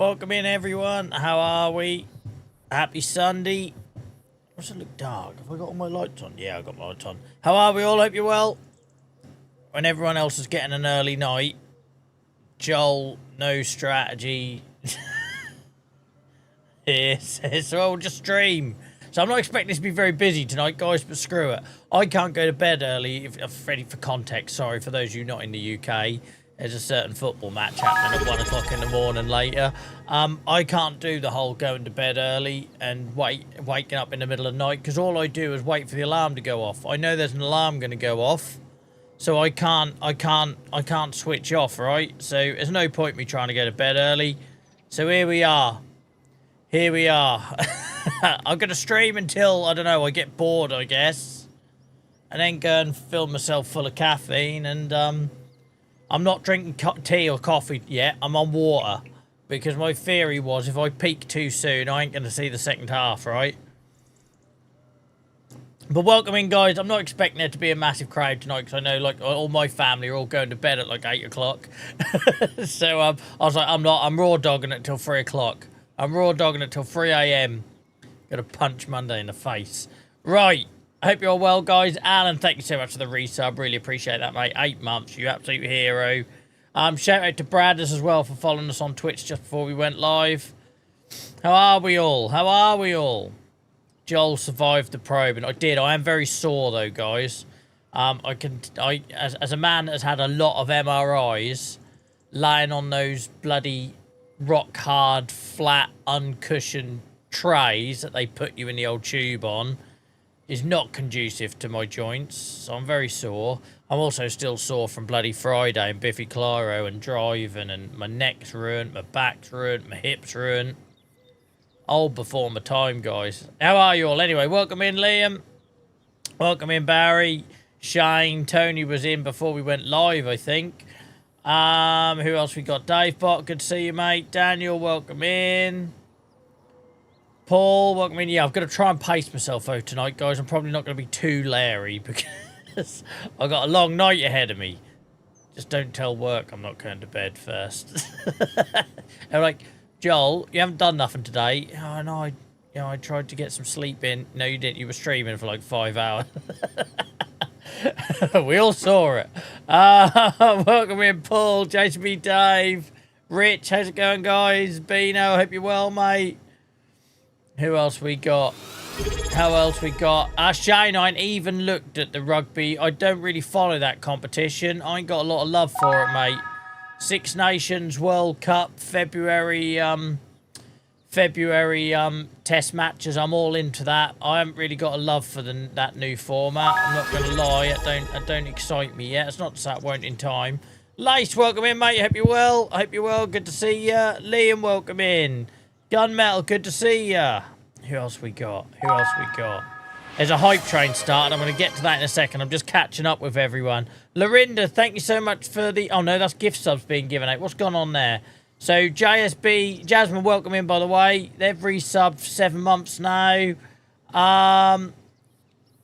Welcome in, everyone. How are we? Happy Sunday. Does it look dark? Have I got all my lights on? Yeah, I got my lights on. How are we all? Hope you're well. When everyone else is getting an early night, Joel, no strategy. Here says, so I'll just stream. So I'm not expecting this to be very busy tonight, guys, but screw it. I can't go to bed early. If ready for context, sorry, for those of you not in the UK. There's a certain football match happening at 1 o'clock in the morning later. I can't do the whole going to bed early and waking up in the middle of the night, because all I do is wait for the alarm to go off. I know there's an alarm going to go off, so I can't switch off, right? So there's no point me trying to go to bed early. So here we are. Here we are. I'm going to stream until, I don't know, I get bored, I guess. And then go and fill myself full of caffeine. And I'm not drinking tea or coffee yet. I'm on water. Because my theory was, if I peak too soon, I ain't going to see the second half, right? But welcome in, guys. I'm not expecting there to be a massive crowd tonight, because I know, like, all my family are all going to bed at, like, 8 o'clock. So I was like, I'm raw dogging it till 3 o'clock. I'm raw dogging it till 3 a.m. Gonna punch Monday in the face. Right. I hope you're all well, guys. Alan, thank you so much for the resub. Really appreciate that, mate. 8 months. You absolute hero. Shout out to Bradders as well for following us on Twitch just before we went live. How are we all? How are we all? Joel survived the probe, and I did. I am very sore, though, guys. As a man that has had a lot of MRIs, lying on those bloody rock hard, flat, uncushioned trays that they put you in the old tube on is not conducive to my joints, so I'm very sore. I'm also still sore from bloody Friday and Biffy Clyro and driving, and my neck's ruined, my back's ruined, my hips ruined. Old before my time, guys. How are you all? Anyway, welcome in, Liam. Welcome in, Barry. Shane. Tony was in before we went live, I think. Who else we got? Dave Bot, good to see you, mate. Daniel, welcome in. Paul, welcome in. Yeah, I've got to try and pace myself out tonight, guys. I'm probably not going to be too leery because I've got a long night ahead of me. Just don't tell work I'm not going to bed first. They're like, Joel, you haven't done nothing today. Oh, no, I tried to get some sleep in. No, you didn't. You were streaming for like 5 hours. We all saw it. Welcome in, Paul, Jason B. Dave, Rich, how's it going, guys? Bino, hope you're well, mate. Who else we got? How else we got? Shane, I ain't even looked at the rugby. I don't really follow that competition. I ain't got a lot of love for it, mate. Six Nations World Cup, February test matches. I'm all into that. I haven't really got a love for that new format. I'm not going to lie. It don't excite me yet. It's not that it won't in time. Lace, welcome in, mate. Hope you're well. I hope you're well. Good to see ya. Liam, welcome in. Gunmetal, good to see ya. Who else we got? Who else we got? There's a hype train starting. I'm going to get to that in a second. I'm just catching up with everyone. Lorinda, thank you so much for the... Oh, no, that's gift subs being given out. What's gone on there? So, JSB, Jasmine, welcome in, by the way. They've resubbed for 7 months now.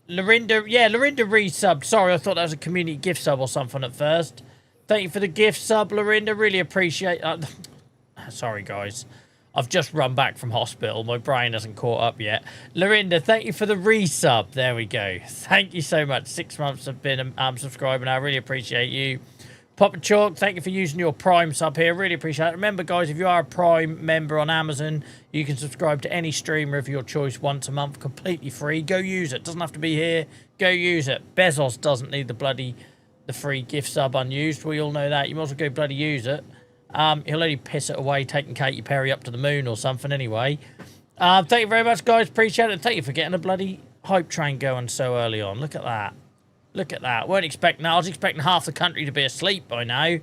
Lorinda, yeah, Lorinda resubbed. Sorry, I thought that was a community gift sub or something at first. Thank you for the gift sub, Lorinda. Really appreciate it. Sorry, guys. I've just run back from hospital. My brain hasn't caught up yet. Lorinda, thank you for the resub. There we go. Thank you so much. 6 months have been subscribing. I really appreciate you. Papa Chalk, thank you for using your Prime sub here. Really appreciate it. Remember, guys, if you are a Prime member on Amazon, you can subscribe to any streamer of your choice once a month, completely free. Go use it. Doesn't have to be here. Go use it. Bezos doesn't need the free gift sub unused. We all know that. You might as well go bloody use it. He'll only piss it away, taking Katy Perry up to the moon or something anyway. Thank you very much, guys. Appreciate it. Thank you for getting a bloody hype train going so early on. Look at that. Look at that. Weren't expecting that. I was expecting half the country to be asleep by now.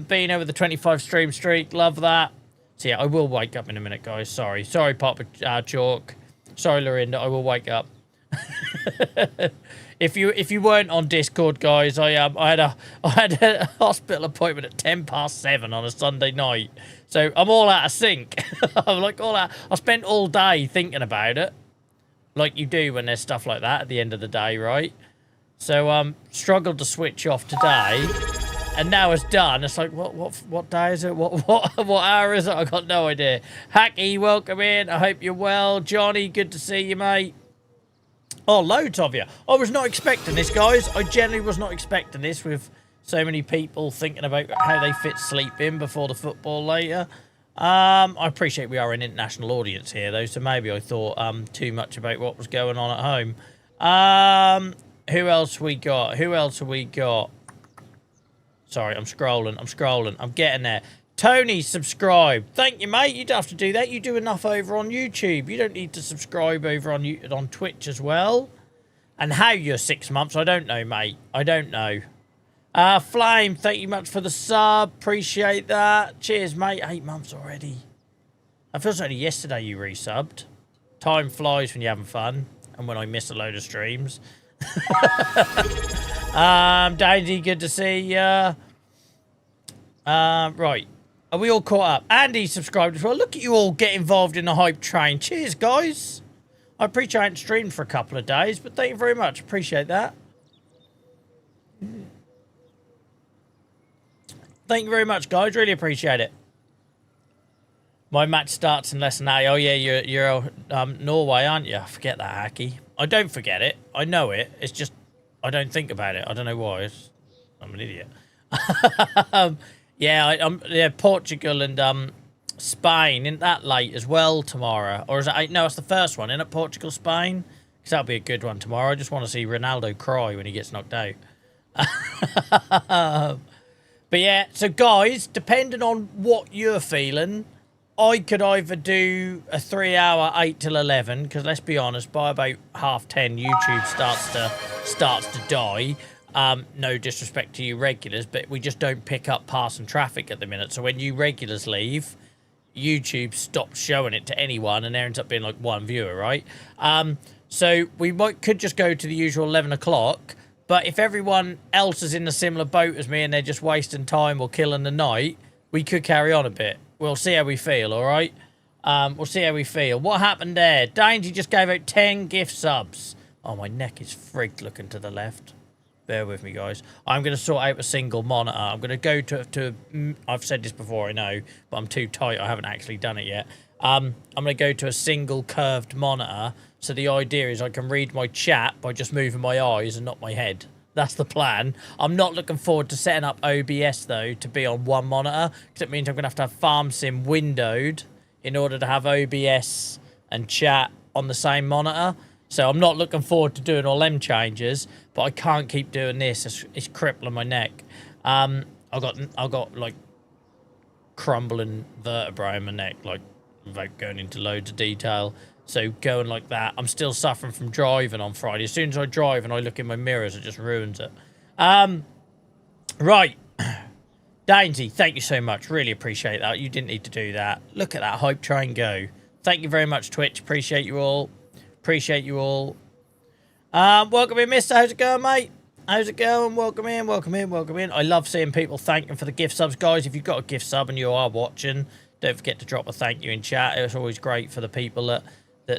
Being over the 25 stream streak. Love that. So, yeah, I will wake up in a minute, guys. Sorry. Sorry, Papa Chalk. Sorry, Lorinda. I will wake up. If you weren't on Discord, guys, I had a hospital appointment at 7:10 on a Sunday night, so I'm all out of sync. I'm like all out. I spent all day thinking about it, like you do when there's stuff like that at the end of the day, right? So struggled to switch off today. And now it's done. It's like, what day is it? What hour is it? I got no idea. Hacky, welcome in. I hope you're well. Johnny, good to see you, mate. Oh, loads of you. I was not expecting this, guys. I generally was not expecting this with so many people thinking about how they fit sleep in before the football later. I appreciate we are an international audience here, though, so maybe I thought too much about what was going on at home. Who else we got? Who else have we got? Sorry, I'm scrolling. I'm getting there. Tony, subscribe. Thank you, mate. You don't have to do that. You do enough over on YouTube. You don't need to subscribe over on Twitch as well. And how you're 6 months, I don't know, mate. I don't know. Flame, thank you much for the sub. Appreciate that. Cheers, mate. 8 months already. I feel like only yesterday you resubbed. Time flies when you're having fun. And when I miss a load of streams. Daisy, good to see ya. Right. Are we all caught up? Andy subscribed as well. Look at you all get involved in the hype train. Cheers, guys. I appreciate I haven't streamed for a couple of days, but thank you very much. Appreciate that. Thank you very much, guys. Really appreciate it. My match starts in less than 8. Oh, yeah, you're Norway, aren't you? I forget that, Hacky. I don't forget it. I know it. It's just I don't think about it. I don't know why. I'm an idiot. Yeah, Portugal and Spain. Isn't that late as well tomorrow? Or is it 8? No, it's the first one. Isn't it Portugal, Spain? Because that'll be a good one tomorrow. I just want to see Ronaldo cry when he gets knocked out. But yeah, so guys, depending on what you're feeling, I could either do a 3-hour 8 till 11, because let's be honest, by about 10:30 YouTube starts to die. No disrespect to you regulars, but we just don't pick up passing traffic at the minute. So when you regulars leave, YouTube stops showing it to anyone, and there ends up being like one viewer, right? So we could just go to the usual 11 o'clock. But if everyone else is in a similar boat as me and they're just wasting time or killing the night, we could carry on a bit. We'll see how we feel, all right? We'll see how we feel. What happened there? Dainty just gave out 10 gift subs. Oh, my neck is frigged looking to the left. Bear with me, guys. I'm going to sort out a single monitor. I'm going to go to I've said this before, I know, but I'm too tight. I haven't actually done it yet. I'm going to go to a single curved monitor. So the idea is I can read my chat by just moving my eyes and not my head. That's the plan. I'm not looking forward to setting up OBS, though, to be on one monitor, because it means I'm going to have Farm Sim windowed in order to have OBS and chat on the same monitor. So I'm not looking forward to doing all them changes, but I can't keep doing this. It's crippling my neck. I got like crumbling vertebrae in my neck, like without going into loads of detail. So going like that, I'm still suffering from driving on Friday. As soon as I drive and I look in my mirrors, it just ruins it. Right. Dainty, thank you so much. Really appreciate that. You didn't need to do that. Look at that hype train go. Thank you very much, Twitch. Appreciate you all. Appreciate you all. Welcome in, mister. How's it going, mate? How's it going? Welcome in, welcome in, welcome in. I love seeing people thanking for the gift subs. Guys, if you've got a gift sub and you are watching, don't forget to drop a thank you in chat. It's always great for the people that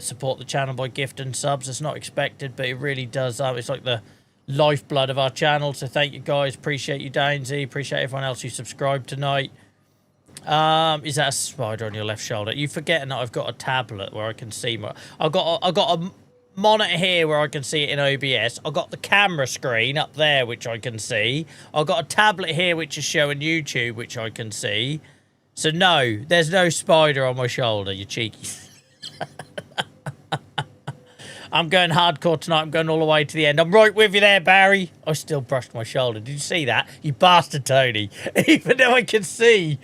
support the channel by gifting subs. It's not expected, but it really does. It's like the lifeblood of our channel. So thank you, guys. Appreciate you, Dainsy. Appreciate everyone else who subscribed tonight. Is that a spider on your left shoulder? You forgetting that I've got a tablet where I can see more. I've got a monitor here where I can see it in OBS. I've got the camera screen up there, which I can see. I've got a tablet here, which is showing YouTube, which I can see. So no, there's no spider on my shoulder, you cheeky. I'm going hardcore tonight. I'm going all the way to the end. I'm right with you there, Barry. I still brushed my shoulder. Did you see that? You bastard, Tony. Even though I can see.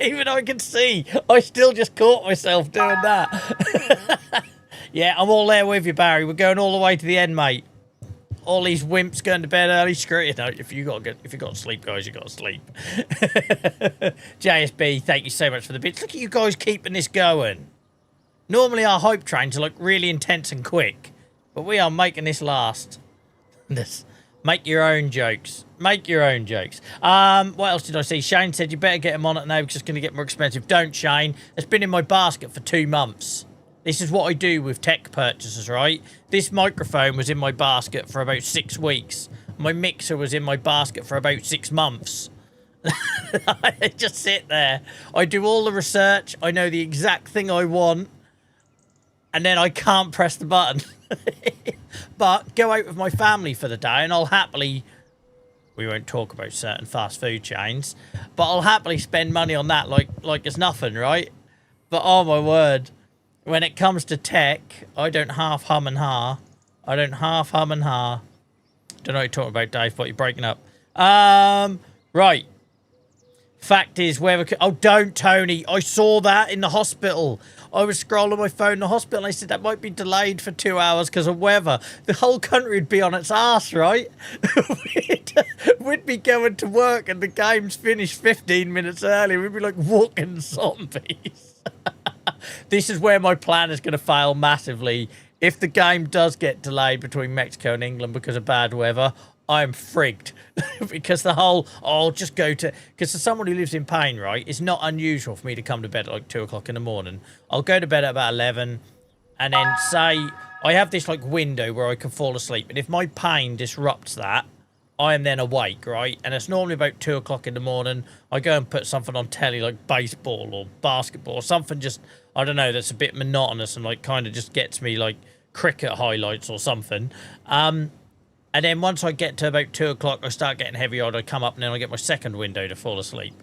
Even though I can see. I still just caught myself doing that. Yeah, I'm all there with you, Barry. We're going all the way to the end, mate. All these wimps going to bed early. Screw it. No, if you got to sleep, guys, you got to sleep. JSB, thank you so much for the bits. Look at you guys keeping this going. Normally our hype trains are like really intense and quick, but we are making this last. Make your own jokes. Make your own jokes. What else did I see? Shane said you better get him on it now because it's going to get more expensive. Don't, Shane. It's been in my basket for 2 months. This is what I do with tech purchases, right? This microphone was in my basket for about 6 weeks. My mixer was in my basket for about 6 months. I just sit there. I do all the research. I know the exact thing I want. And then I can't press the button. But go out with my family for the day and I'll happily... We won't talk about certain fast food chains. But I'll happily spend money on that like it's nothing, right? But oh my word. When it comes to tech, I don't half hum and ha. I don't half hum and ha. Don't know what you're talking about, Dave, but you're breaking up. Right. Fact is, oh, don't, Tony. I saw that in the hospital. I was scrolling my phone in the hospital and I said that might be delayed for 2 hours because of weather. The whole country would be on its arse, right? We'd be going to work and the game's finished 15 minutes early. We'd be like walking zombies. This is where my plan is going to fail massively. If the game does get delayed between Mexico and England because of bad weather, I'm frigged. Because the whole, I'll just go to... Because for someone who lives in pain, right, it's not unusual for me to come to bed at like 2 o'clock in the morning. I'll go to bed at about 11 and then say... I have this like window where I can fall asleep. And if my pain disrupts that, I am then awake, right? And it's normally about 2 o'clock in the morning. I go and put something on telly like baseball or basketball or something just... I don't know, that's a bit monotonous and like kind of just gets me like cricket highlights or something. And then once I get to about 2 o'clock, I start getting heavy-eyed. I come up and then I get my second window to fall asleep.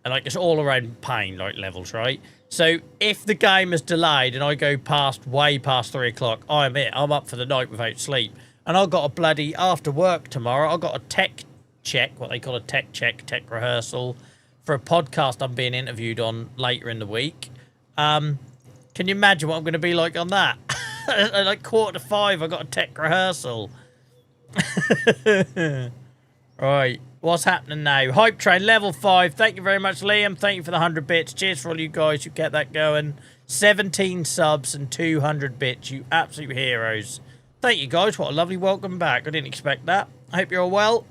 And like it's all around pain like levels, right? So if the game is delayed and I go way past 3 o'clock, I'm it. I'm up for the night without sleep. And I've got a bloody, after work tomorrow, I've got a tech check, what they call a tech check, tech rehearsal, for a podcast I'm being interviewed on later in the week. Can you imagine what I'm going to be like on that? At like 4:45, I've got a tech rehearsal. Right, what's happening now? Hype train level 5. Thank you very much, Liam. Thank you for the 100 bits. Cheers for all you guys who kept that going. 17 subs and 200 bits. You absolute heroes. Thank you guys. What a lovely welcome back. I didn't expect that. I hope you're all well.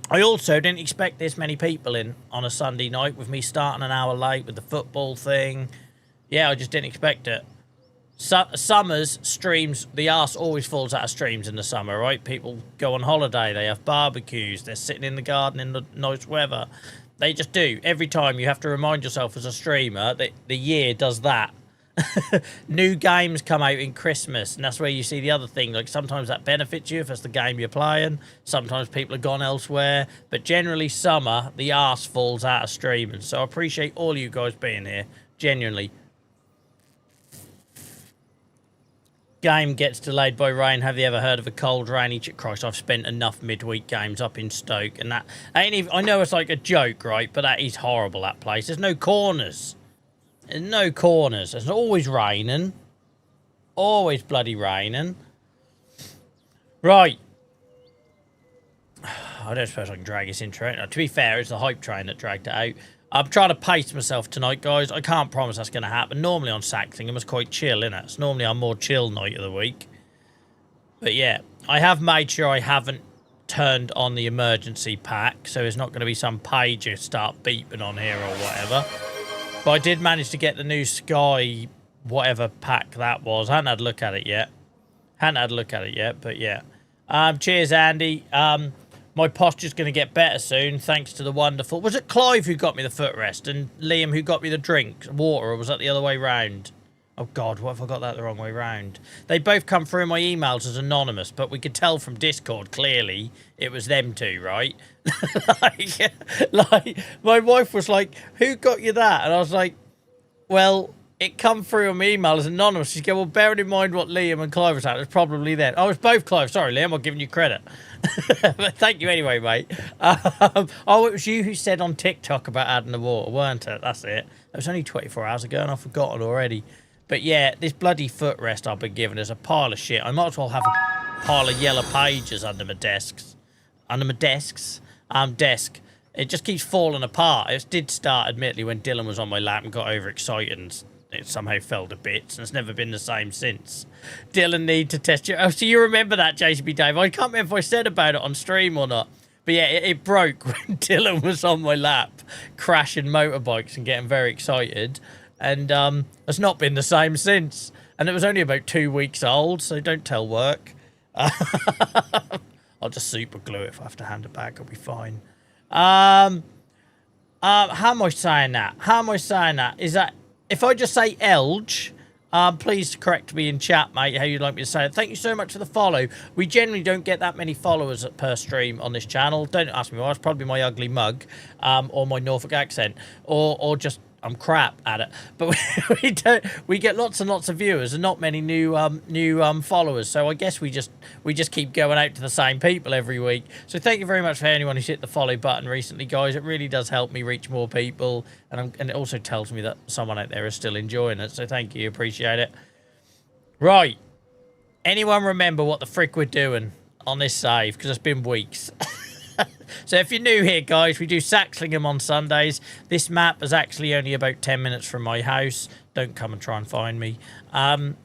I also didn't expect this many people in on a Sunday night with me starting an hour late with the football thing. Yeah, I just didn't expect it. Summer's streams, the arse always falls out of streams in the summer, right? People go on holiday, they have barbecues, they're sitting in the garden in the nice weather. They just do. Every time you have to remind yourself as a streamer that the year does that. New games come out in Christmas, and that's where you see the other thing. Like sometimes that benefits you if it's the game you're playing. Sometimes people have gone elsewhere. But generally summer, the arse falls out of streaming. So I appreciate all you guys being here. Genuinely. Game gets delayed by rain. Have you ever heard of a cold, rainy... Christ, I've spent enough midweek games up in Stoke, and that ain't even... I know it's like a joke, right? But that is horrible, that place. There's no corners. There's no corners. It's always raining. Always bloody raining. Right. I don't suppose I can drag this intro. Now, to be fair, it's the hype train that dragged it out. I'm trying to pace myself tonight, guys. I can't promise that's going to happen. Normally on Saxlingham, it's quite chill, innit? It's normally our more chill night of the week. But yeah, I have made sure I haven't turned on the emergency pack, so there's not going to be some pager start beeping on here or whatever. But I did manage to get the new Sky, whatever pack that was. I hadn't had a look at it yet. But yeah. Cheers, Andy. My posture's going to get better soon, thanks to the wonderful... Was it Clive who got me the footrest and Liam who got me the drink, water, or was that the other way round? Oh, God, what if I got that the wrong way round? They both come through my emails as anonymous, but we could tell from Discord, clearly, it was them two, right? like, my wife was like, who got you that? And I was like, well... It come through on my email as anonymous. She go, well, bearing in mind what Liam and Clive were saying, it's probably them. Oh, it's both Clive. Sorry, Liam, I'm giving you credit. But thank you anyway, mate. Oh, it was you who said on TikTok about adding the water, weren't it? That's it. It was only 24 hours ago and I've forgotten already. But yeah, this bloody footrest I've been given is a pile of shit. I might as well have a pile of yellow pages under my desks. Desk. It just keeps falling apart. It did start, admittedly, when Dylan was on my lap and got overexcited and it somehow fell to bits, and it's never been the same since. Dylan need to test you. Oh, so you remember that, JCB Dave? I can't remember if I said about it on stream or not. But yeah, it broke when Dylan was on my lap, crashing motorbikes and getting very excited. And it's not been the same since. And it was only about 2 weeks old, so don't tell work. I'll just super glue it if I have to hand it back. I'll be fine. How am I saying that? How am I saying that? Is that if I just say Elge, please correct me in chat, mate, how you'd like me to say it. Thank you so much for the follow. We generally don't get that many followers per stream on this channel. Don't ask me why. It's probably my ugly mug, or my Norfolk accent, or just I'm crap at it. But we get lots and lots of viewers and not many new followers. So I guess we just keep going out to the same people every week. So thank you very much for anyone who's hit the follow button recently, guys. It really does help me reach more people, and it also tells me that someone out there is still enjoying it. So thank you, appreciate it. Right, anyone remember what the frick we're doing on this save? Because it's been weeks. So if you're new here, guys, we do Saxlingham on Sundays. This map is actually only about 10 minutes from my house. Don't come and try and find me. And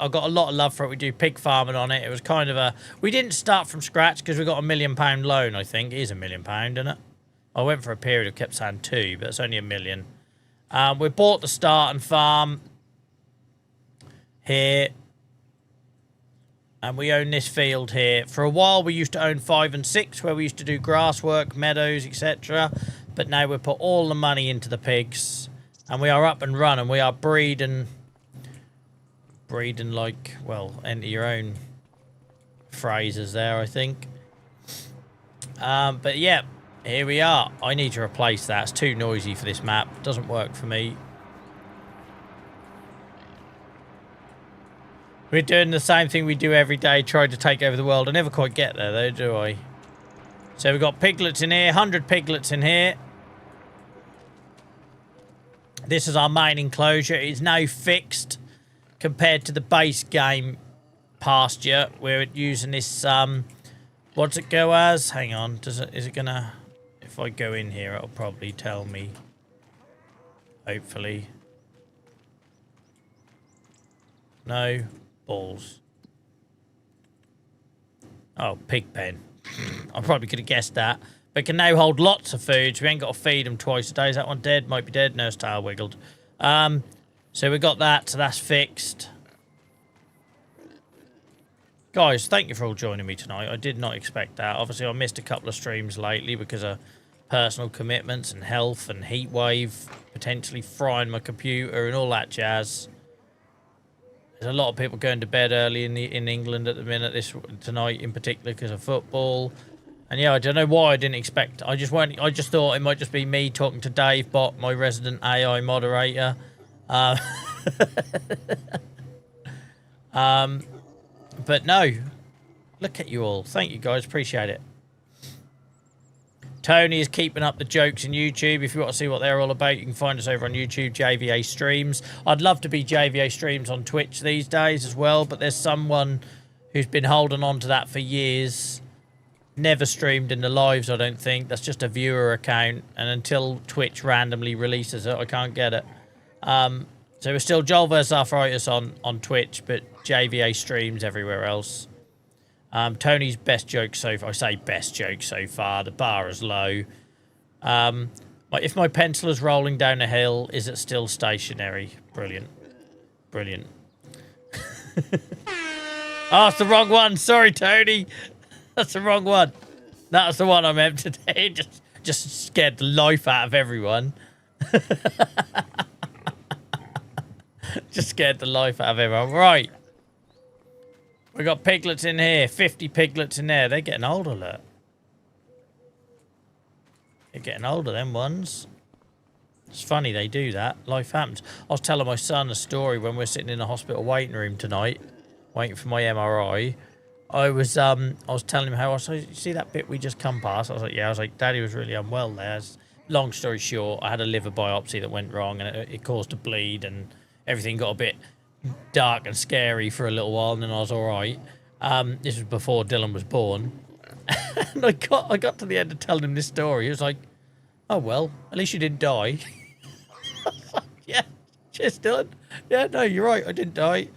I got a lot of love for it. We do pig farming on it. It was kind of a... We didn't start from scratch because we got £1 million loan, I think. It is £1 million, isn't it? I went for a period of kept saying 2, but it's only $1 million. We bought the start and farm here. And we own this field here. For a while, we used to own 5 and 6, where we used to do grass work, meadows, etc. But now we put all the money into the pigs. And we are up and running. We are breeding like, well, enter your own phrases there, I think. But yeah, here we are. I need to replace that. It's too noisy for this map. It doesn't work for me. We're doing the same thing we do every day, trying to take over the world. I never quite get there, though, do I? So we've got piglets in here, 100 piglets in here. This is our main enclosure. It's now fixed compared to the base game pasture. We're using this, what's it go as? Hang on, is it gonna... If I go in here, it'll probably tell me. Hopefully. No. Balls. Oh, pig pen. I probably could have guessed that. But can now hold lots of food, so we ain't got to feed them twice a day. Is that one dead? Might be dead. No, its tail wiggled. So we got that, so that's fixed. Guys, thank you for all joining me tonight. I did not expect that. Obviously, I missed a couple of streams lately because of personal commitments and health and heat wave, potentially frying my computer and all that jazz. There's a lot of people going to bed early in England at the minute, tonight in particular, because of football. And yeah, I don't know why I didn't expect. I just thought it might just be me talking to Dave Bot, my resident AI moderator. But no, look at you all. Thank you guys, appreciate it. Tony is keeping up the jokes in YouTube. If you want to see what they're all about, you can find us over on YouTube, JVA Streams. I'd love to be JVA Streams on Twitch these days as well, but there's someone who's been holding on to that for years. Never streamed in the lives, I don't think. That's just a viewer account, and until Twitch randomly releases it, I can't get it. So we're still Joel vs Arthritis on Twitch, but JVA Streams everywhere else. Tony's best joke so far. I say best joke so far. The bar is low. If my pencil is rolling down a hill, is it still stationary? Brilliant. Brilliant. Oh, it's the wrong one. Sorry, Tony. That's the wrong one. That's the one I meant today. Just scared the life out of everyone. Just scared the life out of everyone. Right. We got piglets in here. 50 piglets in there. They're getting older, look. They're getting older, them ones. It's funny they do that. Life happens. I was telling my son a story when we were sitting in the hospital waiting room tonight, waiting for my MRI. I was telling him how I said, you see that bit we just come past? I was like, yeah. I was like, Daddy was really unwell there. Long story short, I had a liver biopsy that went wrong, and it caused a bleed, and everything got a bit dark and scary for a little while, and then I was all right. This was before Dylan was born. And I got to the end of telling him this story. He was like, oh, well, at least you didn't die. I was like, yeah, cheers, Dylan. Yeah, no, you're right. I didn't die.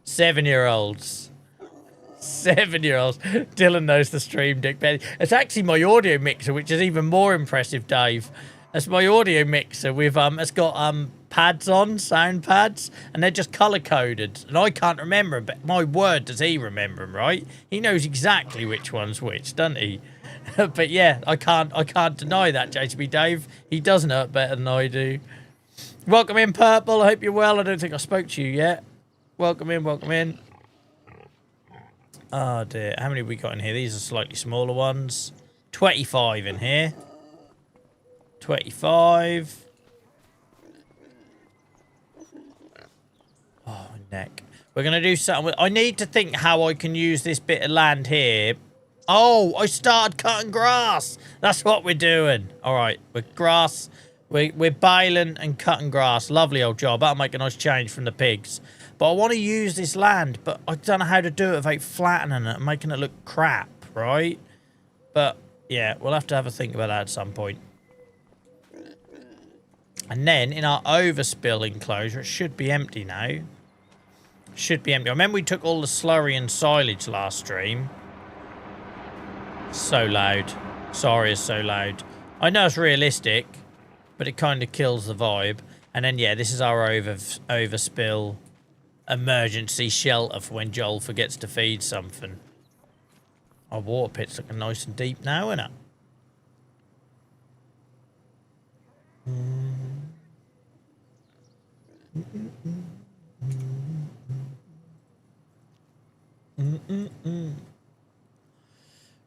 7-year-olds. 7-year-olds. Dylan knows the stream, Dick Benny. It's actually my audio mixer, which is even more impressive, Dave. That's my audio mixer with it's got pads on, sound pads, and they're just color-coded. And I can't remember them, but my word, does he remember them, right? He knows exactly which one's which, doesn't he? But yeah, I can't deny that, JCB Dave. He does know it better than I do. Welcome in, Purple. I hope you're well. I don't think I spoke to you yet. Welcome in, welcome in. Oh dear, how many have we got in here? These are slightly smaller ones. 25 in here. 25. Oh, neck. We're going to do something. I need to think how I can use this bit of land here. Oh, I started cutting grass. That's what we're doing. All right, we're grass. We're baling and cutting grass. Lovely old job. That'll make a nice change from the pigs. But I want to use this land, but I don't know how to do it without flattening it and making it look crap, right? But, yeah, we'll have to have a think about that at some point. And then, in our overspill enclosure, it should be empty now. Should be empty. I remember we took all the slurry and silage last stream. So loud. Sorry, it's so loud. I know it's realistic, but it kind of kills the vibe. And then, yeah, this is our overspill emergency shelter for when Joel forgets to feed something. Our water pit's looking nice and deep now, isn't it?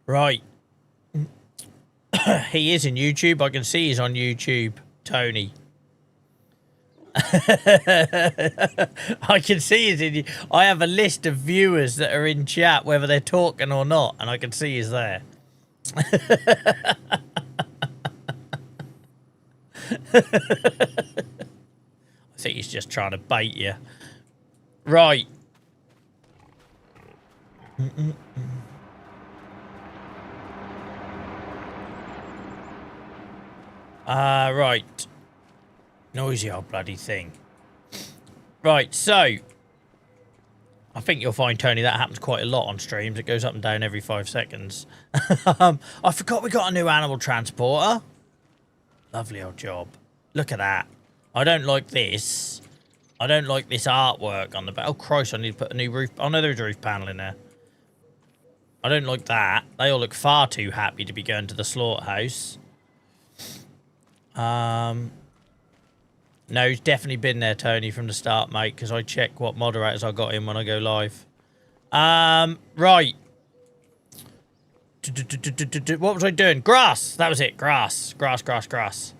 Right. He is in YouTube. I can see he's on YouTube, Tony. I can see he's in. I have a list of viewers that are in chat, whether they're talking or not, and I can see he's there. I think he's just trying to bait you. Right. Right. Noisy old bloody thing. Right, so I think you'll find, Tony, that happens quite a lot on streams. It goes up and down every 5 seconds. I forgot we got a new animal transporter. Lovely old job. Look at that. I don't like this. I don't like this artwork on the back. Oh, Christ, I need to put a new roof. Oh, no, there's a roof panel in there. I don't like that. They all look far too happy to be going to the slaughterhouse. No, he's definitely been there, Tony, from the start, mate, because I check what moderators I got in when I go live. Right. What was I doing? Grass! That was it. Grass. Grass, grass, grass.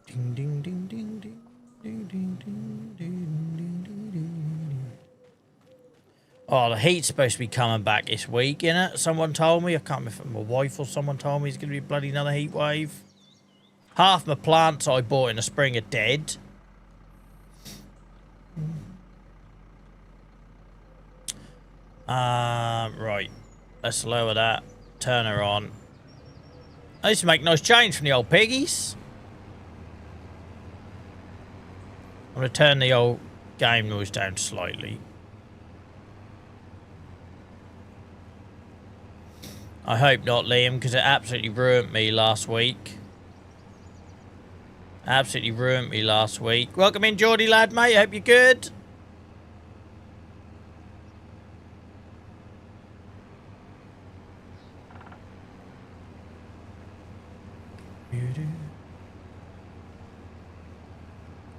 Ding, ding, ding, ding, ding, ding, ding, ding, ding, ding. Oh, the heat's supposed to be coming back this week, innit? Someone told me. I can't remember if my wife or someone told me it's going to be bloody another heat wave. Half my plants I bought in the spring are dead. Right. Let's lower that. Turn her on. I used to make nice change from the old piggies. I'm going to turn the old game noise down slightly. I hope not, Liam, because it absolutely ruined me last week. Absolutely ruined me last week. Welcome in, Geordie lad, mate. Hope you're good.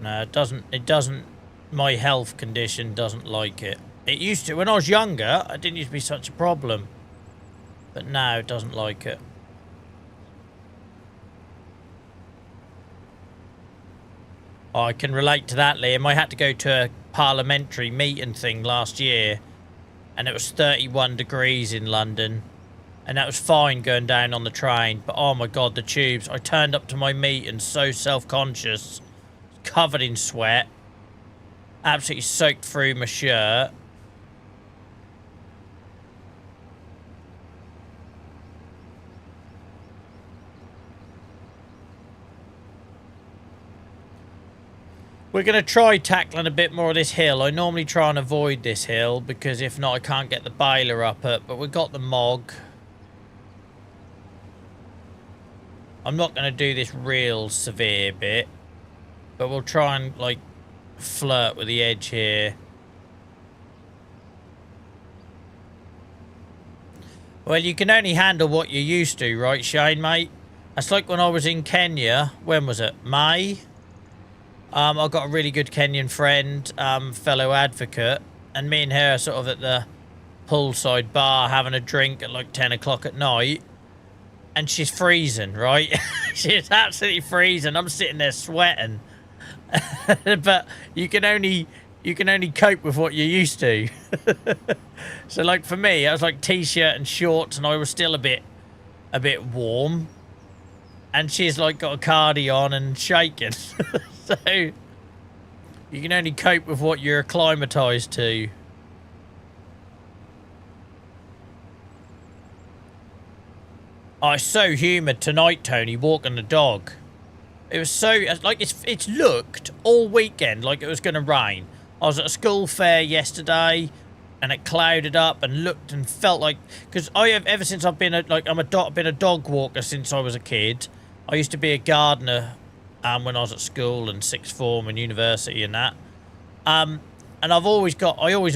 No, it doesn't, my health condition doesn't like it. It used to, when I was younger, it didn't used to be such a problem. But now it doesn't like it. Oh, I can relate to that, Liam. I had to go to a parliamentary meeting thing last year, and it was 31 degrees in London, and that was fine going down on the train, but oh my god, the tubes. I turned up to my meeting so self-conscious, covered in sweat, absolutely soaked through my shirt. We're going to try tackling a bit more of this hill. I normally try and avoid this hill because if not I can't get the baler up it, but we've got the mog. I'm not going to do this real severe bit. But we'll try and, like, flirt with the edge here. Well, you can only handle what you're used to, right, Shane, mate? That's like when I was in Kenya. When was it? May? I've got a really good Kenyan friend, fellow advocate, and me and her are sort of at the poolside bar having a drink at like 10 o'clock at night, and she's freezing, right? She's absolutely freezing. I'm sitting there sweating. But you can only cope with what you're used to. So like for me, I was like t-shirt and shorts, and I was still a bit warm, and she's like got a cardi on and shaking. So you can only cope with what you're acclimatized to. Oh, it's so humid tonight, Tony, walking the dog. It was so, like, it's looked all weekend like it was going to rain. I was at a school fair yesterday, and it clouded up and looked and felt like, because I have, ever since I've been been a dog walker since I was a kid. I used to be a gardener when I was at school and sixth form and university and that. And I always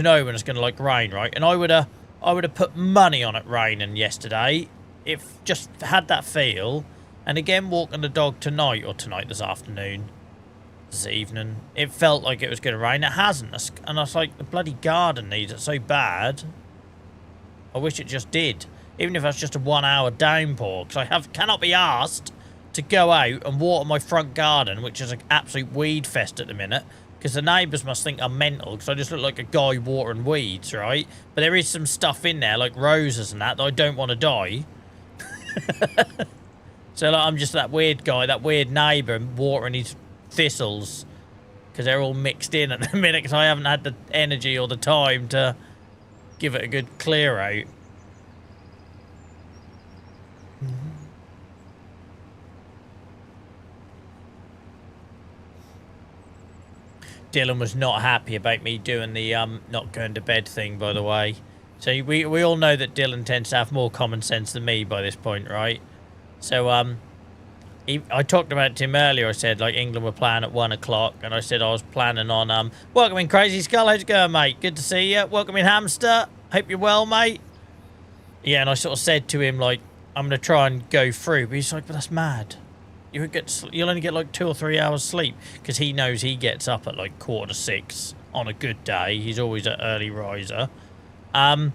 know when it's going to like rain, right? And I would have put money on it raining yesterday. It just had that feel. And again, walking the dog tonight, this afternoon, this evening, it felt like it was going to rain. It hasn't. And I was like, the bloody garden needs it so bad. I wish it just did. Even if that's just a 1 hour downpour. Because I cannot be asked to go out and water my front garden, which is an absolute weed fest at the minute. Because the neighbours must think I'm mental, because I just look like a guy watering weeds, right? But there is some stuff in there, like roses and that I don't want to die. So like, I'm just that weird guy, that weird neighbour watering his thistles, because they're all mixed in at the minute, because I haven't had the energy or the time to give it a good clear out. Dylan was not happy about me doing the not going to bed thing, by the way. So we all know that Dylan tends to have more common sense than me by this point, right? So I talked about it to him earlier. I said like England were playing at 1 o'clock, and I said I was planning on welcome in Crazy Skull. How's it going, mate? Good to see you. Welcome in Hamster. Hope you're well, mate. Yeah, and I sort of said to him like I'm gonna try and go through, but he's like, but that's mad. You'll only get like 2 or 3 hours sleep, because he knows he gets up at like 5:45 on a good day. He's always an early riser. And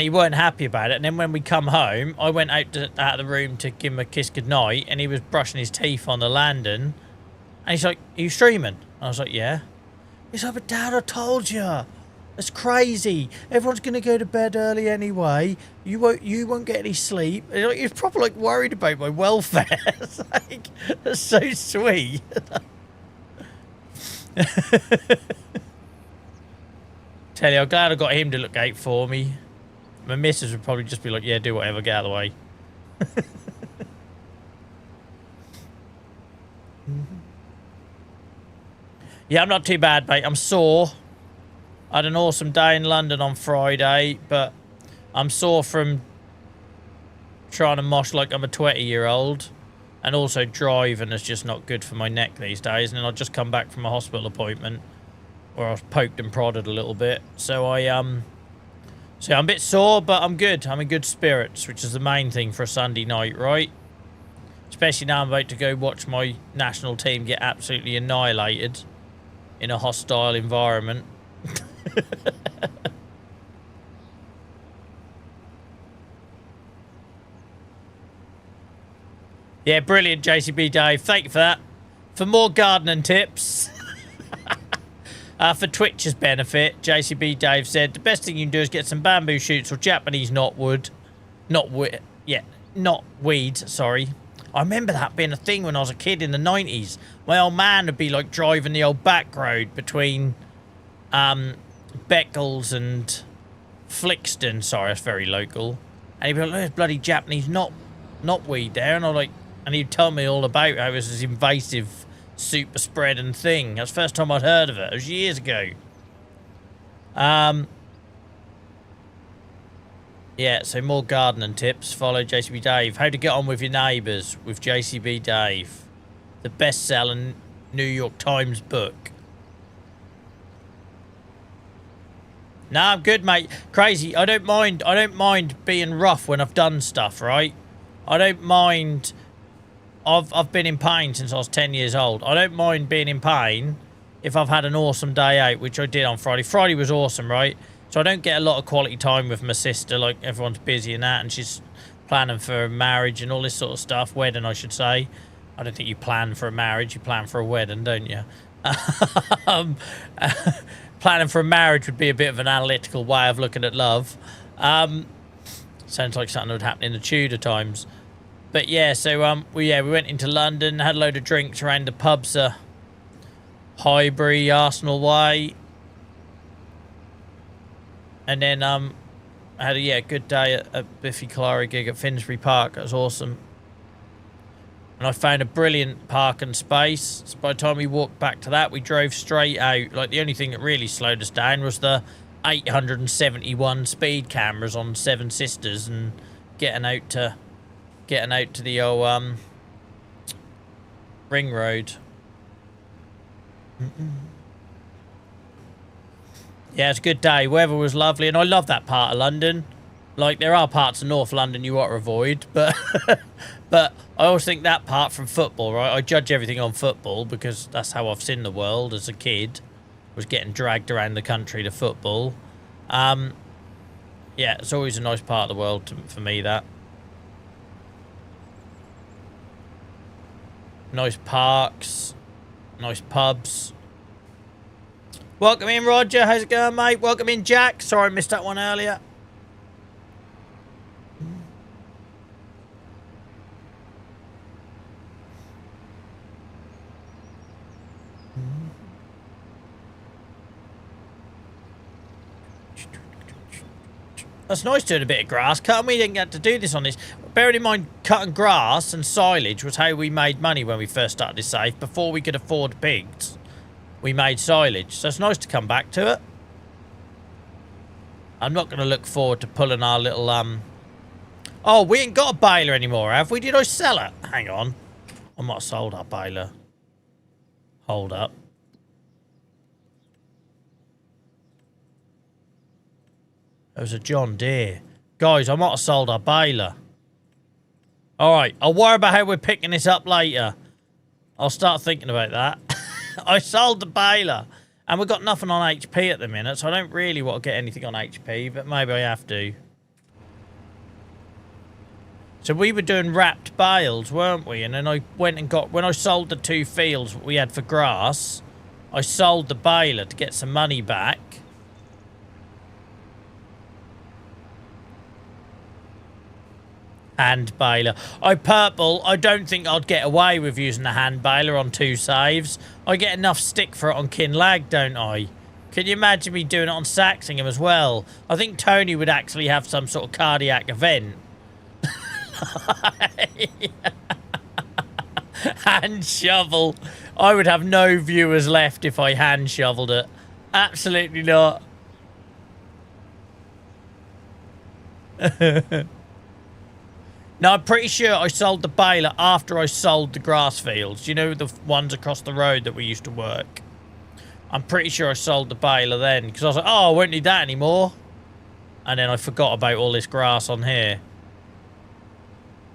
he weren't happy about it. And then when we come home, I went out of the room to give him a kiss goodnight, and he was brushing his teeth on the landing. And he's like, are you streaming? I was like, yeah. He's like, but Dad, I told you. It's crazy. Everyone's going to go to bed early anyway. You won't get any sleep. He's probably like worried about my welfare. It's like, that's so sweet. Tell you, I'm glad I got him to look out for me. My missus would probably just be like, yeah, do whatever, get out of the way. Yeah, I'm not too bad, mate. I'm sore. I had an awesome day in London on Friday, but I'm sore from trying to mosh like I'm a 20-year-old. And also driving is just not good for my neck these days. And then I've just come back from a hospital appointment where I was poked and prodded a little bit. So I'm a bit sore, but I'm good. I'm in good spirits, which is the main thing for a Sunday night, right? Especially now I'm about to go watch my national team get absolutely annihilated in a hostile environment. Yeah, brilliant, JCB Dave. Thank you for that. For more gardening tips, for Twitch's benefit, JCB Dave said, the best thing you can do is get some bamboo shoots or Japanese knotweed. Not weeds, sorry. I remember that being a thing when I was a kid in the 90s. My old man would be like driving the old back road between Beccles and Flixton. Sorry, that's very local. And he'd be like, there's bloody Japanese knotweed there. And I'm like, and he'd tell me all about how it was this invasive super spreading thing. That's the first time I'd heard of it. It was years ago. Yeah, so more gardening tips. Follow JCB Dave. How to get on with your neighbours with JCB Dave. the best-selling New York Times book. Nah, I'm good, mate. Crazy. I don't mind being rough when I've done stuff, right? I don't mind. I've been in pain since I was 10 years old. I don't mind being in pain if I've had an awesome day out, which I did on Friday. Friday was awesome, right? So I don't get a lot of quality time with my sister, like everyone's busy and that, and she's planning for a marriage and all this sort of stuff. Wedding, I should say. I don't think you plan for a marriage, you plan for a wedding, don't you? Planning for a marriage would be a bit of an analytical way of looking at love. Sounds like something that would happen in the Tudor times. But yeah, so we went into London, had a load of drinks around the pubs, Highbury, Arsenal Way, and then I had a good day at Biffy Clyro gig at Finsbury Park. That was awesome. And I found a brilliant parking space. So by the time we walked back to that, we drove straight out. Like, the only thing that really slowed us down was the 871 speed cameras on Seven Sisters and getting out to the old ring road. Yeah, it's a good day. Weather was lovely, and I love that part of London. Like, there are parts of North London you want to avoid, but but I always think that part from football, right? I judge everything on football because that's how I've seen the world as a kid, was getting dragged around the country to football. Yeah, it's always a nice part of the world for me, that. Nice parks, nice pubs. Welcome in, Roger. How's it going, mate? Welcome in, Jack. Sorry I missed that one earlier. That's nice doing a bit of grass cutting. We didn't get to do this on this. Bearing in mind, cutting grass and silage was how we made money when we first started this safe. Before we could afford pigs, we made silage. So it's nice to come back to it. I'm not going to look forward to pulling our little, Oh, we ain't got a baler anymore, have we? Did I sell it? Hang on. I might have sold our baler. Hold up. It was a John Deere. Guys, I might have sold our baler. Alright, I'll worry about how we're picking this up later. I'll start thinking about that. I sold the baler. And we've got nothing on HP at the minute, so I don't really want to get anything on HP, but maybe I have to. So we were doing wrapped bales, weren't we? And then I went and got... When I sold the 2 fields we had for grass, I sold the baler to get some money back. Hand baler. I don't think I'd get away with using the hand baler on 2 saves. I get enough stick for it on Kinlag, don't I? Can you imagine me doing it on Saxlingham as well? I think Tony would actually have some sort of cardiac event. Hand shovel. I would have no viewers left if I hand shoveled it. Absolutely not. Now, I'm pretty sure I sold the baler after I sold the grass fields. You know, the ones across the road that we used to work. I'm pretty sure I sold the baler then. Because I was like, oh, I won't need that anymore. And then I forgot about all this grass on here.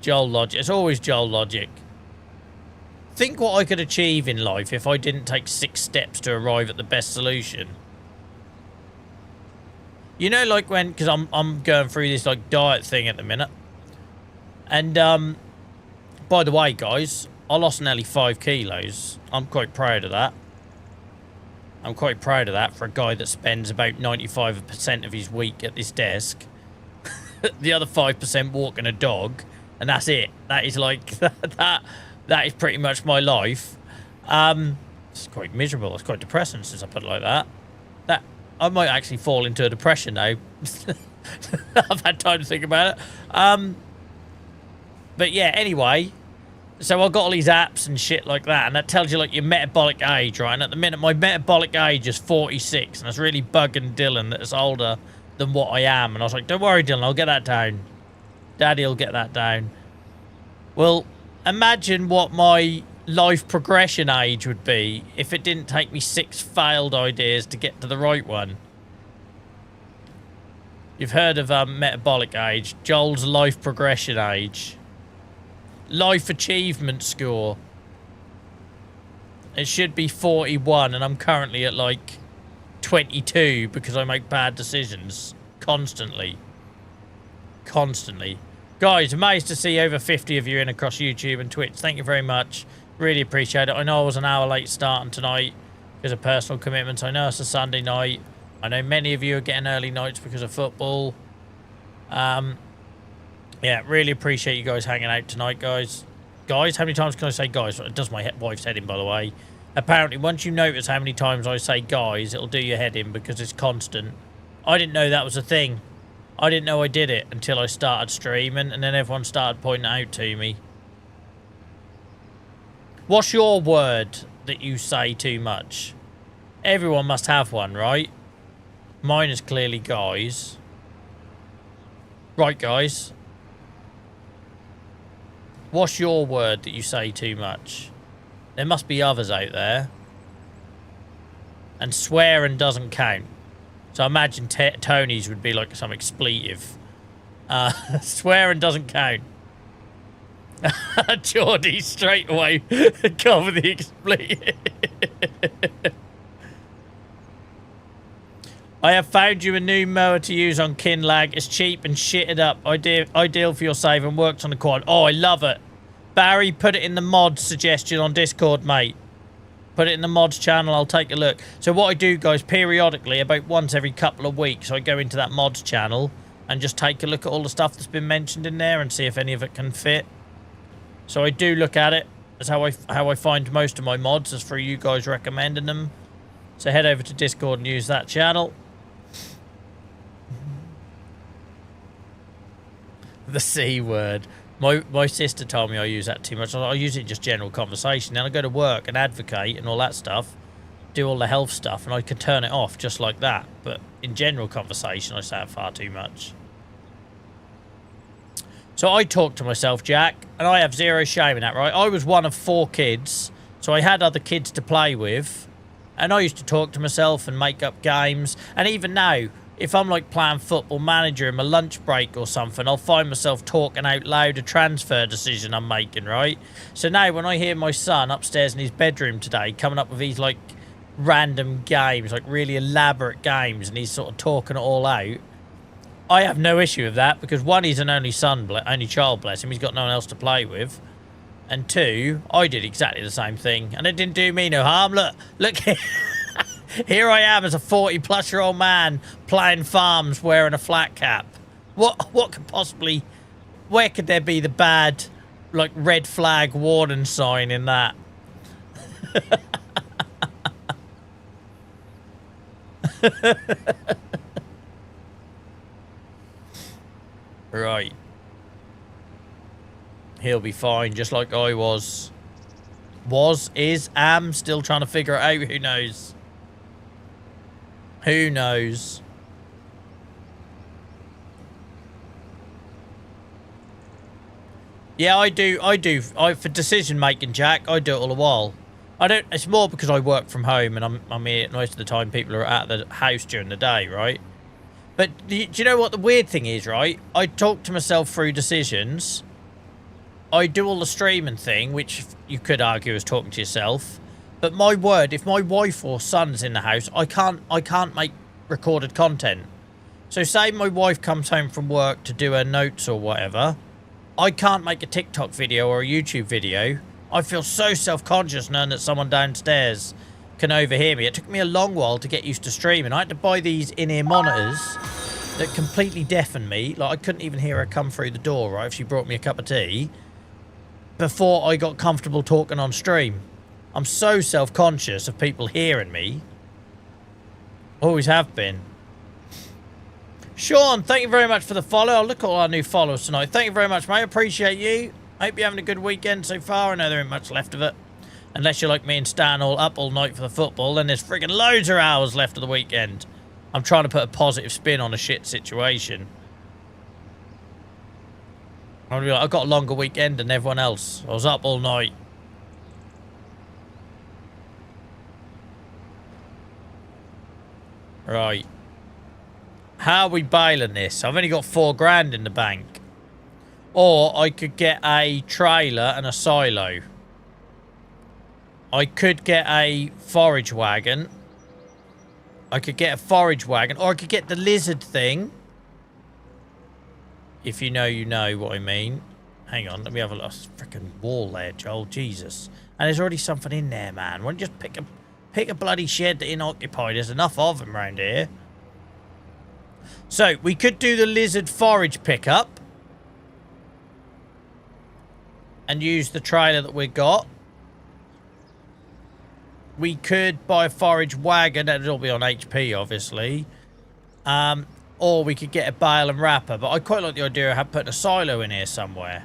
Joel logic. It's always Joel logic. Think what I could achieve in life if I didn't take 6 steps to arrive at the best solution. You know, like when... Because I'm going through this, like, diet thing at the minute. And, by the way, guys, I lost nearly 5 kilos. I'm quite proud of that. I'm quite proud of that for a guy that spends about 95% of his week at this desk. The other 5% walking a dog. And that's it. That is like, that is pretty much my life. It's quite miserable. It's quite depressing since I put it like that. I might actually fall into a depression now. I've had time to think about it. But yeah, anyway, so I've got all these apps and shit like that, and that tells you, like, your metabolic age, right? And at the minute, my metabolic age is 46, and it's really bugging Dylan that it's older than what I am. And I was like, don't worry, Dylan, I'll get that down. Daddy will get that down. Well, imagine what my life progression age would be if it didn't take me 6 failed ideas to get to the right one. You've heard of metabolic age. Joel's life progression age. Life achievement score. It should be 41, and I'm currently at like 22 because I make bad decisions constantly. Constantly. Guys, amazed to see over 50 of you in across YouTube and Twitch. Thank you very much. Really appreciate it. I know I was an hour late starting tonight because of personal commitments. I know it's a Sunday night. I know many of you are getting early nights because of football. Yeah, really appreciate you guys hanging out tonight, guys. Guys, how many times can I say guys? It does my wife's head in, by the way. Apparently, once you notice how many times I say guys, it'll do your head in because it's constant. I didn't know that was a thing. I didn't know I did it until I started streaming, and then everyone started pointing it out to me. What's your word that you say too much? Everyone must have one, right? Mine is clearly guys. Right, guys. What's your word that you say too much? There must be others out there. And swearing doesn't count. So I imagine Tony's would be like some expletive. Swearing doesn't count. Geordie straight away cover the expletive. I have found you a new mower to use on Kinlag. It's cheap and shitted up. Ideal for your save and works on the quad. Oh, I love it. Barry, put it in the mods suggestion on Discord, mate. Put it in the mods channel. I'll take a look. So what I do, guys, periodically, about once every couple of weeks, I go into that mods channel and just take a look at all the stuff that's been mentioned in there and see if any of it can fit. So I do look at it. That's how I find most of my mods, is through you guys recommending them. So head over to Discord and use that channel. The C word. My sister told me I use that too much. I use it in just general conversation. Then I go to work and advocate and all that stuff. Do all the health stuff. And I can turn it off just like that. But in general conversation, I say it far too much. So I talk to myself, Jack. And I have zero shame in that, right? I was one of 4 kids. So I had other kids to play with. And I used to talk to myself and make up games. And even now, if I'm like playing Football Manager in my lunch break or something, I'll find myself talking out loud a transfer decision I'm making, right? So now when I hear my son upstairs in his bedroom today coming up with these like random games, like really elaborate games, and he's sort of talking it all out, I have no issue with that because 1, he's an only child, bless him. He's got no one else to play with. And 2, I did exactly the same thing. And it didn't do me no harm. Look here. Here I am as a 40-plus-year-old man playing farms wearing a flat cap. What could possibly... Where could there be the bad, like, red flag warning sign in that? Right. He'll be fine, just like I was. Am, still trying to figure it out. Who knows? Who knows? Yeah, I do. For decision making, Jack, I do it all the while. I don't. It's more because I work from home and I'm here most of the time. People are at the house during the day, right? But do you know what the weird thing is, right? I talk to myself through decisions. I do all the streaming thing, which you could argue is talking to yourself. But my word, if my wife or son's in the house, I can't make recorded content. So say my wife comes home from work to do her notes or whatever, I can't make a TikTok video or a YouTube video. I feel so self-conscious knowing that someone downstairs can overhear me. It took me a long while to get used to streaming. I had to buy these in-ear monitors that completely deafen me. Like, I couldn't even hear her come through the door, right, if she brought me a cup of tea, before I got comfortable talking on stream. I'm so self-conscious of people hearing me. Always have been. Sean, thank you very much for the follow. I'll look at all our new followers tonight. Thank you very much, mate. Appreciate you. Hope you're having a good weekend so far. I know there ain't much left of it. Unless you're like me and Stan all up all night for the football, then there's friggin' loads of hours left of the weekend. I'm trying to put a positive spin on a shit situation. I'll be like, I've got a longer weekend than everyone else. I was up all night. Right. How are we bailing this? I've only got 4 grand in the bank. Or I could get a trailer and a silo. I could get a forage wagon. I could get a forage wagon. Or I could get the lizard thing. If you know what I mean. Hang on, let me have a look. Freaking wall there, Joel. Jesus. And there's already something in there, man. Why don't you just pick a bloody shed that unoccupied? There's enough of them around here. So, we could do the lizard forage pickup. And use the trailer that we got. We could buy a forage wagon. That'd all be on HP, obviously. Or we could get a bale and wrapper. But I quite like the idea of putting a silo in here somewhere.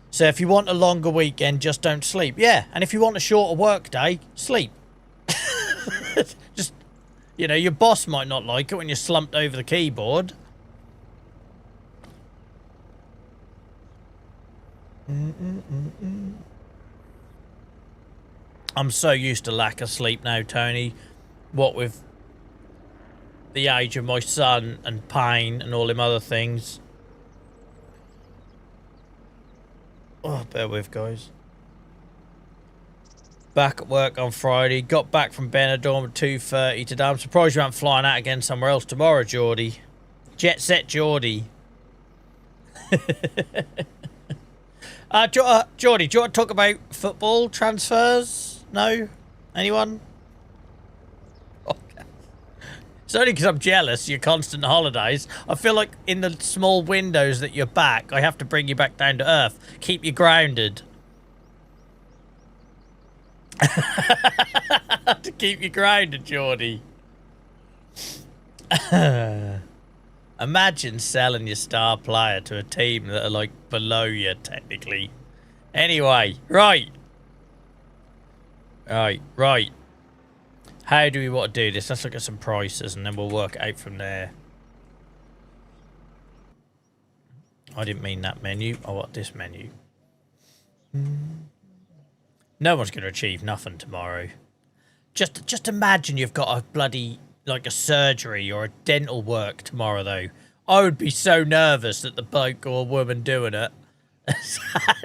So if you want a longer weekend, just don't sleep. Yeah, and if you want a shorter work day, sleep. Just, you know, your boss might not like it when you're slumped over the keyboard. I'm so used to lack of sleep now, Tony. What with the age of my son and pain and all them other things. Oh, bear with, guys. Back at work on Friday. Got back from Benidorm at 2:30 today. I'm surprised you aren't flying out again somewhere else tomorrow, Geordie. Jet set, Geordie. Geordie, do you want to talk about football transfers? No? Anyone? It's only because I'm jealous, your constant holidays. I feel like in the small windows that you're back, I have to bring you back down to earth. Keep you grounded. To keep you grounded, Geordie. Imagine selling your star player to a team that are like below you, technically. Anyway, right. Right. How do we want to do this? Let's look at some prices and then we'll work it out from there. I didn't mean that menu. I want this menu. No one's going to achieve nothing tomorrow. Just imagine you've got a bloody, like a surgery or a dental work tomorrow, though. I would be so nervous that the bloke or woman doing it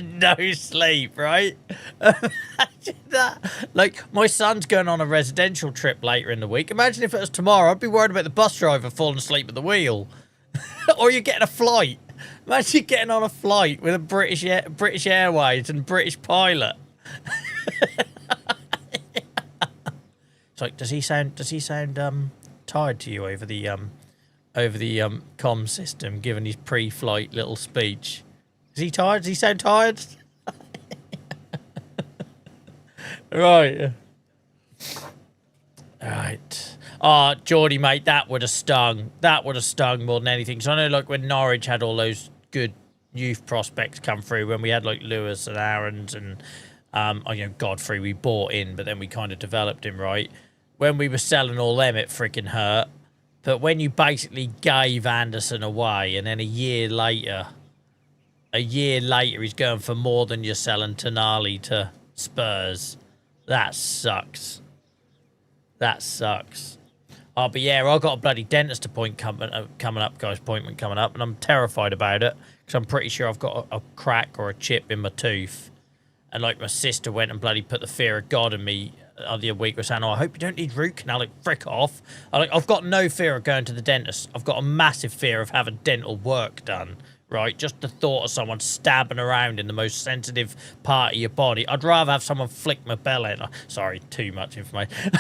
no sleep, right? Imagine that. Like, my son's going on a residential trip later in the week. Imagine if it was tomorrow. I'd be worried about the bus driver falling asleep at the wheel. Or you're getting a flight. Imagine getting on a flight with a British Airways and British pilot. It's like, does he sound tired to you over the comm system, given his pre-flight little speech? Is he tired? Does he sound tired? Right. Oh, Geordie, mate, that would have stung. That would have stung more than anything. So I know, like, when Norwich had all those good youth prospects come through, when we had, like, Lewis and Aarons and, Godfrey we bought in, but then we kind of developed him, right? When we were selling all them, it freaking hurt. But when you basically gave Anderson away and then a year later he's going for more than you're selling Tonali to Spurs. That sucks. That sucks. Oh, but yeah, I've got a bloody dentist appointment coming up, guys. Appointment coming up, and I'm terrified about it because I'm pretty sure I've got a crack or a chip in my tooth. And like my sister went and bloody put the fear of God in me the other week, was saying, "Oh, I hope you don't need root canal." Like, frick off. I've got no fear of going to the dentist. I've got a massive fear of having dental work done. Right, just the thought of someone stabbing around in the most sensitive part of your body. I'd rather have someone flick my belly. Sorry, too much information.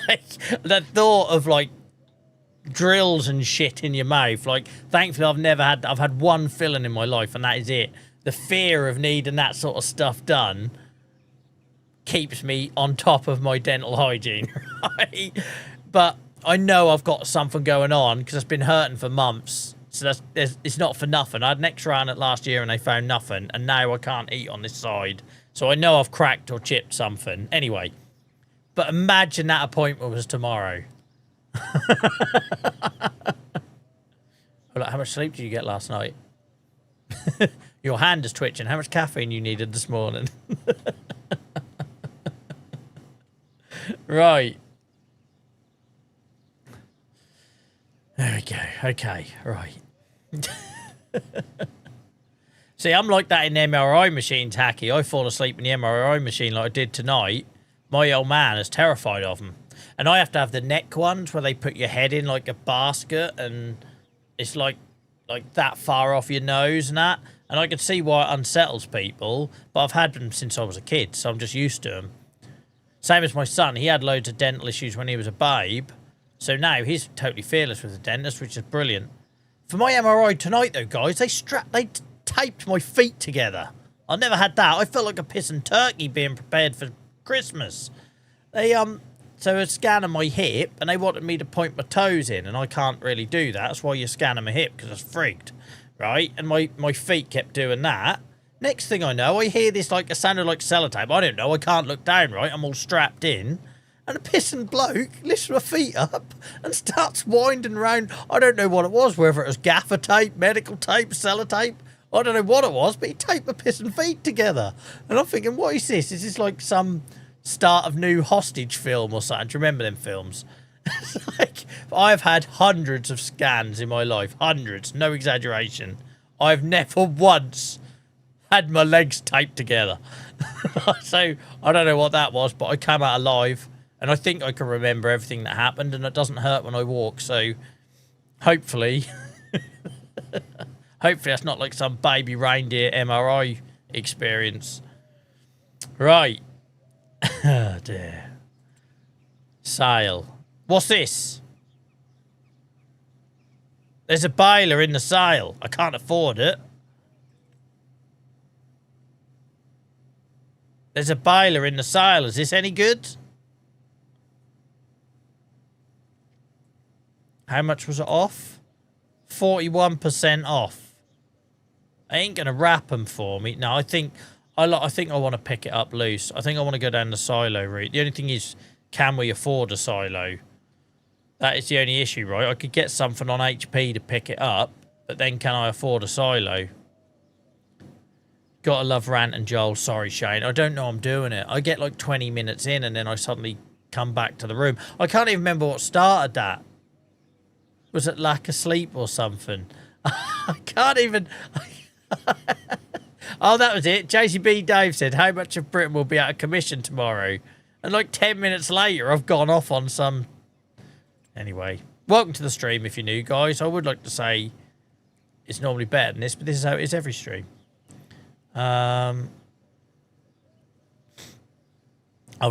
Like, the thought of like drills and shit in your mouth. Like, thankfully, I've had one filling in my life, and that is it. The fear of needing that sort of stuff done keeps me on top of my dental hygiene. Right, but I know I've got something going on because it's been hurting for months. So it's not for nothing. I had an X-ray on it last year and they found nothing. And now I can't eat on this side. So I know I've cracked or chipped something. Anyway. But imagine that appointment was tomorrow. How much sleep did you get last night? Your hand is twitching. How much caffeine you needed this morning? Right. There we go. Okay, right. See, I'm like that in the MRI machine, Tacky. I fall asleep in the MRI machine like I did tonight. My old man is terrified of them. And I have to have the neck ones where they put your head in like a basket and it's like that far off your nose and that. And I can see why it unsettles people, but I've had them since I was a kid, so I'm just used to them. Same as my son. He had loads of dental issues when he was a babe. So now he's totally fearless with the dentist, which is brilliant. For my MRI tonight, though, guys, they taped my feet together. I never had that. I felt like a pissing turkey being prepared for Christmas. They so a scan of my hip, and they wanted me to point my toes in, and I can't really do that. That's why you're scanning my hip, because I was frigged, right? And my feet kept doing that. Next thing I know, I hear this like it sounded like sellotape. I don't know. I can't look down, right? I'm all strapped in. And a pissing bloke lifts my feet up and starts winding around. I don't know what it was, whether it was gaffer tape, medical tape, sellotape. I don't know what it was, but he taped my pissing feet together. And I'm thinking, what is this? Is this like some start of new hostage film or something? Do you remember them films? It's like, I've had hundreds of scans in my life. Hundreds. No exaggeration. I've never once had my legs taped together. So, I don't know what that was, but I came out alive. And I think I can remember everything that happened, and it doesn't hurt when I walk. So, hopefully, hopefully that's not like some baby reindeer MRI experience. Right. Oh, dear. Sail. What's this? There's a baler in the sail. I can't afford it. There's a baler in the sail. Is this any good? How much was it off? 41% off. I ain't gonna wrap them for me. No, I think I want to pick it up loose. I think I want to go down the silo route. The only thing is, can we afford a silo? That is the only issue, right? I could get something on HP to pick it up, but then can I afford a silo? Gotta love Rant and Joel. Sorry, Shane. I don't know I'm doing it. I get like 20 minutes in and then I suddenly come back to the room. I can't even remember what started that. Was it lack of sleep or something? I can't even... Oh, that was it. JCB Dave said, how much of Britain will be out of commission tomorrow? And like 10 minutes later, I've gone off on some... Anyway, welcome to the stream if you're new, guys. I would like to say it's normally better than this, but this is how it is every stream. Oh,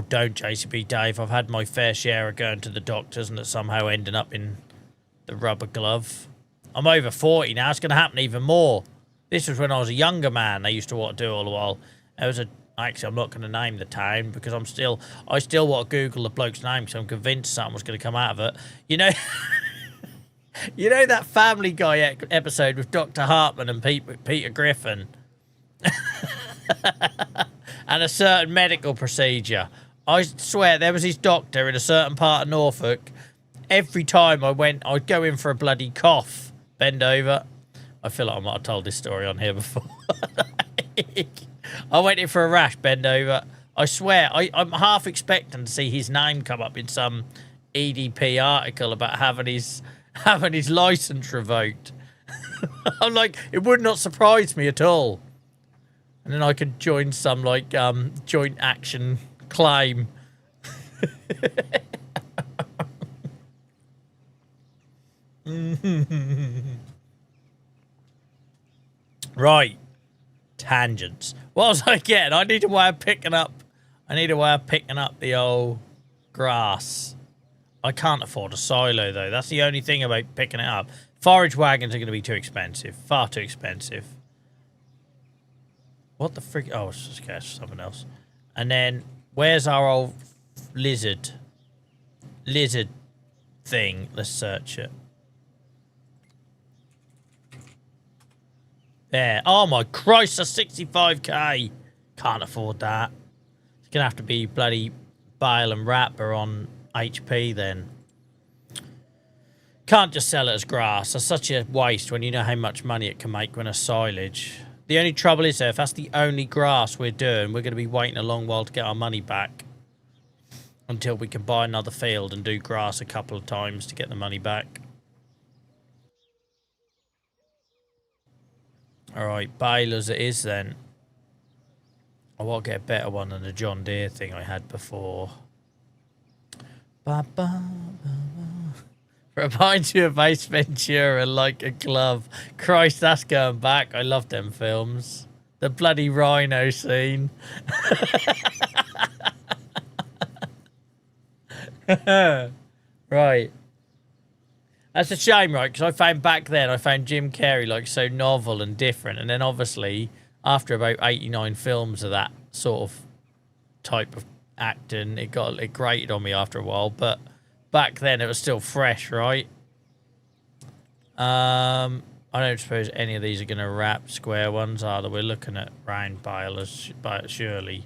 don't, JCB Dave. I've had my fair share of going to the doctors and it somehow ending up in... the rubber glove. I'm over 40 now. It's going to happen even more. This was when I was a younger man. I used to want to do all the while. There was a... Actually, I'm not going to name the town because I still want to Google the bloke's name because I'm convinced something was going to come out of it. You know... you know that Family Guy episode with Dr. Hartman and Peter Griffin? And a certain medical procedure. I swear, there was his doctor in a certain part of Norfolk. Every time I went, I'd go in for a bloody cough. Bend over. I feel like I might have told this story on here before. I went in for a rash, bend over. I swear, I'm half expecting to see his name come up in some EDP article about having his license revoked. I'm like, it would not surprise me at all. And then I could join some, like, joint action claim. Right. Tangents. What was I getting? I need a way of picking up the old grass. I can't afford a silo though. That's the only thing about picking it up. Forage wagons are going to be too expensive. Far too expensive. What the frick? Oh, it's just catch something else. And then where's our old lizard thing? Let's search it. There. Oh my Christ, a 65k. Can't afford that. It's going to have to be bloody bale and wrapper on HP then. Can't just sell it as grass. That's such a waste when you know how much money it can make when it's silage. The only trouble is, though, if that's the only grass we're doing, we're going to be waiting a long while to get our money back. Until we can buy another field and do grass a couple of times to get the money back. Alright, balers it is then. I want to get a better one than the John Deere thing I had before. Ba, ba, ba, ba. Reminds you of Ace Ventura like a glove. Christ, that's going back. I love them films. The bloody rhino scene. Right. That's a shame, right? Because I found back then, I found Jim Carrey like so novel and different. And then obviously, after about 89 films of that sort of type of acting, it grated on me after a while. But back then, it was still fresh, right? I don't suppose any of these are going to wrap square ones, are they? We're looking at round balers, surely.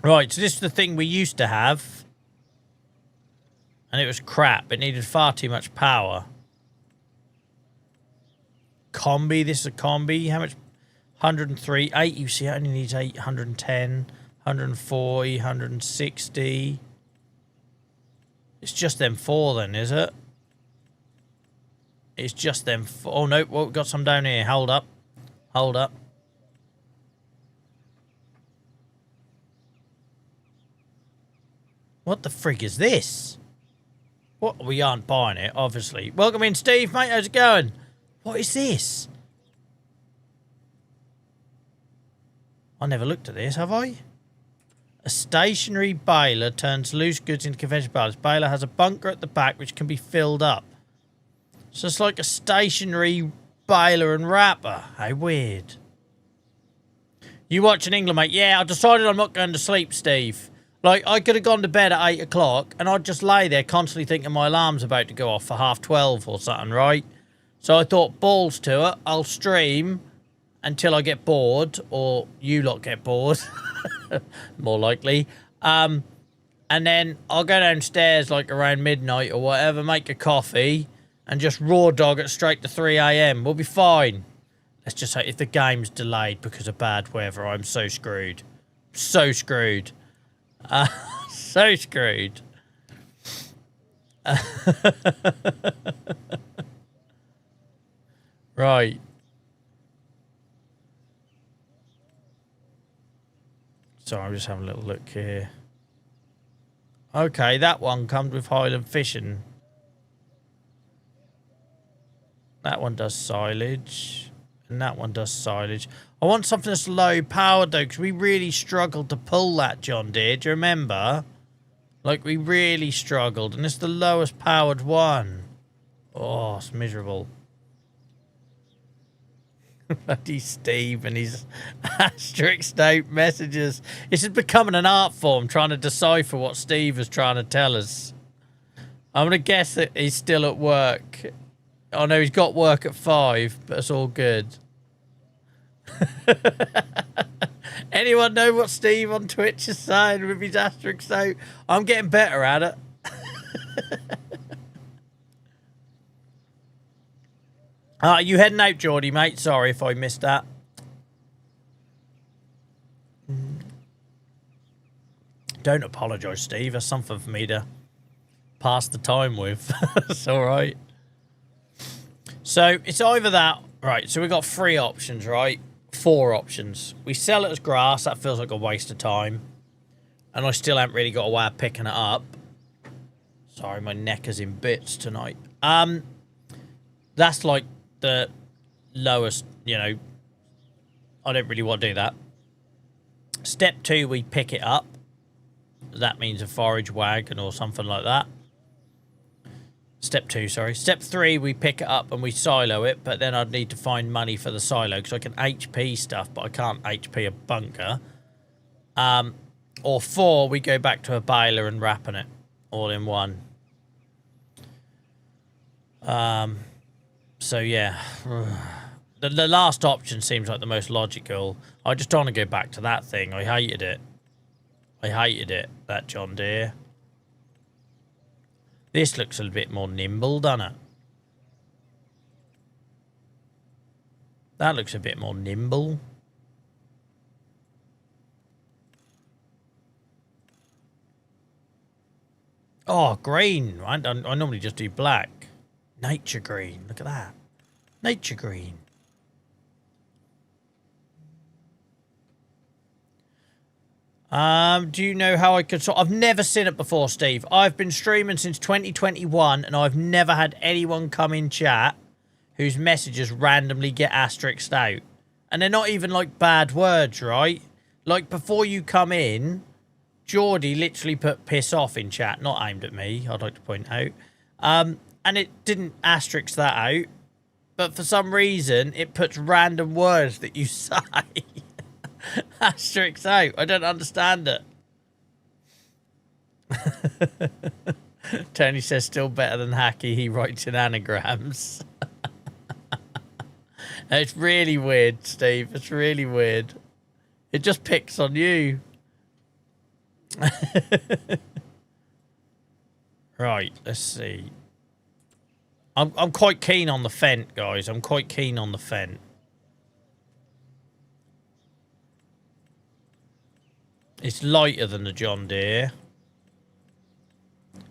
Right, so this is the thing we used to have. And it was crap. It needed far too much power. Combi, this is a combi. How much? 103. 8, you see, it only needs 8, 110, 140, 160. It's just them 4 then, is it? It's just them 4. Oh, no. Well, we've got some down here. Hold up. Hold up. What the frig is this? What? We aren't buying it, obviously. Welcome in, Steve, mate. How's it going? What is this? I never looked at this, have I? A stationary baler turns loose goods into conventional balers. Baler has a bunker at the back which can be filled up. So it's like a stationary baler and wrapper. How weird. You watching England, mate? Yeah, I decided I'm not going to sleep, Steve. Like, I could have gone to bed at 8 o'clock and I'd just lay there constantly thinking my alarm's about to go off for 12:30 or something, right? So I thought, balls to it. I'll stream until I get bored, or you lot get bored. More likely. And then I'll go downstairs like around midnight or whatever, make a coffee, and just raw dog it straight to 3 a.m. We'll be fine. Let's just say if the game's delayed because of bad weather, I'm so screwed. So screwed. So screwed. Right. So I'm just having a little look here. Okay, that one comes with Highland Fishing. That one does silage. And that one does silage. I want something that's low powered though, because we really struggled to pull that John Deere. Do you remember? Like, we really struggled. And it's the lowest powered one. Oh, it's miserable. Bloody Steve and his asterisk note messages. This is becoming an art form, trying to decipher what Steve is trying to tell us. I'm going to guess that he's still at work. Oh no, he's got work at 5, but it's all good. Anyone know what Steve on Twitch is saying with his asterisk note? I'm getting better at it. You heading out, Geordie, mate? Sorry if I missed that. Don't apologise, Steve. That's something for me to pass the time with. It's all right. So it's either that. Right, so we've got 3 options, right? 4 options. We sell it as grass. That feels like a waste of time. And I still haven't really got a way of picking it up. Sorry, my neck is in bits tonight. That's like the lowest, you know. I don't really want to do that. Step 2, we pick it up. That means a forage wagon or something like that. Step 2, sorry. Step 3, we pick it up and we silo it, but then I'd need to find money for the silo because I can HP stuff, but I can't HP a bunker. Or 4, we go back to a baler and wrapping it all in one. So yeah, the last option seems like the most logical. I just don't want to go back to that thing. I hated it. I hated it, that John Deere. This looks a bit more nimble, doesn't it? That looks a bit more nimble. Oh, green. I normally just do black. Nature green. Look at that. Nature green. Do you know how I could sort? I've never seen it before, Steve. I've been streaming since 2021 and I've never had anyone come in chat whose messages randomly get asterisked out. And they're not even like bad words, right? Like before you come in, Geordie literally put piss off in chat, not aimed at me, I'd like to point out. And it didn't asterisk that out. But for some reason, it puts random words that you say asterisks out. I don't understand it. Tony says still better than Hacky. He writes in anagrams. It's really weird, Steve. It's really weird. It just picks on you. Right, let's see. I'm quite keen on the Fent, guys. I'm quite keen on the Fent. It's lighter than the John Deere.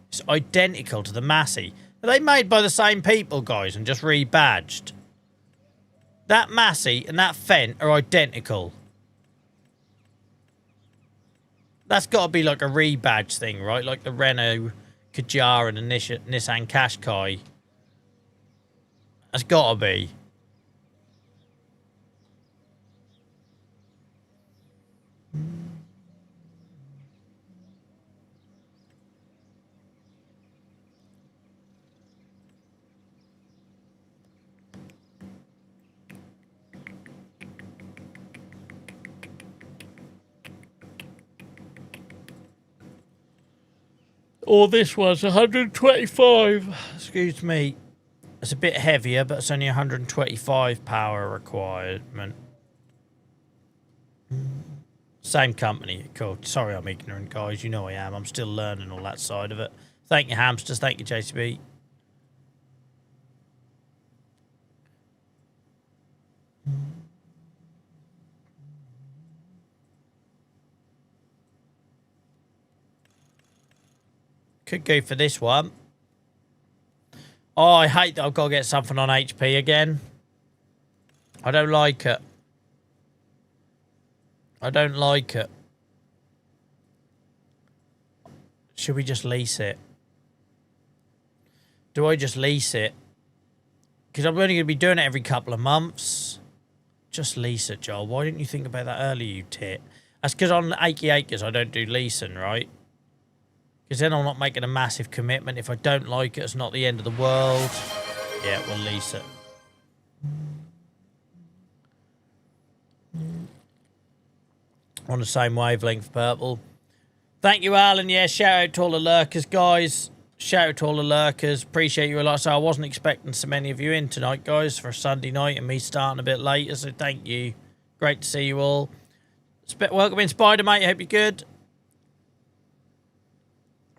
It's identical to the Massey. Are they made by the same people, guys, and just rebadged? That Massey and that Fent are identical. That's got to be like a rebadge thing, right? Like the Renault Kadjar and the Nissan Qashqai. That's got to be. Or this one's 125. Excuse me. It's a bit heavier, but it's only 125 power requirement. Same company. Cool. Sorry I'm ignorant, guys. You know I am. I'm still learning all that side of it. Thank you, hamsters. Thank you, JCB. Could go for this one. Oh, I hate that I've got to get something on HP again. I don't like it. I don't like it. Should we just lease it? Do I just lease it? Because I'm only going to be doing it every couple of months. Just lease it, Joel. Why didn't you think about that earlier, you tit? That's because on 80 acres I don't do leasing, right? Because then I'm not making a massive commitment. If I don't like it, it's not the end of the world. Yeah, we'll lease it. On the same wavelength, purple. Thank you, Alan. Yeah, shout out to all the lurkers, guys. Shout out to all the lurkers. Appreciate you a lot. So I wasn't expecting so many of you in tonight, guys, for a Sunday night and me starting a bit later. So thank you. Great to see you all. Welcome in, Spider, mate. Hope you're good.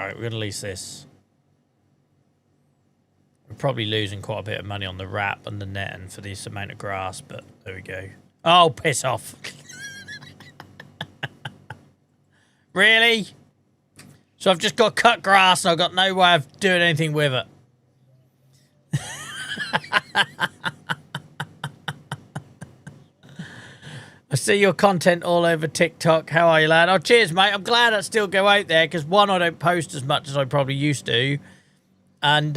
All right, we're going to lease this. We're probably losing quite a bit of money on the wrap and the netting for this amount of grass, but there we go. Oh, piss off. Really? So I've just got cut grass and I've got no way of doing anything with it. I see your content all over TikTok. How are you, lad? Oh, cheers, mate. I'm glad I still go out there because, one, I don't post as much as I probably used to. And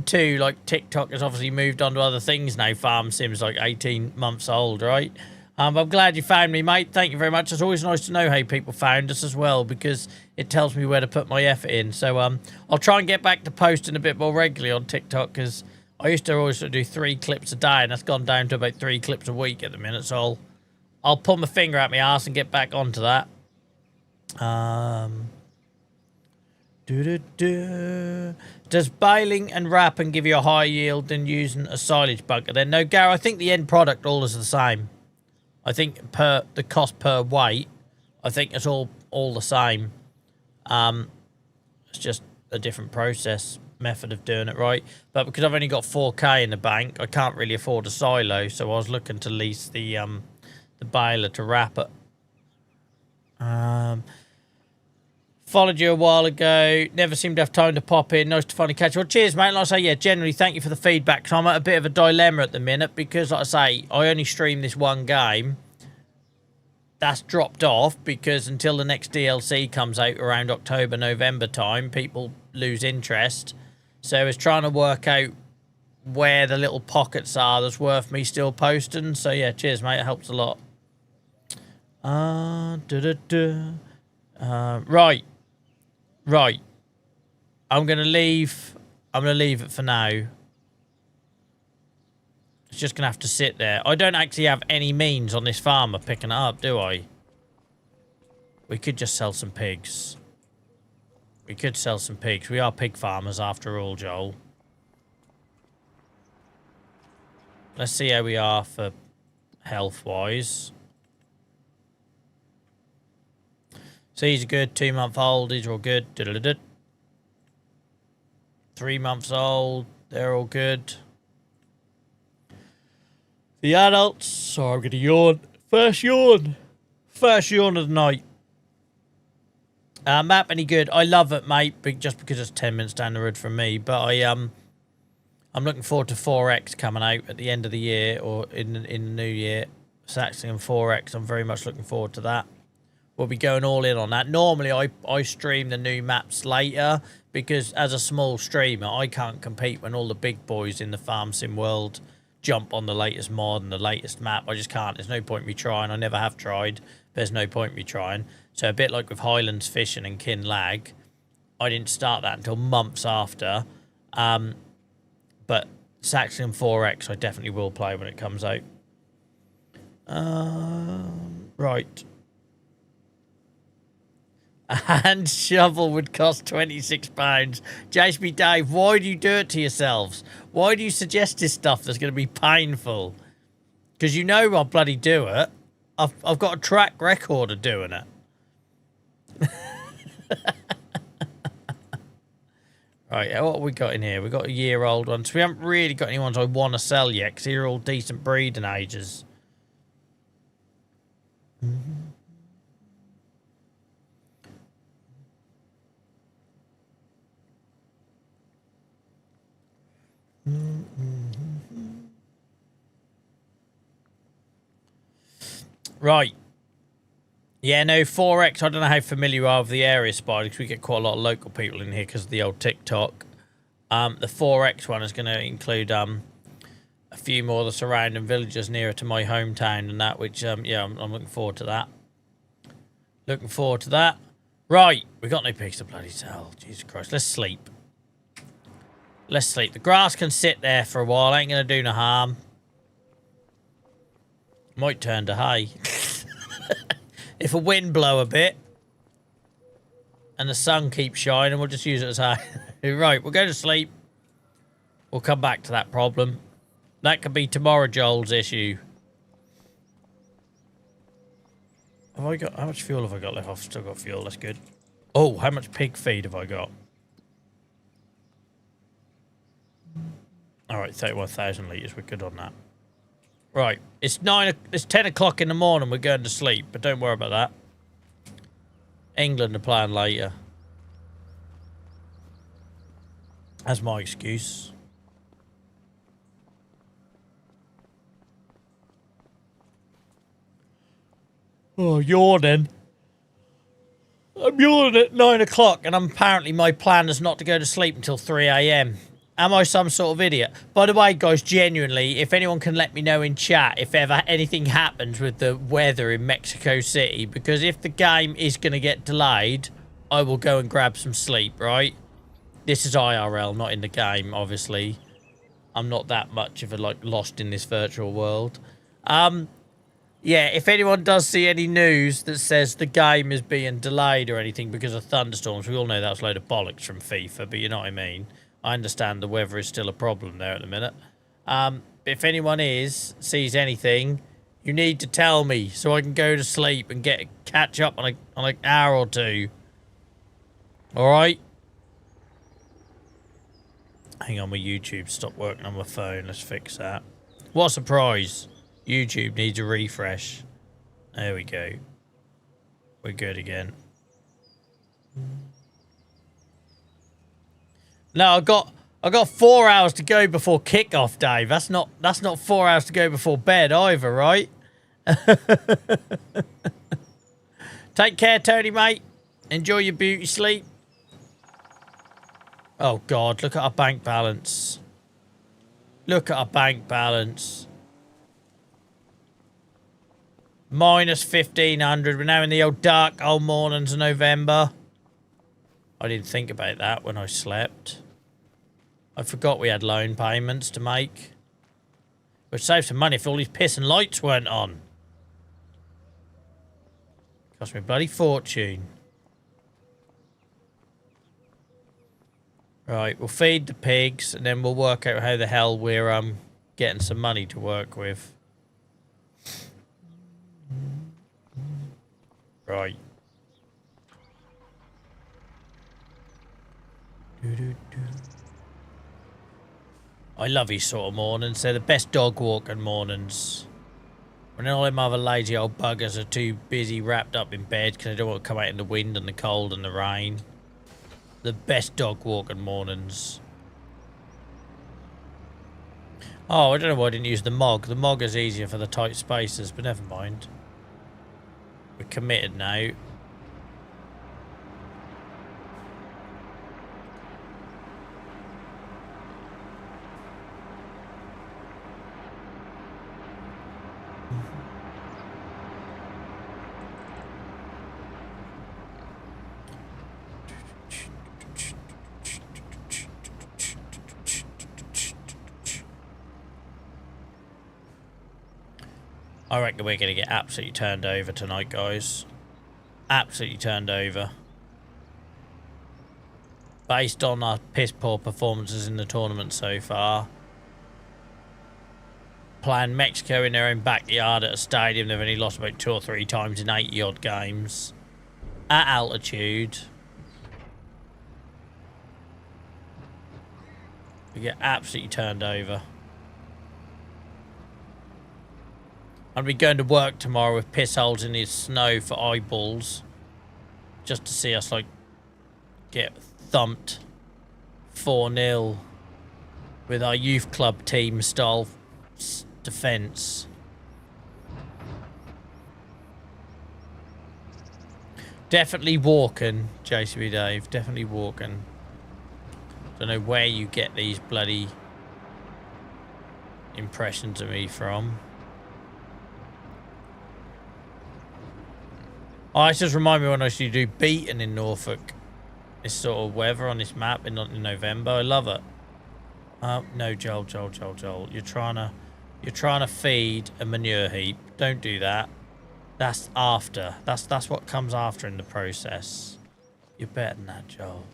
two, like, TikTok has obviously moved on to other things now. Farm Sim's like 18 months old, right? I'm glad you found me, mate. Thank you very much. It's always nice to know how people found us as well because it tells me where to put my effort in. So I'll try and get back to posting a bit more regularly on TikTok because I used to always do 3 clips a day and that's gone down to about 3 clips a week at the minute. So I'll pull my finger at my ass and get back onto that. Does baling and wrapping give you a higher yield than using a silage bunker? Then no, Gary. I think the end product all is the same. I think the cost per weight, I think it's all the same. It's just a different process method of doing it, right? But because I've only got 4K in the bank, I can't really afford a silo, so I was looking to lease the baler to wrap it. Followed you a while ago. Never seemed to have time to pop in. Nice to finally catch you. Well, cheers, mate. Like I say, yeah, generally, thank you for the feedback. So I'm at a bit of a dilemma at the minute because, like I say, I only stream this one game. that's dropped off because until the next DLC comes out around October, November time, people lose interest. So it's trying to work out where the little pockets are that's worth me still posting. So yeah, cheers, mate. It helps a lot. Right. I'm gonna leave it for now. It's just gonna have to sit there. I don't actually have any means on this farm of picking it up, do I? We could just sell some pigs. We could sell some pigs. We are pig farmers after all, Joel. Let's see how we are for health-wise. So these are good. 2-month-old. These are all good. 3 months old. They're all good. The adults. Sorry, I'm going to yawn. First yawn. First yawn of the night. Map any good? I love it, mate, but just because it's 10 minutes down the road from me. But I'm looking forward to 4X coming out at the end of the year or in the new year. Saxling and 4X. I'm very much looking forward to that. We'll be going all in on that. Normally, I stream the new maps later because as a small streamer, I can't compete when all the big boys in the farm sim world jump on the latest mod and the latest map. I just can't. There's no point me trying. I never have tried. There's no point me trying. So a bit like with Highlands Fishing and Kinlag, I didn't start that until months after. But Saxling 4X, I definitely will play when it comes out. Right. A hand shovel would cost £26. JSB Dave, why do you do it to yourselves? Why do you suggest this stuff that's going to be painful? Because you know I'll bloody do it. I've got a track record of doing it. Right, what have we got in here? We've got a year-old one. So we haven't really got any ones I want to sell yet because they're all decent breeding ages. Right. Yeah, no, 4X, I don't know how familiar you are with the area, Spider, because we get quite a lot of local people in here because of the old TikTok. The 4X one is going to include a few more of the surrounding villages nearer to my hometown and that, which, yeah, I'm looking forward to that. Looking forward to that. Right, we got no pigs to bloody sell. Jesus Christ, let's sleep. Let's sleep. The grass can sit there for a while. Ain't going to do no harm. Might turn to hay. If a wind blow a bit and the sun keeps shining, we'll just use it as hay. Right, we'll go to sleep. We'll come back to that problem. That could be tomorrow Joel's issue. Have I got... How much fuel have I got left? I've still got fuel. That's good. Oh, how much pig feed have I got? All right, 31,000 litres. We're good on that. Right, it's 10 o'clock in the morning. We're going to sleep, but don't worry about that. England are playing later. That's my excuse. Oh, yawning. I'm yawning at 9 o'clock, and apparently my plan is not to go to sleep until 3 a.m. Am I some sort of idiot? By the way, guys, genuinely, if anyone can let me know in chat if ever anything happens with the weather in Mexico City, because if the game is going to get delayed, I will go and grab some sleep, right? This is IRL, not in the game, obviously. I'm not that much of a, like, lost in this virtual world. Yeah, if anyone does see any news that says the game is being delayed or anything because of thunderstorms, we all know that's a load of bollocks from FIFA, but you know what I mean. I understand the weather is still a problem there at the minute. If anyone sees anything, you need to tell me so I can go to sleep and catch up on an hour or two. All right? Hang on, my YouTube stopped working on my phone. Let's fix that. What a surprise. YouTube needs a refresh. There we go. We're good again. No, I got 4 hours to go before kickoff, Dave. That's not 4 hours to go before bed either, right? Take care, Tony, mate. Enjoy your beauty sleep. Oh, God. Look at our bank balance. Look at our bank balance. Minus 1,500. We're now in the old dark old mornings of November. I didn't think about that when I slept. I forgot we had loan payments to make. Which saved some money if all these pissing lights weren't on. Cost me a bloody fortune. Right, we'll feed the pigs and then we'll work out how the hell we're getting some money to work with. Right. I love these sort of mornings. They're the best dog walking mornings. When all them other lazy old buggers are too busy wrapped up in bed because they don't want to come out in the wind and the cold and the rain. The best dog walking mornings. Oh, I don't know why I didn't use the Mog. The Mog is easier for the tight spaces, but never mind. We're committed now. I reckon we're going to get absolutely turned over tonight, guys. Absolutely turned over. Based on our piss-poor performances in the tournament so far. Playing Mexico in their own backyard at a stadium they've only lost about 2 or 3 times in 80-odd games. At altitude. We get absolutely turned over. I'll be going to work tomorrow with piss holes in the snow for eyeballs. Just to see us, like, get thumped 4-0 with our youth club team style defence. Definitely walking, JCB Dave. Definitely walking. Don't know where you get these bloody impressions of me from. Oh, it just remind me when I used to do beating in Norfolk. This sort of weather on this map in November. I love it. No, Joel. You're trying to feed a manure heap. Don't do that. That's after. That's what comes after in the process. You're better than that, Joel.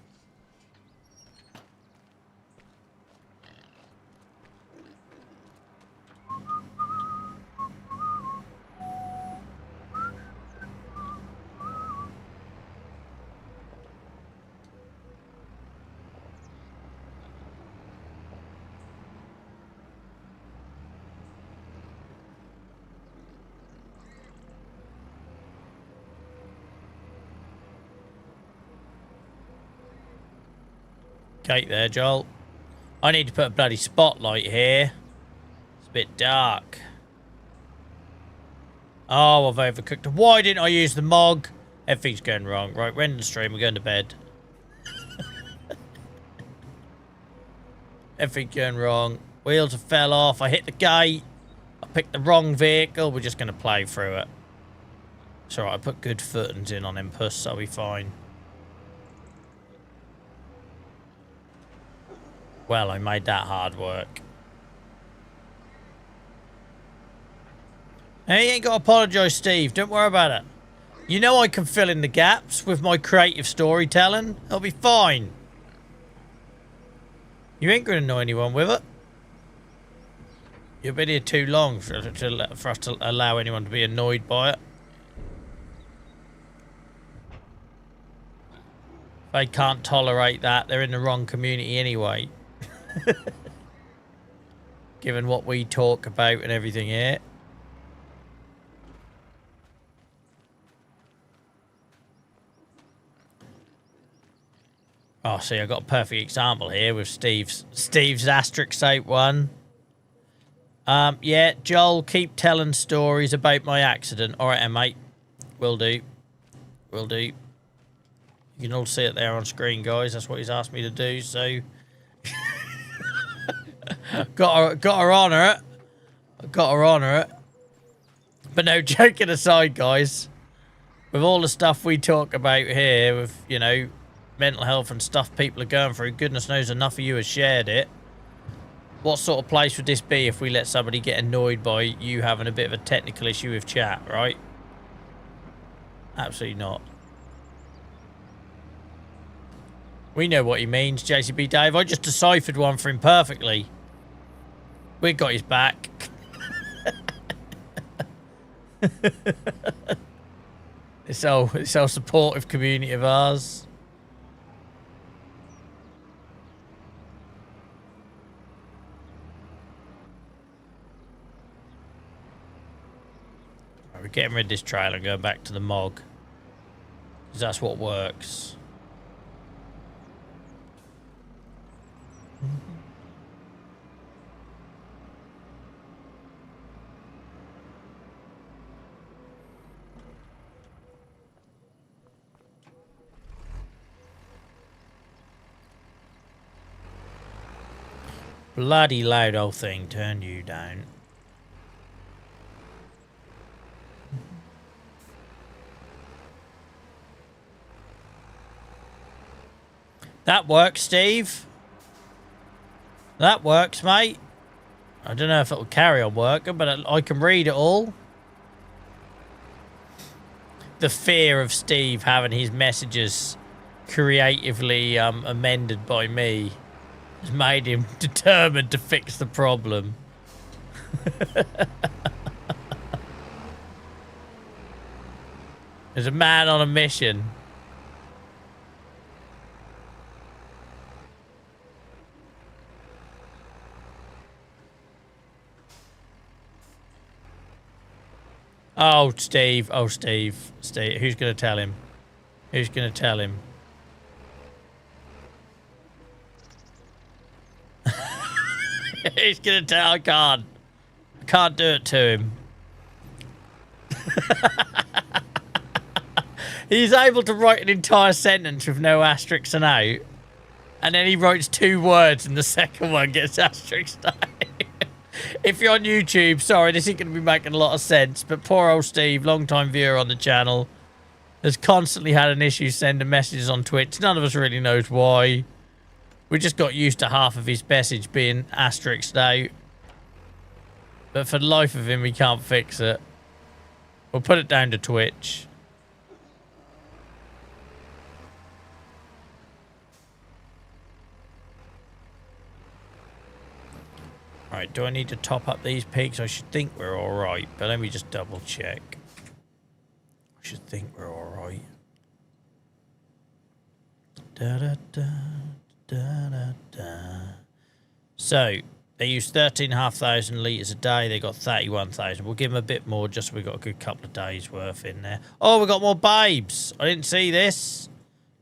Gate there, Joel. I need to put a bloody spotlight here. It's a bit dark. Oh, I've overcooked. Why didn't I use the Mog? Everything's going wrong. Right, we're in the stream. We're going to bed. Everything's going wrong. Wheels have fell off. I hit the gate. I picked the wrong vehicle. We're just going to play through it. It's alright. I put good footings in on him, puss. So I'll be fine. Well, I made that hard work. Hey, you ain't got to apologise, Steve. Don't worry about it. You know I can fill in the gaps with my creative storytelling. I'll be fine. You ain't going to annoy anyone with it. You've been here too long for us to allow anyone to be annoyed by it. They can't tolerate that. They're in the wrong community anyway. Given what we talk about and everything here. Oh, see, I got a perfect example here with Steve's asterisk out one. Yeah, Joel, keep telling stories about my accident. All right, mate. Will do. Will do. You can all see it there on screen, guys. That's what he's asked me to do, so... got her honour it. Got her honour it. But no, joking aside, guys. With all the stuff we talk about here, with, you know, mental health and stuff people are going through, goodness knows enough of you have shared it. What sort of place would this be if we let somebody get annoyed by you having a bit of a technical issue with chat, right? Absolutely not. We know what he means, JCB Dave. I just deciphered one for him perfectly. We got his back. This whole supportive community of ours. We're getting rid of this trailer and going back to the MOG. Because that's what works. Bloody loud old thing, turn you down. That works, Steve. That works, mate. I don't know if it will carry on working, but I can read it all. The fear of Steve having his messages creatively amended by me has made him determined to fix the problem. There's a man on a mission. Oh, Steve. Oh, Steve. Steve. Who's going to tell him? Who's going to tell him? He's going to tell. I can't do it to him. He's able to write an entire sentence with no asterisks and out. And then he writes 2 words and the second one gets asterisked out. If you're on YouTube, sorry, this isn't going to be making a lot of sense, but poor old Steve, long-time viewer on the channel, has constantly had an issue sending messages on Twitch. None of us really knows why. We just got used to half of his message being asterisked out. But for the life of him, we can't fix it. We'll put it down to Twitch. Right, do I need to top up these pigs? I should think we're alright, but let me just double check. I should think we're alright. So, they use 13,500 litres a day. They got 31,000. We'll give them a bit more just so we've got a good couple of days worth in there. Oh, we got more babes. I didn't see this.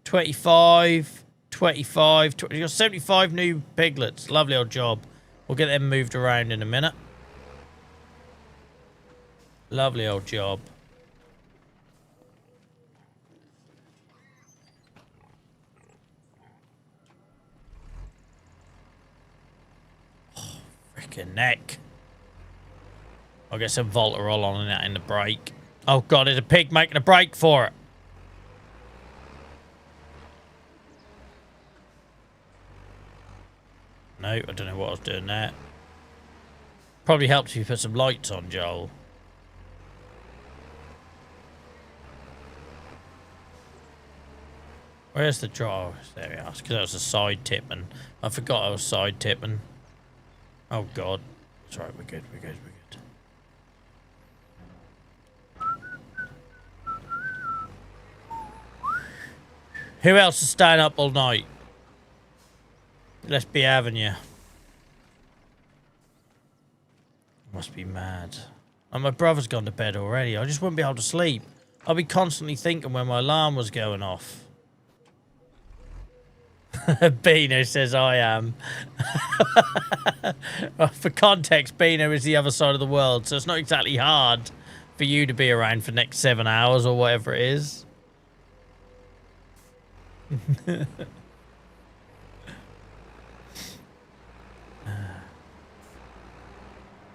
25, 25, 20, you got 75 new piglets. Lovely old job. We'll get them moved around in a minute. Lovely old job. Oh, freaking neck. I'll get some Voltarol on that in the brake. Oh god, there's a pig making a break for it. No, I don't know what I was doing there. Probably helps if you put some lights on, Joel. Where's the draw? There we are. Because I was a side tipman. I forgot I was side tipman. Oh god. It's right, we're good, we're good, we're good. Who else is staying up all night? Let's be having you. Must be mad. And my brother's gone to bed already. I just wouldn't be able to sleep. I'll be constantly thinking when my alarm was going off. Beano says I am. Well, for context, Beano is the other side of the world, so it's not exactly hard for you to be around for the next 7 hours or whatever it is.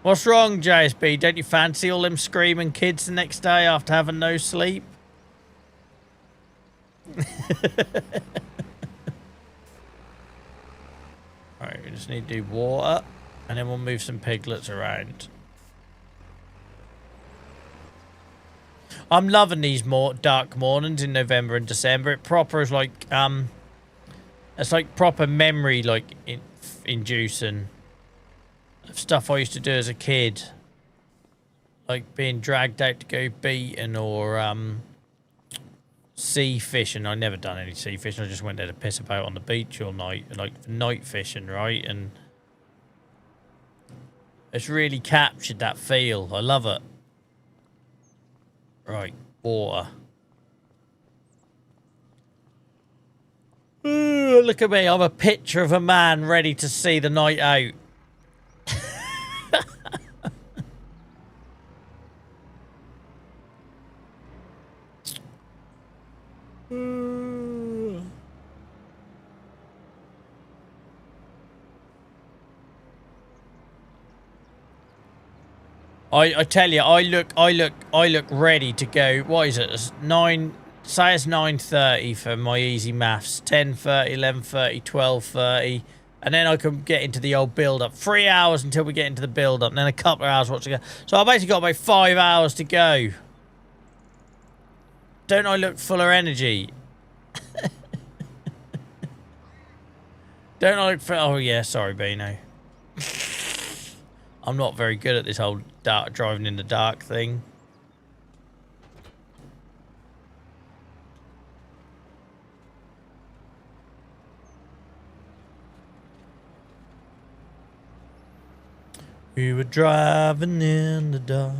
What's wrong, JSB? Don't you fancy all them screaming kids the next day after having no sleep? Alright, we just need to do water, and then we'll move some piglets around. I'm loving these dark mornings in November and December. It proper is like, it's like proper memory, like, inducing of stuff I used to do as a kid. Like being dragged out to go beating or, sea fishing. I never done any sea fishing. I just went there to piss about on the beach all night, like night fishing, right? And it's really captured that feel. I love it. Right, water. Ooh, look at me. I'm a picture of a man ready to see the night out. I tell you, I look ready to go. What is it? It's 9. Say it's 9:30 for my easy maths. 10:30, 11:30, 12:30, and then I can get into the old build-up. 3 hours until we get into the build-up, and then a couple of hours watching. So I basically got about 5 hours to go. Don't I look full of energy? Don't I look full? Oh yeah, sorry, Beano. I'm not very good at this whole driving in the dark thing. We were driving in the dark.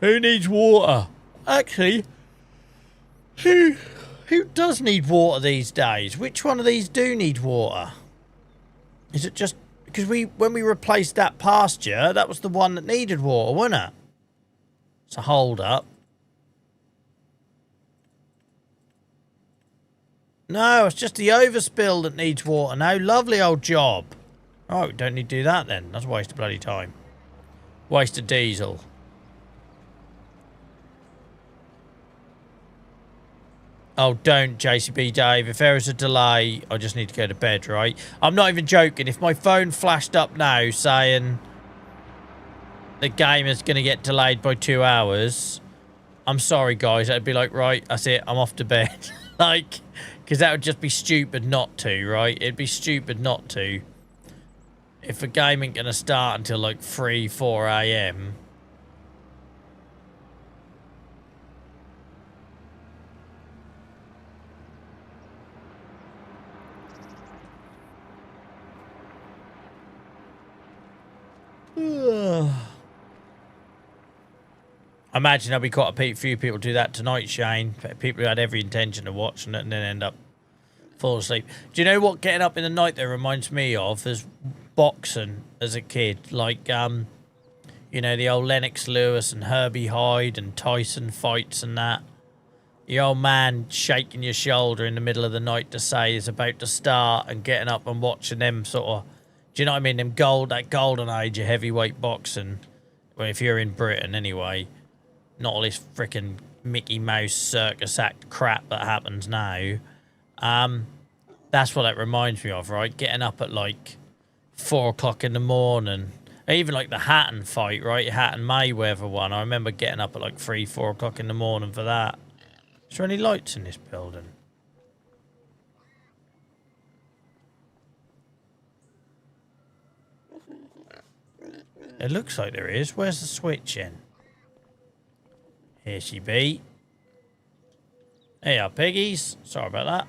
Who needs water? Actually, who does need water these days? Which one of these do need water? Is it just because when we replaced that pasture, that was the one that needed water, wasn't it? It's a hold up. No, it's just the overspill that needs water. No, lovely old job. Oh, we don't need to do that then. That's a waste of bloody time. Waste of diesel. Oh, don't, JCB Dave. If there is a delay, I just need to go to bed, right? I'm not even joking. If my phone flashed up now saying the game is going to get delayed by 2 hours, I'm sorry, guys. I'd be like, right, that's it. I'm off to bed. Like, because that would just be stupid not to, right? It'd be stupid not to. If the game ain't going to start until like 3, 4 a.m. I imagine there'll be quite a few people do that tonight, Shane. People who had every intention of watching it and then end up falling asleep. Do you know what getting up in the night there reminds me of? There's boxing as a kid. Like, you know, the old Lennox Lewis and Herbie Hyde and Tyson fights and that. The old man shaking your shoulder in the middle of the night to say it's about to start and getting up and watching them sort of, do you know what I mean? That golden age of heavyweight boxing. Well, if you're in Britain anyway. Not all this freaking Mickey Mouse circus act crap that happens now. That's what that reminds me of, right? Getting up at like 4 o'clock in the morning. Even like the Hatton fight, right? Hatton Mayweather one. I remember getting up at like 3, 4 o'clock in the morning for that. Is there any lights in this building? It looks like there is. Where's the switch in? Here she be. Hey, our piggies. Sorry about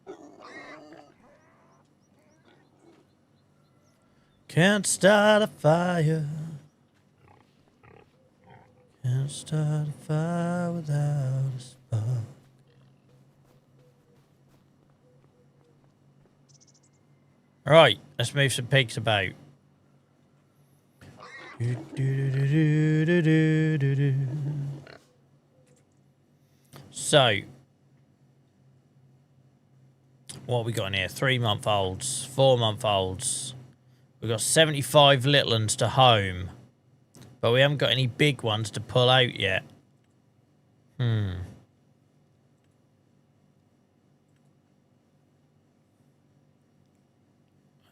that. Can't start a fire. Can't start a fire without a spark. Right, let's move some pigs about. So, what have we got in here? 3-month-olds, 4-month-olds. We've got 75 little ones to home. But we haven't got any big ones to pull out yet.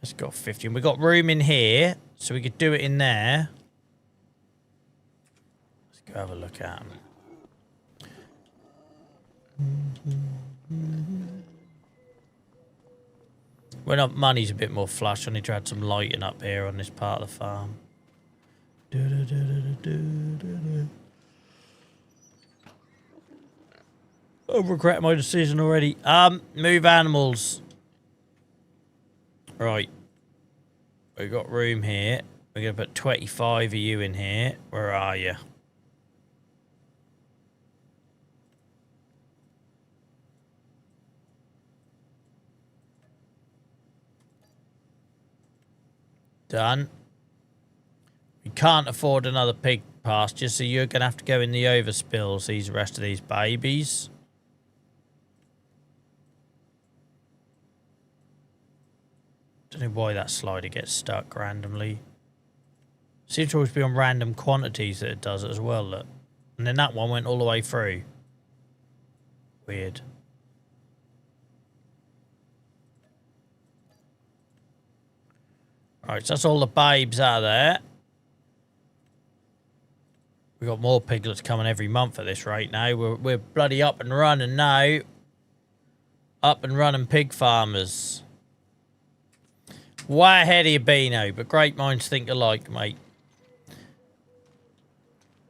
Let's go 15. We've got room in here, so we could do it in there. Let's go have a look at them. When our money's a bit more flush, I need to add some lighting up here on this part of the farm. I regret my decision already. Move animals. Right. We've got room here. We're going to put 25 of you in here. Where are you? Done. We can't afford another pig pasture, so you're going to have to go in the overspills, the rest of these babies. Don't know why that slider gets stuck randomly. Seems to always be on random quantities that it does it as well, look. And then that one went all the way through. Weird. Alright, so that's all the babes out of there. We've got more piglets coming every month at this rate now. We're bloody up and running now. Up and running pig farmers. Way ahead of you, Beano, but great minds think alike, mate.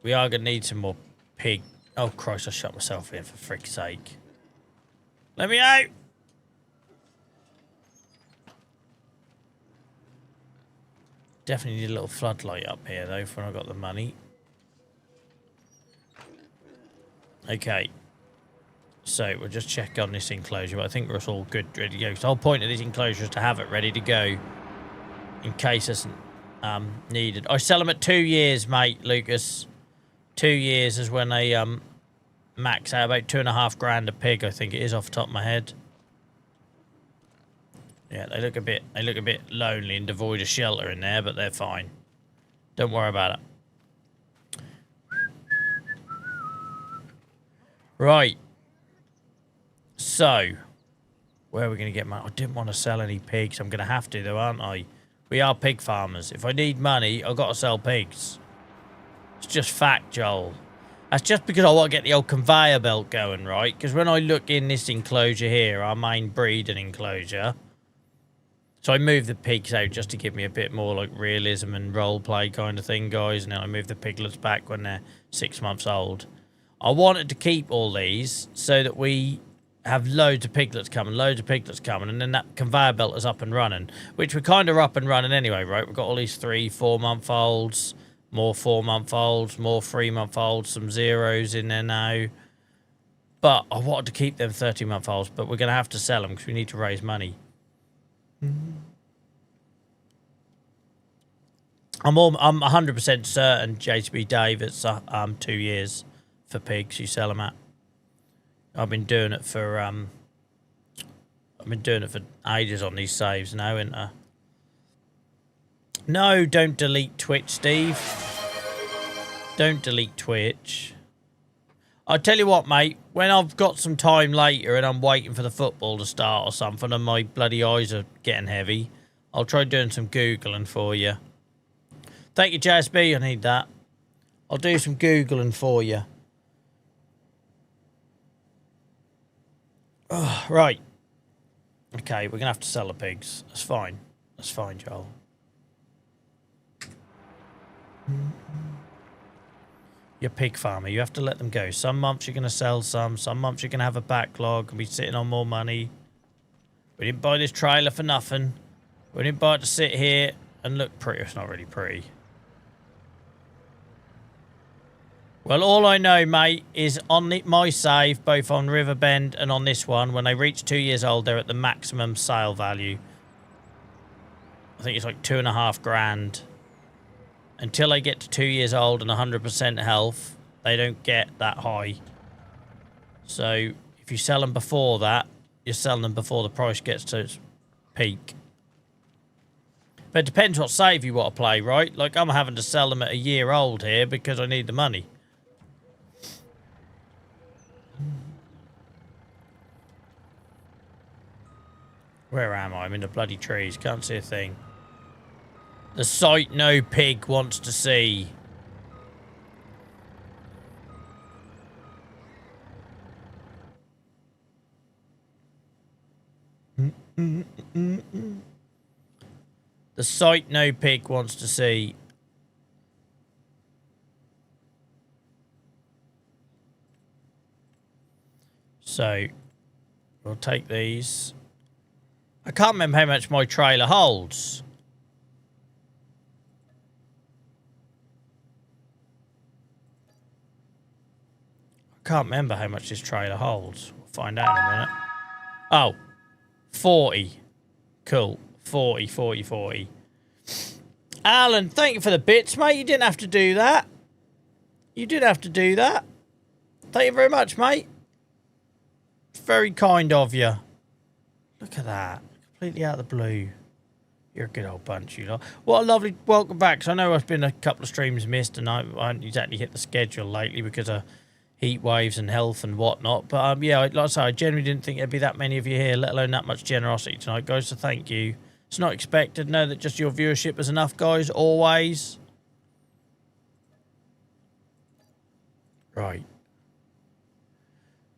We are going to need some more pig. Oh, Christ, I shut myself in for frick's sake. Let me out! Definitely need a little floodlight up here, though, when I've got the money. Okay. So, we'll just check on this enclosure, but I think we're all good, ready to go. So the whole point of this enclosure is to have it ready to go in case it's needed. I sell them at 2 years, mate, Lucas. 2 years is when they max out about 2.5 grand a pig, I think it is off the top of my head. Yeah, they look a bit lonely and devoid of shelter in there, but they're fine. Don't worry about it. Right. So, where are we going to get money? I didn't want to sell any pigs. I'm going to have to, though, aren't I? We are pig farmers. If I need money, I've got to sell pigs. It's just fact, Joel. That's just because I want to get the old conveyor belt going, right? Because when I look in this enclosure here, our main breeding enclosure, so I move the pigs out just to give me a bit more like realism and role play kind of thing, guys. And then I move the piglets back when they're 6 months old. I wanted to keep all these so that we have loads of piglets coming, and then that conveyor belt is up and running, which we're kind of up and running anyway, right? We've got all these 3-4-month-olds, more 4-month-olds, more 3-month-olds, some zeros in there now. But I wanted to keep them 30-month-olds, but we're going to have to sell them because we need to raise money. I'm 100% certain, JTB Dave, it's 2 years for pigs you sell them at. I've been doing it for ages on these saves now, ain't I? No, don't delete Twitch, Steve. Don't delete Twitch. I'll tell you what, mate, when I've got some time later and I'm waiting for the football to start or something and my bloody eyes are getting heavy, I'll try doing some Googling for you. Thank you, JSB, I need that. I'll do some Googling for you. Oh, right. Okay, we're going to have to sell the pigs. That's fine. That's fine, Joel. You're a pig farmer. You have to let them go. Some months you're going to sell some. Some months you're going to have a backlog and be sitting on more money. We didn't buy this trailer for nothing. We didn't buy it to sit here and look pretty. It's not really pretty. Well, all I know, mate, is on my save, both on Riverbend and on this one, when they reach 2 years old, they're at the maximum sale value. I think it's like 2.5 grand. Until they get to 2 years old and 100% health, they don't get that high. So if you sell them before that, you're selling them before the price gets to its peak. But it depends what save you want to play, right? Like, I'm having to sell them at a year old here because I need the money. Where am I? I'm in the bloody trees. Can't see a thing. The sight no pig wants to see. The sight no pig wants to see. So, we'll take these. I can't remember how much my trailer holds. I can't remember how much this trailer holds. We'll find out in a minute. Oh, 40. Cool. 40. Alan, thank you for the bits, mate. You didn't have to do that. You didn't have to do that. Thank you very much, mate. It's very kind of you. Look at that. Completely out of the blue. You're a good old bunch, you lot. What a lovely welcome back. So I know I've been a couple of streams missed and I haven't exactly hit the schedule lately because of heat waves and health and whatnot. But yeah, like I say, I genuinely didn't think there'd be that many of you here, let alone that much generosity tonight, guys. So thank you. It's not expected. Know that just your viewership is enough, guys. Always. Right.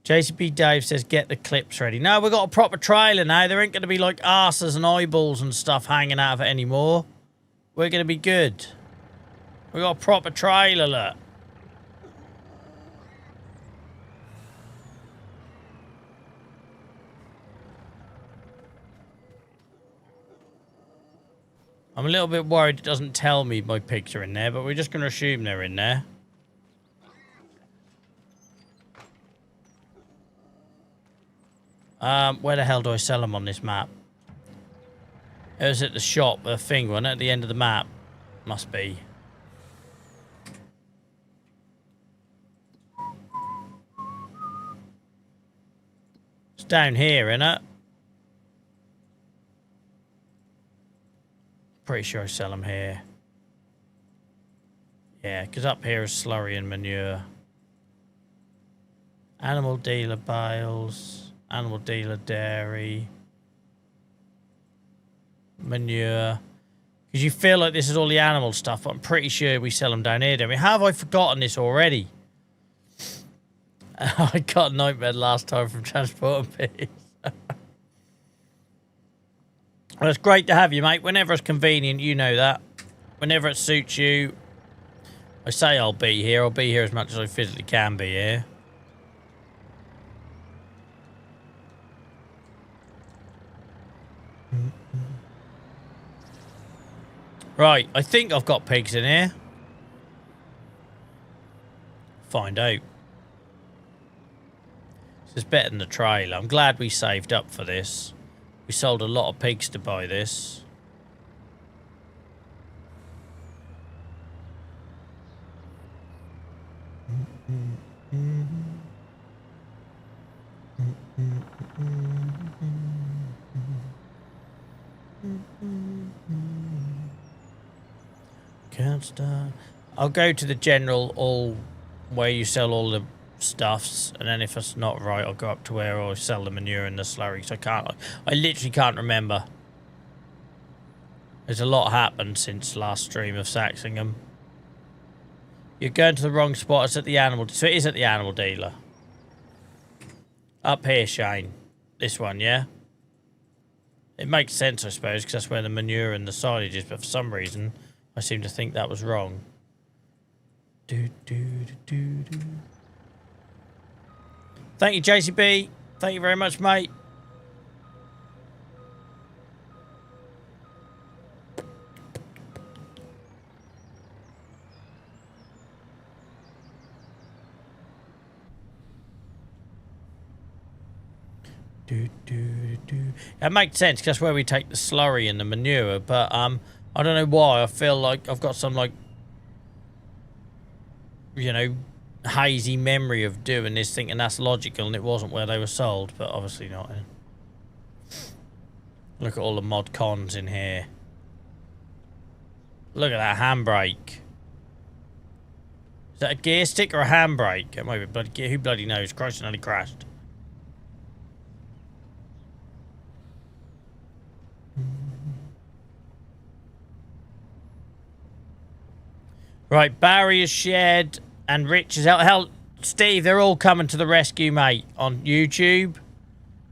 JCB Dave says, get the clips ready. No, we've got a proper trailer now. There ain't going to be like arses and eyeballs and stuff hanging out of it anymore. We're going to be good. We've got a proper trailer, look. I'm a little bit worried it doesn't tell me my pigs are in there, but we're just going to assume they're in there. Where the hell do I sell them on this map? It was at the shop, the thing, wasn't it? At the end of the map. Must be. It's down here, innit? Pretty sure I sell them here. Yeah, because up here is slurry and manure. Animal dealer bales. Animal dealer dairy. Manure. Because you feel like this is all the animal stuff, but I'm pretty sure we sell them down here, don't we? How have I forgotten this already? I got a nightmare last time from transporting pigs. Well, it's great to have you, mate. Whenever it's convenient, you know that. Whenever it suits you. I say I'll be here. I'll be here as much as I physically can be here. Right, I think I've got pigs in here. Find out. This is better than the trailer. I'm glad we saved up for this. We sold a lot of pigs to buy this. Can't start. I'll go to the general all where you sell all the stuffs, and then if it's not right, I'll go up to where I sell the manure and the slurry. So I literally can't remember. There's a lot happened since last stream of Saxlingham. You're going to the wrong spot. It's at the animal. So it is at the animal dealer. Up here, Shane. This one, yeah? It makes sense, I suppose, because that's where the manure and the silage is, but for some reason, I seem to think that was wrong. Thank you, JCB. Thank you very much, mate. That makes sense, 'cause that's where we take the slurry and the manure, but I don't know why. I feel like I've got some, like, you know, hazy memory of doing this, thinking that's logical, and it wasn't where they were sold, but obviously not. Look at all the mod cons in here. Look at that handbrake. Is that a gear stick or a handbrake? It might be bloody gear. Who bloody knows? Christ, nearly crashed. Right, Barry is shared and Rich is out. Hell, Steve, they're all coming to the rescue, mate, on YouTube.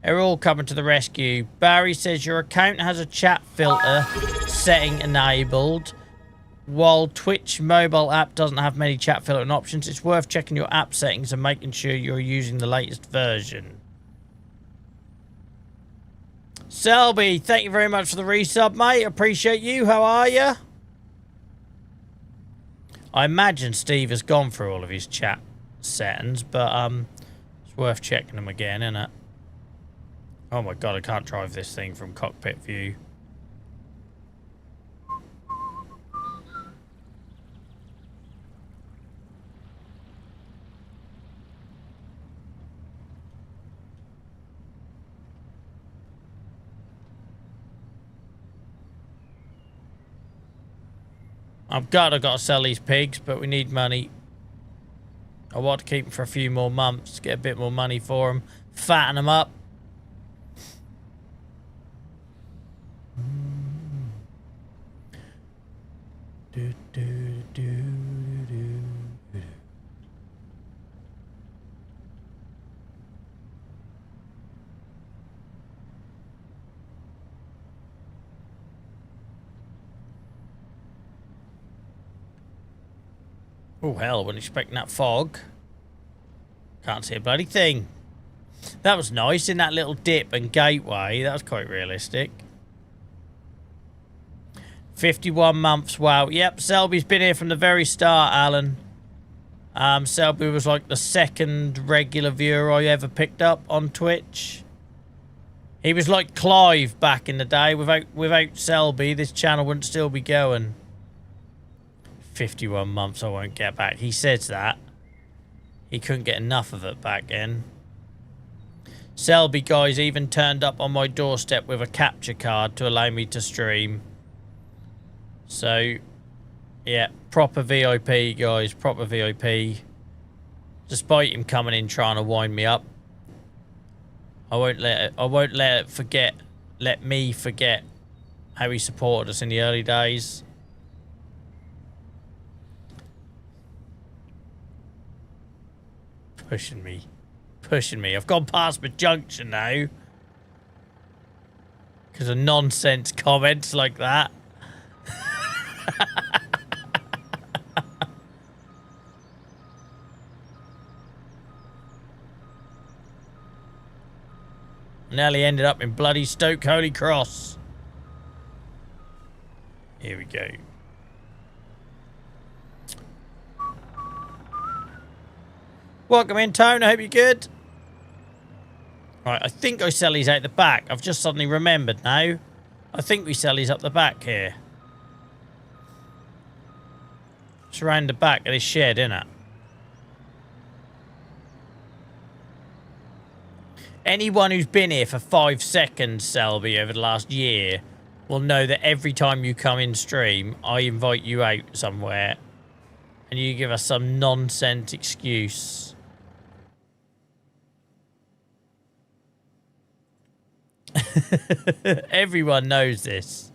They're all coming to the rescue. Barry says your account has a chat filter setting enabled. While Twitch mobile app doesn't have many chat filtering options, it's worth checking your app settings and making sure you're using the latest version. Selby, thank you very much for the resub, mate. Appreciate you. How are you? I imagine Steve has gone through all of his chat settings, but it's worth checking them again, isn't it? Oh my god, I can't drive this thing from cockpit view. I've got to sell these pigs, but we need money. I want to keep them for a few more months, get a bit more money for them, fatten them up. Oh hell, I wasn't expecting that fog. Can't see a bloody thing. That was nice in that little dip and gateway. That was quite realistic. 51 months, wow. Yep, Selby's been here from the very start, Alan. Selby was like the second regular viewer I ever picked up on Twitch. He was like Clive back in the day. Without Selby, this channel wouldn't still be going. 51 months I won't get back. He says that. He couldn't get enough of it back then. Selby, guys, even turned up on my doorstep with a capture card to allow me to stream. So, yeah, proper VIP, guys. Proper VIP. Despite him coming in trying to wind me up. I won't let me forget how he supported us in the early days. Pushing me. I've gone past my junction now. Because of nonsense comments like that. Nearly ended up in bloody Stoke Holy Cross. Here we go. Welcome in, Tone. I hope you're good. Right, I think I sell these out the back. I've just suddenly remembered now. I think we sell these up the back here. It's around the back of this shed, innit? Anyone who's been here for 5 seconds, Selby, over the last year will know that every time you come in stream, I invite you out somewhere and you give us some nonsense excuse. Everyone knows this.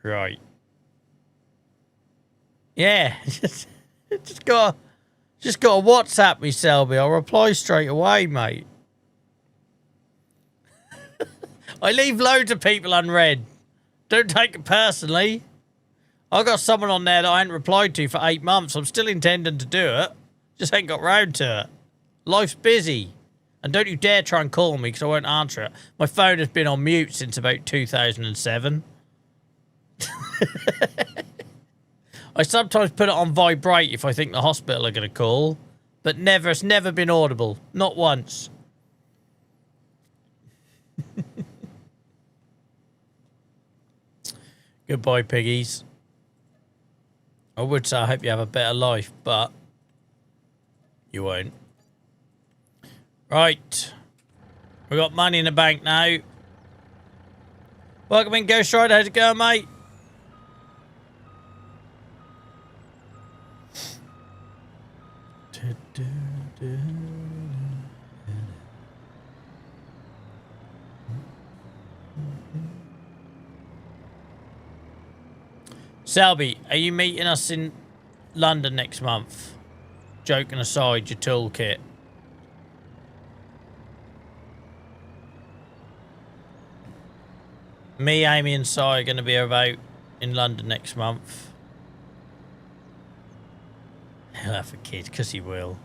Right. Yeah. just got to WhatsApp me, Selby. I'll reply straight away, mate. I leave loads of people unread. Don't take it personally. I got someone on there that I hadn't replied to for 8 months. I'm still intending to do it. Just ain't got round to it. Life's busy. And don't you dare try and call me because I won't answer it. My phone has been on mute since about 2007. I sometimes put it on vibrate if I think the hospital are going to call. But never, it's never been audible. Not once. Goodbye, piggies. I would say I hope you have a better life, but you won't. Right. We got money in the bank now. Welcome in, Ghost Rider. How's it going, mate? Selby, are you meeting us in London next month? Joking aside, your toolkit. Me, Amy and Si are going to be about in London next month. He'll have a kid, because he will.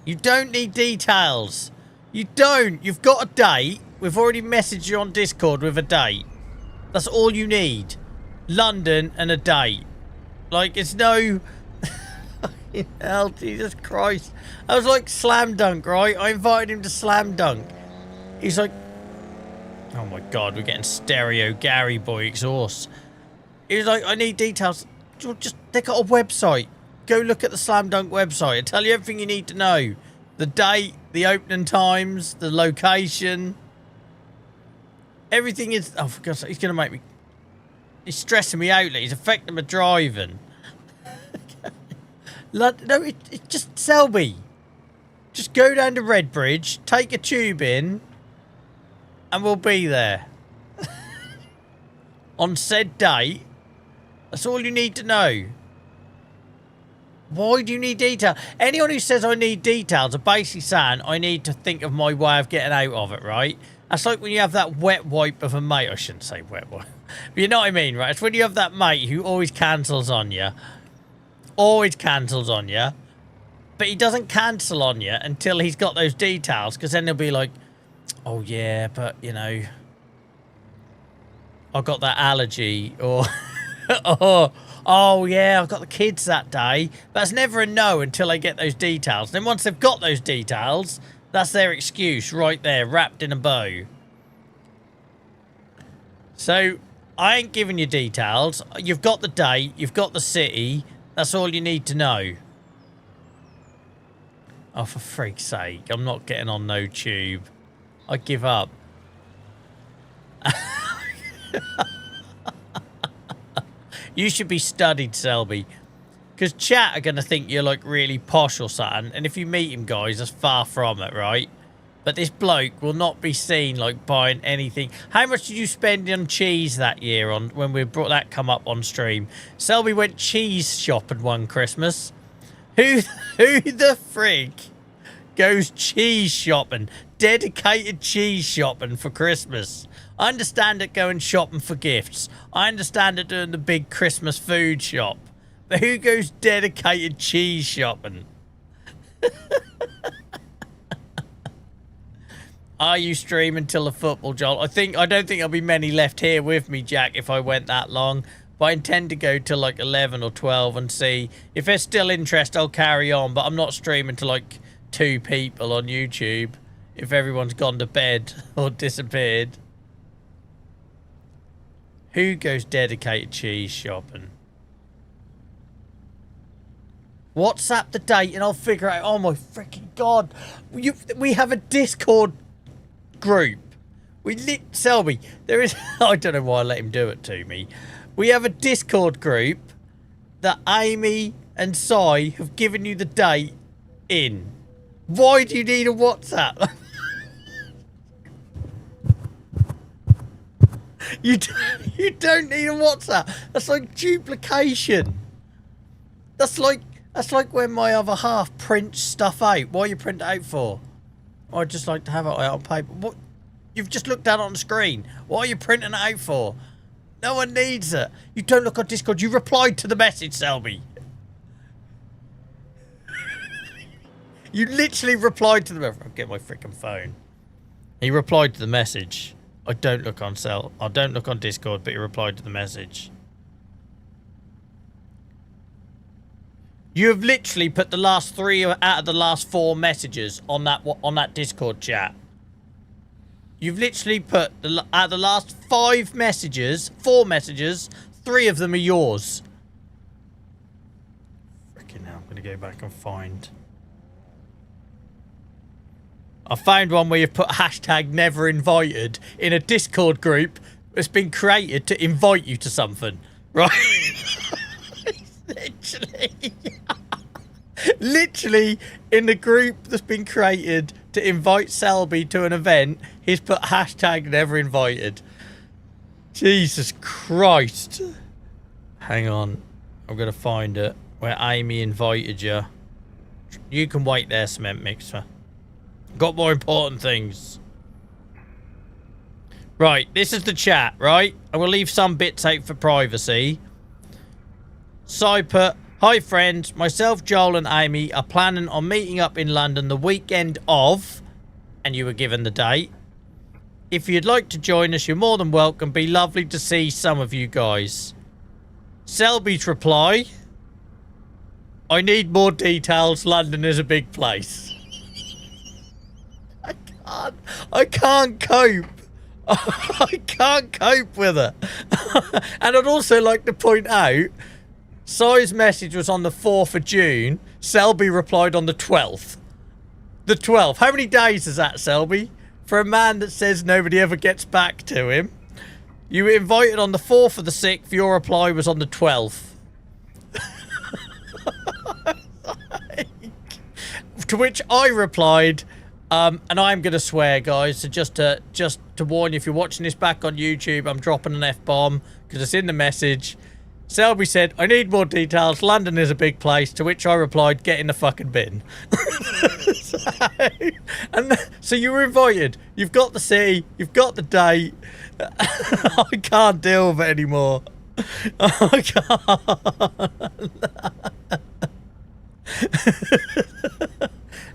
You don't need details. You don't. You've got a date. We've already messaged you on Discord with a date. That's all you need. London and a date. Like, it's no... Hell, Jesus Christ. I was like, Slam Dunk, right? I invited him to Slam Dunk. He's like... Oh my God, we're getting stereo Gary Boy exhaust. He was like, I need details. Just, they got a website. Go look at the Slam Dunk website. It'll tell you everything you need to know. The date, the opening times, the location. Everything is... Oh, for God's sake, he's going to make me... He's stressing me out. He's affecting my driving. No, it's just Selby. Just go down to Redbridge, take a tube in, and we'll be there. On said date. That's all you need to know. Why do you need detail? Anyone who says I need details are basically saying I need to think of my way of getting out of it, right? That's like when you have that wet wipe of a mate. I shouldn't say wet wipe. But you know what I mean, right? It's when you have that mate who always cancels on you. Always cancels on you. But he doesn't cancel on you until he's got those details. Because then he'll be like, oh yeah, but you know, I got that allergy. Or, oh yeah, I've got the kids that day. But it's never a no until they get those details. Then once they've got those details, that's their excuse right there, wrapped in a bow. So, I ain't giving you details. You've got the date, you've got the city. That's all you need to know. Oh, for freak's sake. I'm not getting on no tube. I give up. You should be studied, Selby. Because chat are going to think you're, like, really posh or something. And if you meet him, guys, that's far from it, right? But this bloke will not be seen, like, buying anything. How much did you spend on cheese that year on when we brought that come up on stream? Selby went cheese shopping one Christmas. Who the frig goes cheese shopping? Dedicated cheese shopping for Christmas. I understand it going shopping for gifts. I understand it doing the big Christmas food shop. But who goes dedicated cheese shopping? Are you streaming till the football, Joel? I don't think there'll be many left here with me, Jack, if I went that long. But I intend to go till like 11 or 12 and see. If there's still interest, I'll carry on. But I'm not streaming to like 2 people on YouTube. If everyone's gone to bed or disappeared. Who goes dedicated cheese shopping? WhatsApp the date and I'll figure out. Oh my freaking God. We have a Discord group. Selby, there is... I don't know why I let him do it to me. We have a Discord group that Amy and Si have given you the date in. Why do you need a WhatsApp? You don't need a WhatsApp. That's like duplication. That's like when my other half prints stuff out. Why you print it out for? I'd just like to have it out on paper. What? You've just looked at it on the screen. What are you printing it out for? No one needs it. You don't look on Discord. You replied to the message, Selby. You literally replied to the message. I'll get my freaking phone. He replied to the message. I don't look on Discord, but he replied to the message. You have literally put the last 3 out of the last 4 messages on that Discord chat. You've literally put, out of the last 4 messages, 3 of them are yours. Freaking hell, I'm going to go back and find. I found one where you've put hashtag never invited in a Discord group that's been created to invite you to something. Right? Literally. Literally, in the group that's been created to invite Selby to an event, he's put hashtag never invited. Jesus Christ. Hang on. I'm going to find it. Where Amy invited you. You can wait there, Cement Mixer. Got more important things. Right, this is the chat, right? I will leave some bits out for privacy. So I put, hi friends, myself, Joel and Amy are planning on meeting up in London the weekend of, and you were given the date. If you'd like to join us, you're more than welcome. Be lovely to see some of you guys. Selby's reply, I need more details. London is a big place. I can't cope. I can't cope with it. And I'd also like to point out, Si's message was on the 4th of June. Selby replied on the 12th. The 12th. How many days is that, Selby? For a man that says nobody ever gets back to him. You were invited on the 4th of the 6th. Your reply was on the 12th. To which I replied, and I'm going to swear, guys, so just to warn you, if you're watching this back on YouTube, I'm dropping an F-bomb because it's in the message. Selby said, I need more details. London is a big place. To which I replied, get in the fucking bin. So you were invited. You've got the city. You've got the date. I can't deal with it anymore. I can't.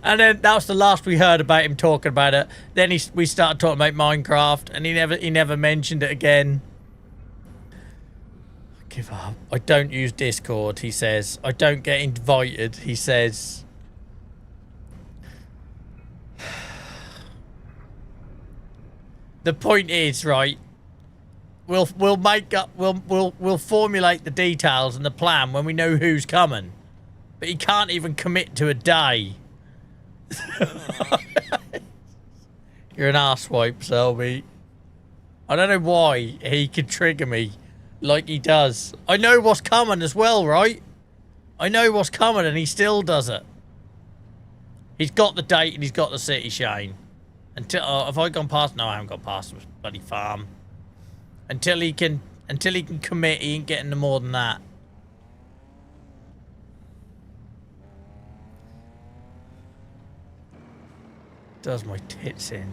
And then that was the last we heard about him talking about it. Then we started talking about Minecraft, and he never mentioned it again. I give up. I don't use Discord, he says. I don't get invited, he says. The point is, right? We'll formulate the details and the plan when we know who's coming. But he can't even commit to a day. You're an arsewipe, Selby. I don't know why he could trigger me like he does. I know what's coming as well, right? I know what's coming and he still does it. He's got the date and he's got the city, Shane. Until have I gone past? No, I haven't gone past the bloody farm. Until he can commit, he ain't getting no more than that. Does my tits in.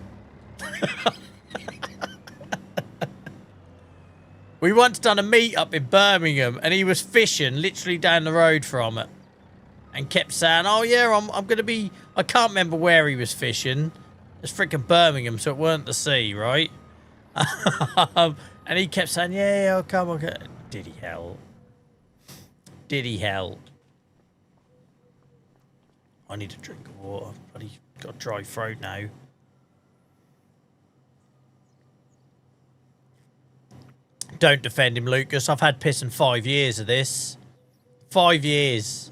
We once done a meet up in Birmingham and he was fishing literally down the road from it and kept saying, oh yeah, I'm gonna be, I can't remember where he was fishing. It's freaking Birmingham, so it weren't the sea, right? And he kept saying, yeah, I'll come, okay. Did he hell? Did he hell? I need a drink of water. Bloody got a dry throat now. Don't defend him, Lucas. I've had piss in 5 years of this. 5 years.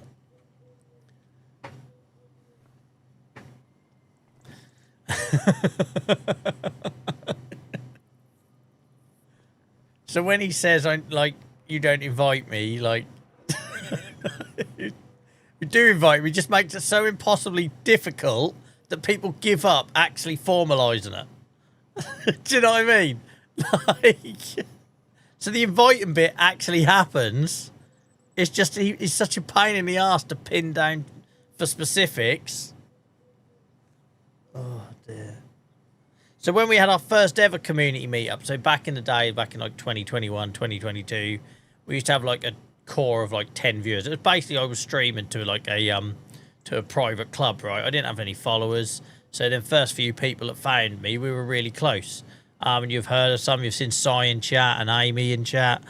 So when he says, like, you don't invite me, like... You do invite me, just makes it so impossibly difficult that people give up actually formalising it. Do you know what I mean? Like, so the inviting bit actually happens. It's just he's such a pain in the ass to pin down for specifics. Oh dear. So when we had our first ever community meetup, so back in the day, back in like 2021, 2022, we used to have like a core of like 10 viewers. It was basically I was streaming to like a private club, right? I didn't have any followers, so then first few people that found me, we were really close. And you've heard of some, you've seen Si in chat and Amy in chat.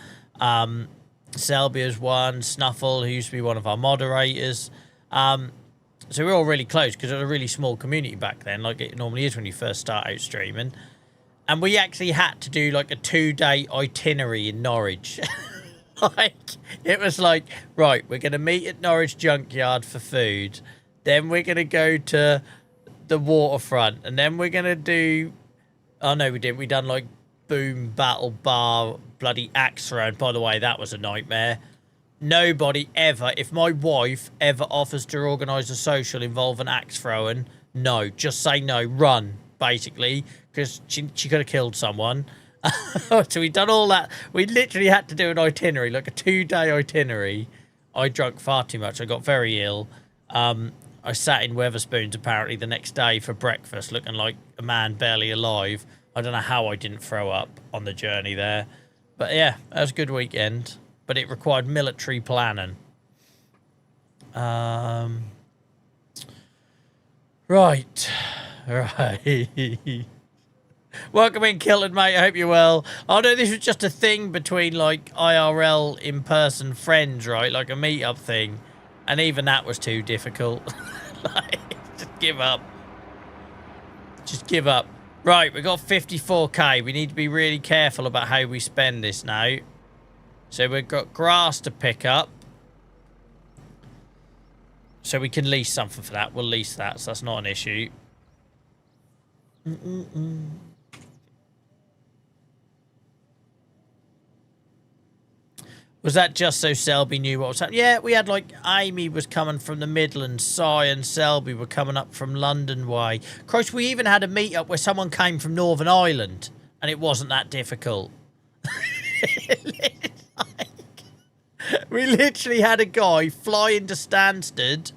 Selby is one, Snuffle, who used to be one of our moderators. So we're all really close because it was a really small community back then, like it normally is when you first start out streaming. And we actually had to do like a 2-day itinerary in Norwich. Like, it was like, right, we're going to meet at Norwich Junkyard for food. Then we're going to go to the waterfront. And then we're going to do... Oh, no, we didn't. We done like Boom, Battle Bar, bloody axe throwing. By the way, that was a nightmare. Nobody ever, if my wife ever offers to organise a social involving axe throwing, no, just say no, run, basically, because she could have killed someone. So we done all that. We literally had to do an itinerary, like a 2-day itinerary. I drank far too much. I got very ill. I sat in Weatherspoons apparently the next day for breakfast, looking like a man barely alive. I don't know how I didn't throw up on the journey there. But yeah, that was a good weekend. But it required military planning. Right. Welcome in, Kilton, mate. I hope you're well. Oh, no, this was just a thing between, like, IRL in-person friends, right? Like a meet-up thing. And even that was too difficult. Like, just give up. Just give up. Right, we got 54k. We need to be really careful about how we spend this now. So we've got grass to pick up. So we can lease something for that. We'll lease that, so that's not an issue. Was that just so Selby knew what was happening? Yeah, we had, like, Amy was coming from the Midlands. Si and Selby were coming up from London way. Christ, we even had a meet-up where someone came from Northern Ireland. And it wasn't that difficult. We literally had a guy fly into Stansted.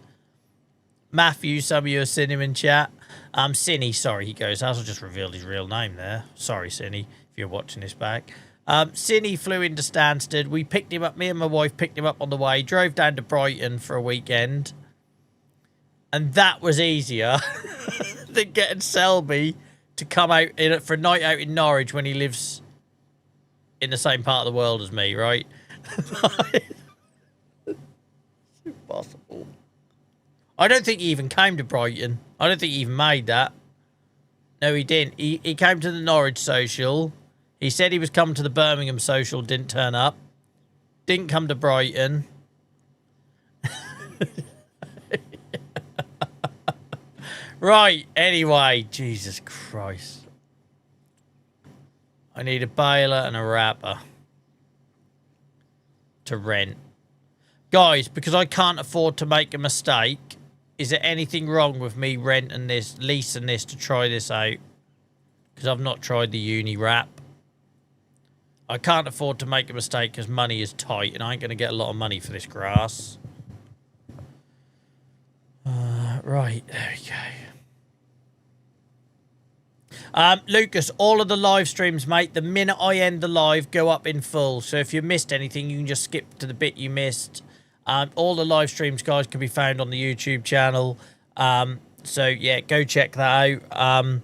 Matthew, some of you have seen him in chat. Cinny, sorry, he goes. I just revealed his real name there. Sorry, Cinny, if you're watching this back. Cinny flew into Stansted. We picked him up. Me and my wife picked him up on the way. Drove down to Brighton for a weekend. And that was easier than getting Selby to come out for a night out in Norwich when he lives in the same part of the world as me, right? It's impossible. I don't think he even came to Brighton. I don't think he even made that. No, he didn't. He came to the Norwich social. He said he was coming to the Birmingham social, didn't turn up. Didn't come to Brighton. Right, anyway, Jesus Christ. I need a baler and a wrapper to rent. Guys, because I can't afford to make a mistake, is there anything wrong with me renting this, leasing this to try this out? Because I've not tried the uni wrap. I can't afford to make a mistake because money is tight and I ain't going to get a lot of money for this grass. Right, there we go. Lucas, all of the live streams, mate, the minute I end the live, go up in full. So if you missed anything, you can just skip to the bit you missed. All the live streams, guys, can be found on the YouTube channel. So, yeah, go check that out.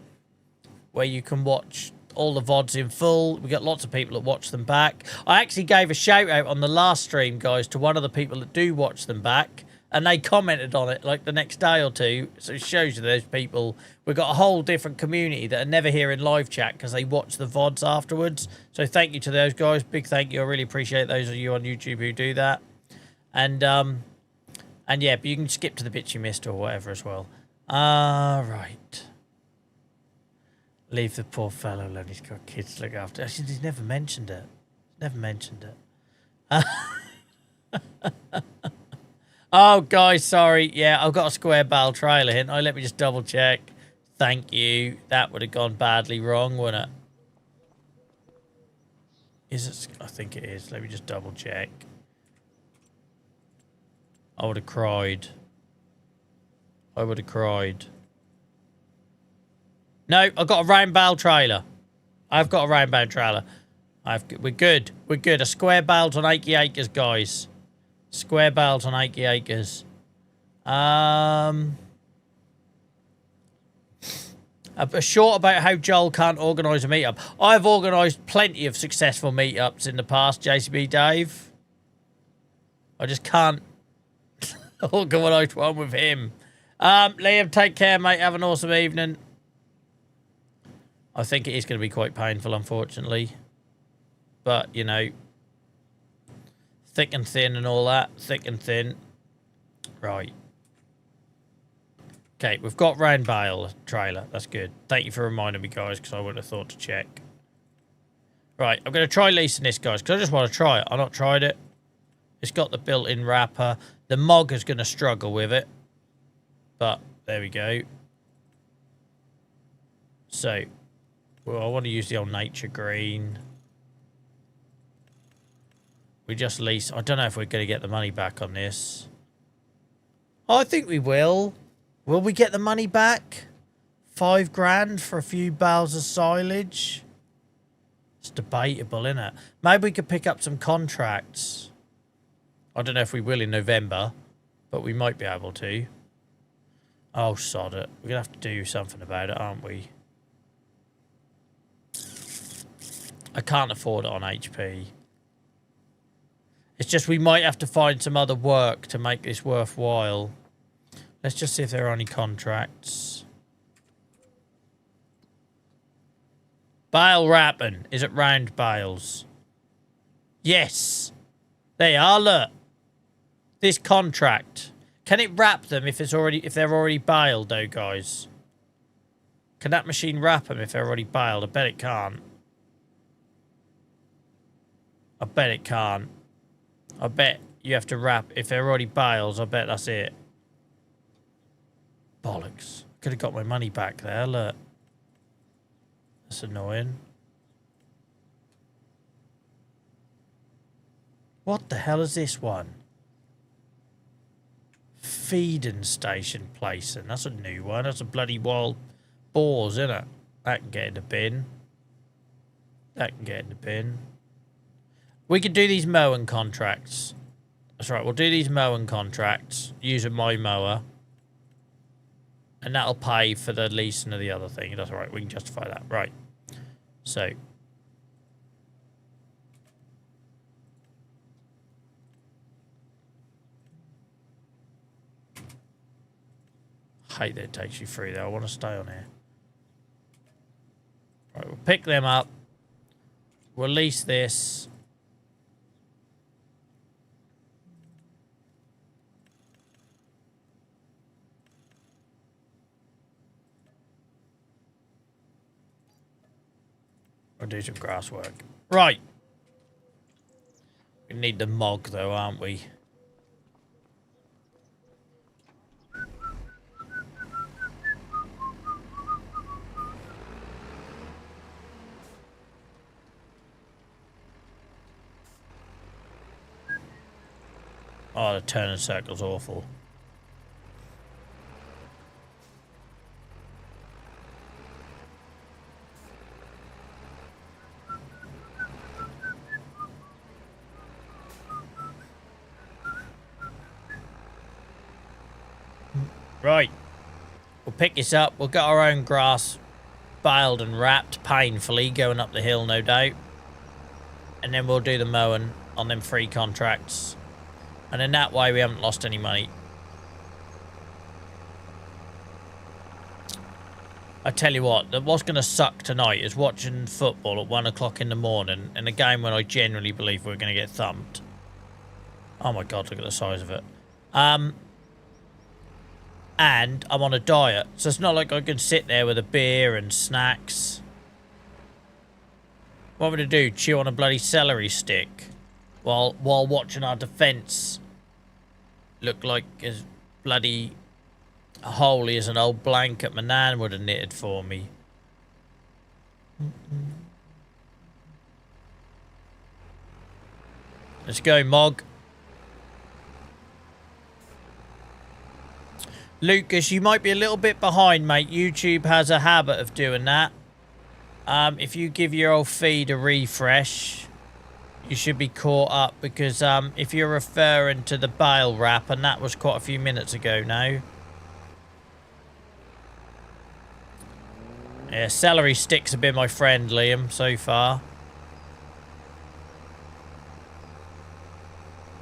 Where you can watch all the VODs in full. We got lots of people that watch them back. I actually gave a shout out on the last stream, guys, to one of the people that do watch them back. And they commented on it like the next day or two. So it shows you those people. We've got a whole different community that are never here in live chat because they watch the VODs afterwards. So thank you to those guys. Big thank you. I really appreciate those of you on YouTube who do that. And yeah, but you can skip to the bits you missed or whatever as well. Right. Leave the poor fellow alone. He's got kids to look after. Actually, he's never mentioned it. Never mentioned it. Oh, guys, sorry. Yeah, I've got a square barrel trailer hint. Let me just double check. Thank you. That would have gone badly wrong, wouldn't it? Is it? I think it is. Let me just double check. I would have cried. I would have cried. No, I've got a round barrel trailer. I've got a round barrel trailer. We're good. We're good. A square barrel's on 80 acres, guys. Square barrels on 80 acres. A short about how Joel can't organise a meetup. I've organised plenty of successful meetups in the past, JCB Dave. I just can't organise one with him. Liam, take care, mate. Have an awesome evening. I think it is going to be quite painful, unfortunately. But, you know, thick and thin and all that. Thick and thin. Right. Okay, we've got round bale trailer. That's good. Thank you for reminding me, guys, because I would have thought to check. Right, I'm going to try leasing this, guys, because I just want to try it. I've not tried it. It's got the built-in wrapper. The Mog is going to struggle with it. But, there we go. So, well, I want to use the old nature green. We just lease. I don't know if we're going to get the money back on this. Oh, I think we will. Will we get the money back? 5 grand for a few bales of silage? It's debatable, isn't it? Maybe we could pick up some contracts. I don't know if we will in November, but we might be able to. Oh, sod it. We're going to have to do something about it, aren't we? I can't afford it on HP. It's just we might have to find some other work to make this worthwhile. Let's just see if there are any contracts. Bale wrapping. Is it round bales? Yes. They are, look. This contract. Can it wrap them if they're already baled though, guys? Can that machine wrap them if they're already baled? I bet it can't. I bet it can't. I bet you have to wrap if they're already bales. I bet that's it. Bollocks. Could have got my money back there, look. That's annoying. What the hell is this one? Feeding station placing. That's a new one. That's a bloody wild boars, isn't it? That can get in the bin. That can get in the bin. We could do these mowing contracts. That's right. We'll do these mowing contracts using my mower. And that'll pay for the leasing of the other thing. That's all right. We can justify that. Right. So. I hate that it takes you through there. I want to stay on here. Right. We'll pick them up. We'll lease this. Or do some grass work. Right. We need the Mog, though, aren't we? Oh, the turning circle's awful. Right. We'll pick this up. We'll get our own grass baled and wrapped painfully going up the hill, no doubt. And then we'll do the mowing on them free contracts. And in that way, we haven't lost any money. I tell you what, what's going to suck tonight is watching football at 1 o'clock in the morning in a game when I genuinely believe we're going to get thumped. Oh my God, look at the size of it. And I'm on a diet, so it's not like I can sit there with a beer and snacks. What am I going to do? Chew on a bloody celery stick while watching our defence look like as bloody holy as an old blanket my nan would have knitted for me. Let's go, Mog. Lucas, you might be a little bit behind, mate. YouTube has a habit of doing that. If you give your old feed a refresh, you should be caught up, because if you're referring to the bale wrap, and that was quite a few minutes ago now. Yeah, celery sticks have been my friend, Liam, so far.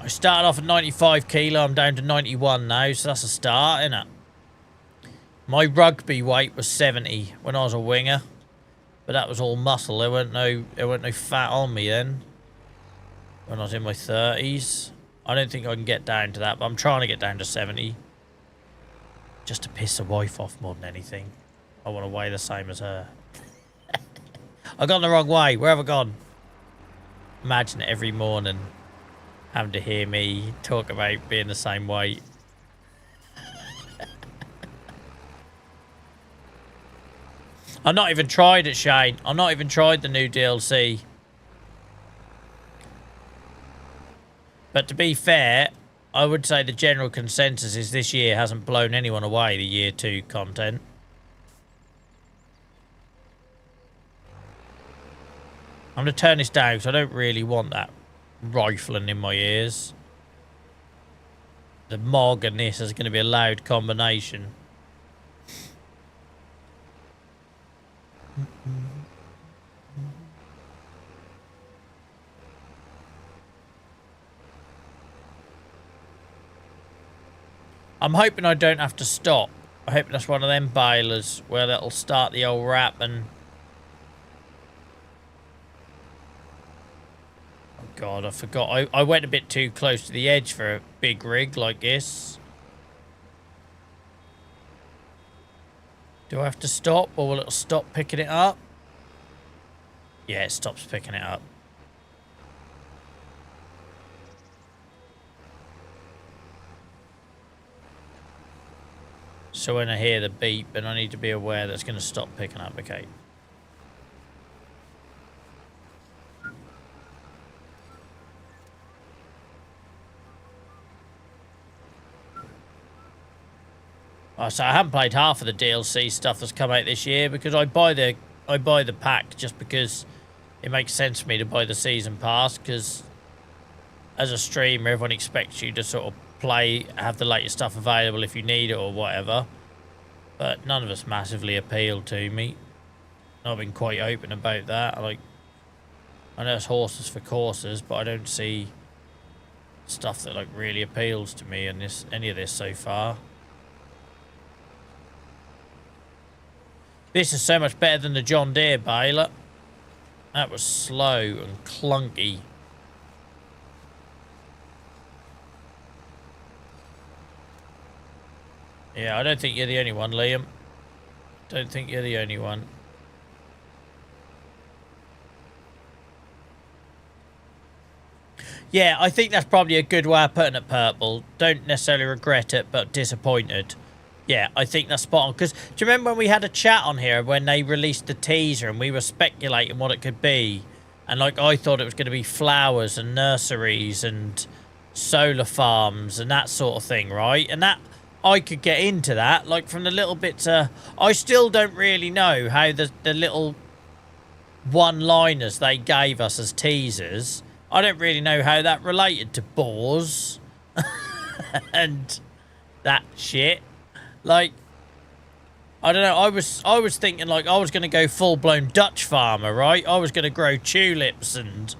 I started off at 95 kilo, I'm down to 91 now, so that's a start, isn't it? My rugby weight was 70 when I was a winger. But that was all muscle. There weren't no fat on me then. When I was in my 30s. I don't think I can get down to that, but I'm trying to get down to 70. Just to piss the wife off more than anything. I want to weigh the same as her. I've gone the wrong way. Where have I gone? Imagine every morning having to hear me talk about being the same weight. I've not even tried it, Shane. I've not even tried the new DLC. But to be fair, I would say the general consensus is this year hasn't blown anyone away, the year 2 content. I'm going to turn this down because I don't really want that rifling in my ears. The Mog and this is going to be a loud combination. I'm hoping I don't have to stop. I hope that's one of them bailers where that'll start the old rap and... Oh God, I forgot. I went a bit too close to the edge for a big rig like this. Do I have to stop or will it stop picking it up? Yeah, it stops picking it up. So when I hear the beep, and I need to be aware that it's going to stop picking up. Okay. Oh, so I haven't played half of the DLC stuff that's come out this year because I buy the pack just because it makes sense for me to buy the season pass, because as a streamer everyone expects you to sort of play, have the latest stuff available if you need it or whatever, but none of us massively appeal to me. I've been quite open about that. I know it's horses for courses, but I don't see stuff that like really appeals to me in any of this so far. This is so much better than the John Deere baler. That was slow and clunky. Yeah, I don't think you're the only one, Liam. Don't think you're the only one. Yeah, I think that's probably a good way of putting it, Purple. Don't necessarily regret it, but disappointed. Yeah, I think that's spot on. Because do you remember when we had a chat on here when they released the teaser and we were speculating what it could be? And like I thought it was going to be flowers and nurseries and solar farms and that sort of thing, right? And that I could get into that, like from the little bits. I still don't really know how the little one-liners they gave us as teasers. I don't really know how that related to boars and that shit. Like, I don't know. I was thinking like I was going to go full-blown Dutch farmer, right? I was going to grow tulips and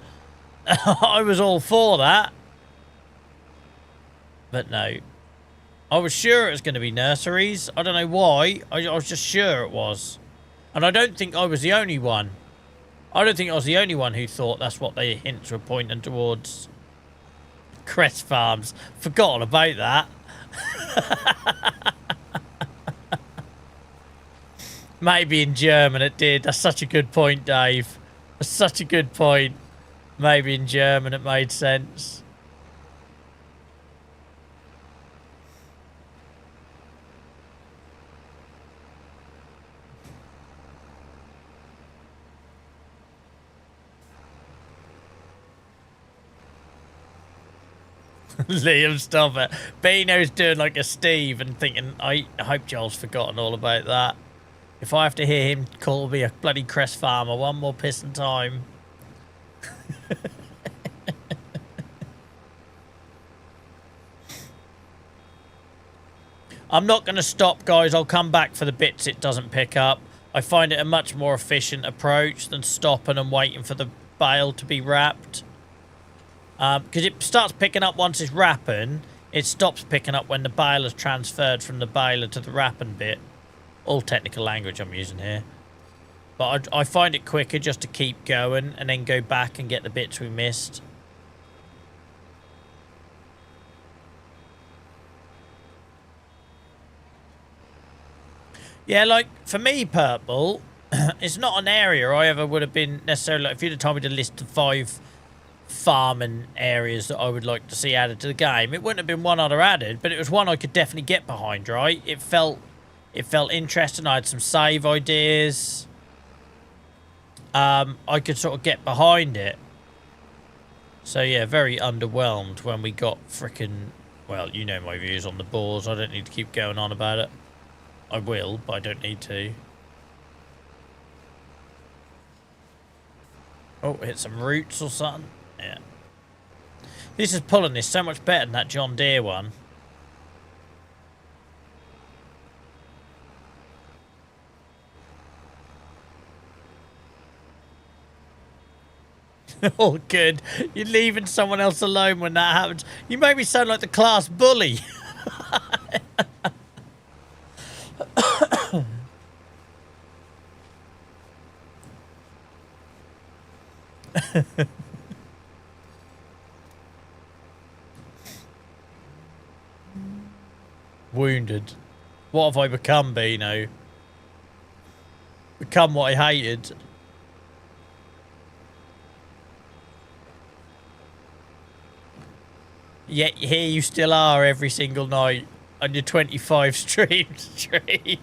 I was all for that. But no. I was sure it was going to be nurseries. I don't know why. I was just sure it was. And I don't think I was the only one. I don't think I was the only one who thought that's what the hints were pointing towards. Crest Farms. Forgotten about that. Maybe in German it did. That's such a good point, Dave. That's such a good point. Maybe in German it made sense. Liam, stop it. Beano's doing like a Steve and thinking, I hope Joel's forgotten all about that. If I have to hear him call me a bloody crest farmer one more pissing time. I'm not going to stop, guys. I'll come back for the bits it doesn't pick up. I find it a much more efficient approach than stopping and waiting for the bale to be wrapped. Because it starts picking up once it's wrapping. It stops picking up when the baler's transferred from the baler to the wrapping bit. All technical language I'm using here. But I find it quicker just to keep going and then go back and get the bits we missed. Yeah, like, for me, Purple, it's not an area I ever would have been necessarily... Like, if you'd have told me to list the 5 farming areas that I would like to see added to the game, it wouldn't have been one I'd have added, but it was one I could definitely get behind, right? It felt interesting. I had some save ideas. I could sort of get behind it. So, yeah, very underwhelmed when we got frickin'... Well, you know my views on the boars. I don't need to keep going on about it. I will, but I don't need to. Oh, hit some roots or something. Yeah. This is pulling this so much better than that John Deere one. Oh, good. You're leaving someone else alone when that happens. You make me sound like the class bully. Wounded. What have I become, Beano? Become what I hated. Yet here you still are every single night on your 25 stream streak.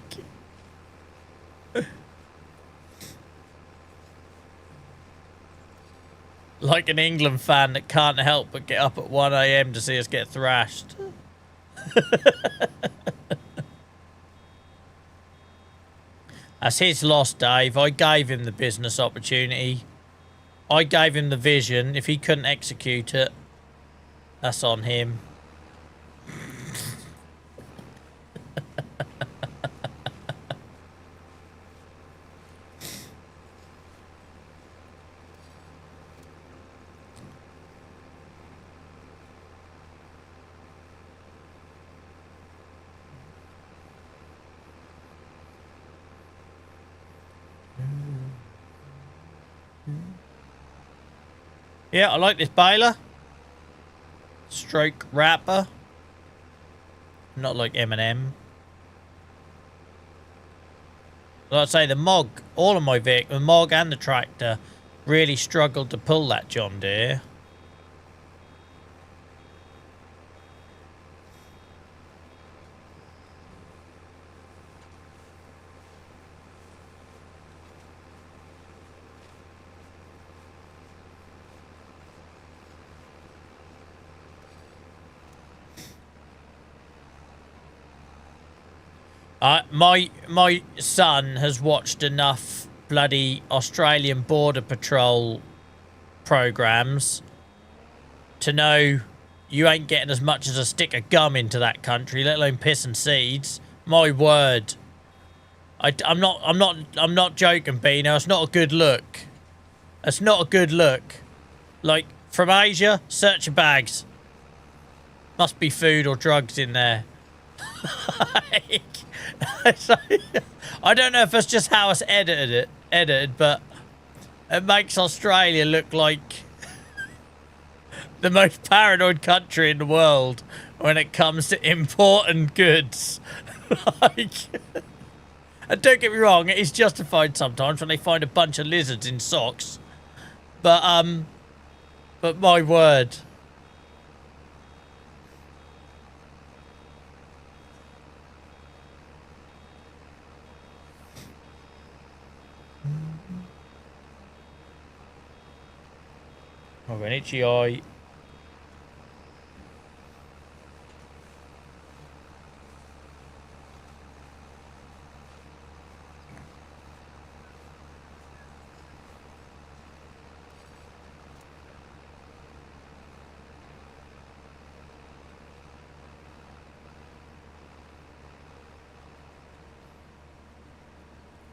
Like an England fan that can't help but get up at 1 AM to see us get thrashed. That's his loss, Dave. I gave him the business opportunity. I gave him the vision. If he couldn't execute it, that's on him. Yeah, I like this baler. Stroke rapper. Not like Eminem. Like I say, the Mog, all of my vehicles, the Mog and the tractor, really struggled to pull that John Deere. My son has watched enough bloody Australian Border Patrol programs to know you ain't getting as much as a stick of gum into that country, let alone piss and seeds. My word. I'm not joking, Beano. It's not a good look. It's not a good look. Like, from Asia, search your bags. Must be food or drugs in there. I don't know if it's just how it's edited, but it makes Australia look like the most paranoid country in the world when it comes to importing goods. Like, and don't get me wrong, it is justified sometimes when they find a bunch of lizards in socks. But my word. I've got an itchy eye.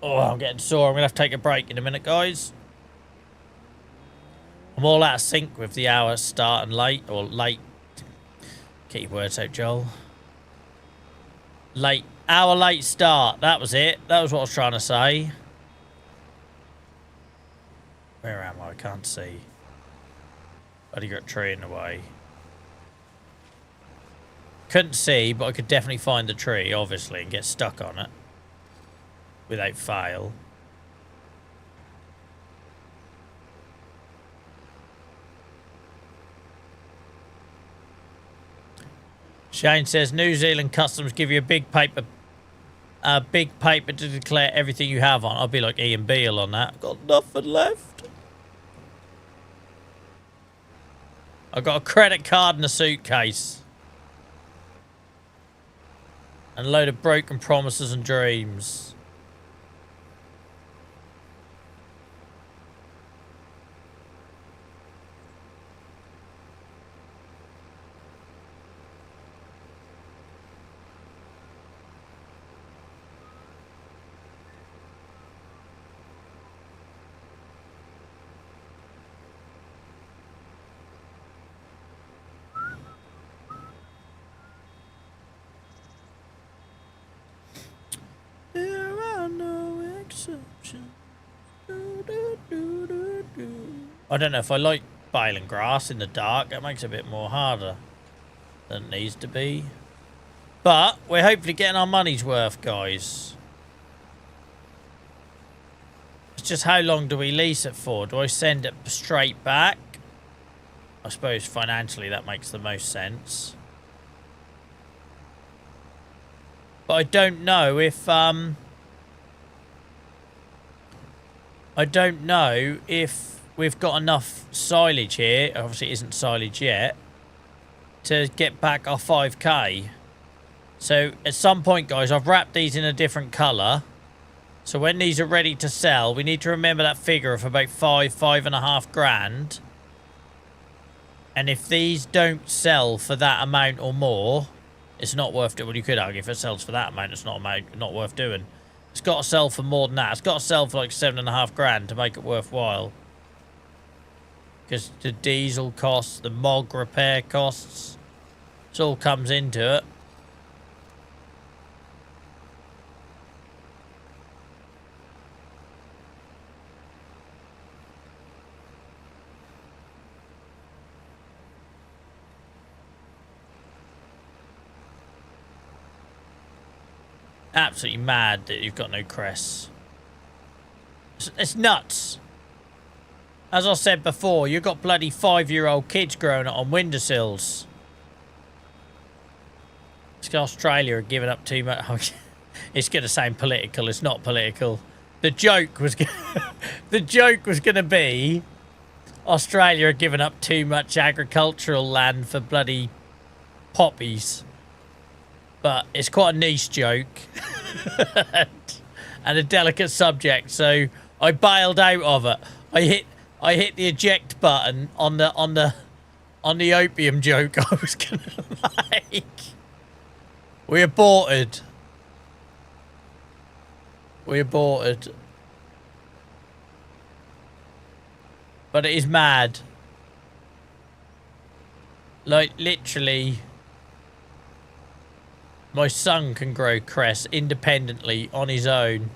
Oh, I'm getting sore. I'm going to have to take a break in a minute, guys. I'm all out of sync with the hour starting late, or late. Get your words out, Joel. Late. Hour late start. That was it. That was what I was trying to say. Where am I? I can't see. But you got a tree in the way. Couldn't see, but I could definitely find the tree, obviously, and get stuck on it. Without fail. Shane says New Zealand customs give you a big paper to declare everything you have on. I'll be like Ian Beale on that. I've got nothing left. I've got a credit card and a suitcase. And a load of broken promises and dreams. There are no exceptions. I don't know if I like baling grass in the dark. It makes it a bit more harder than it needs to be. But we're hopefully getting our money's worth, guys. It's just how long do we lease it for? Do I send it straight back? I suppose financially that makes the most sense. But I don't know if we've got enough silage here. Obviously it isn't silage yet. To get back our 5k. So at some point, guys, I've wrapped these in a different colour. So when these are ready to sell, we need to remember that figure of about 5.5 grand. And if these don't sell for that amount or more, it's not worth it. Well, you could argue if it sells for that amount, it's not worth doing. It's got to sell for more than that. It's got to sell for like 7.5 grand to make it worthwhile. Because the diesel costs, the MOG repair costs, it all comes into it. Absolutely mad that you've got no crests. It's nuts. As I said before, you've got bloody 5-year-old kids growing up on windowsills. Australia are giving up too much. It's going to sound political. It's not political. The joke was going to be Australia are giving up too much agricultural land for bloody poppies. But it's quite a niche joke and a delicate subject, so I bailed out of it. I hit the eject button on the opium joke I was gonna make. We aborted. But it is mad. Like literally. My son can grow cress independently on his own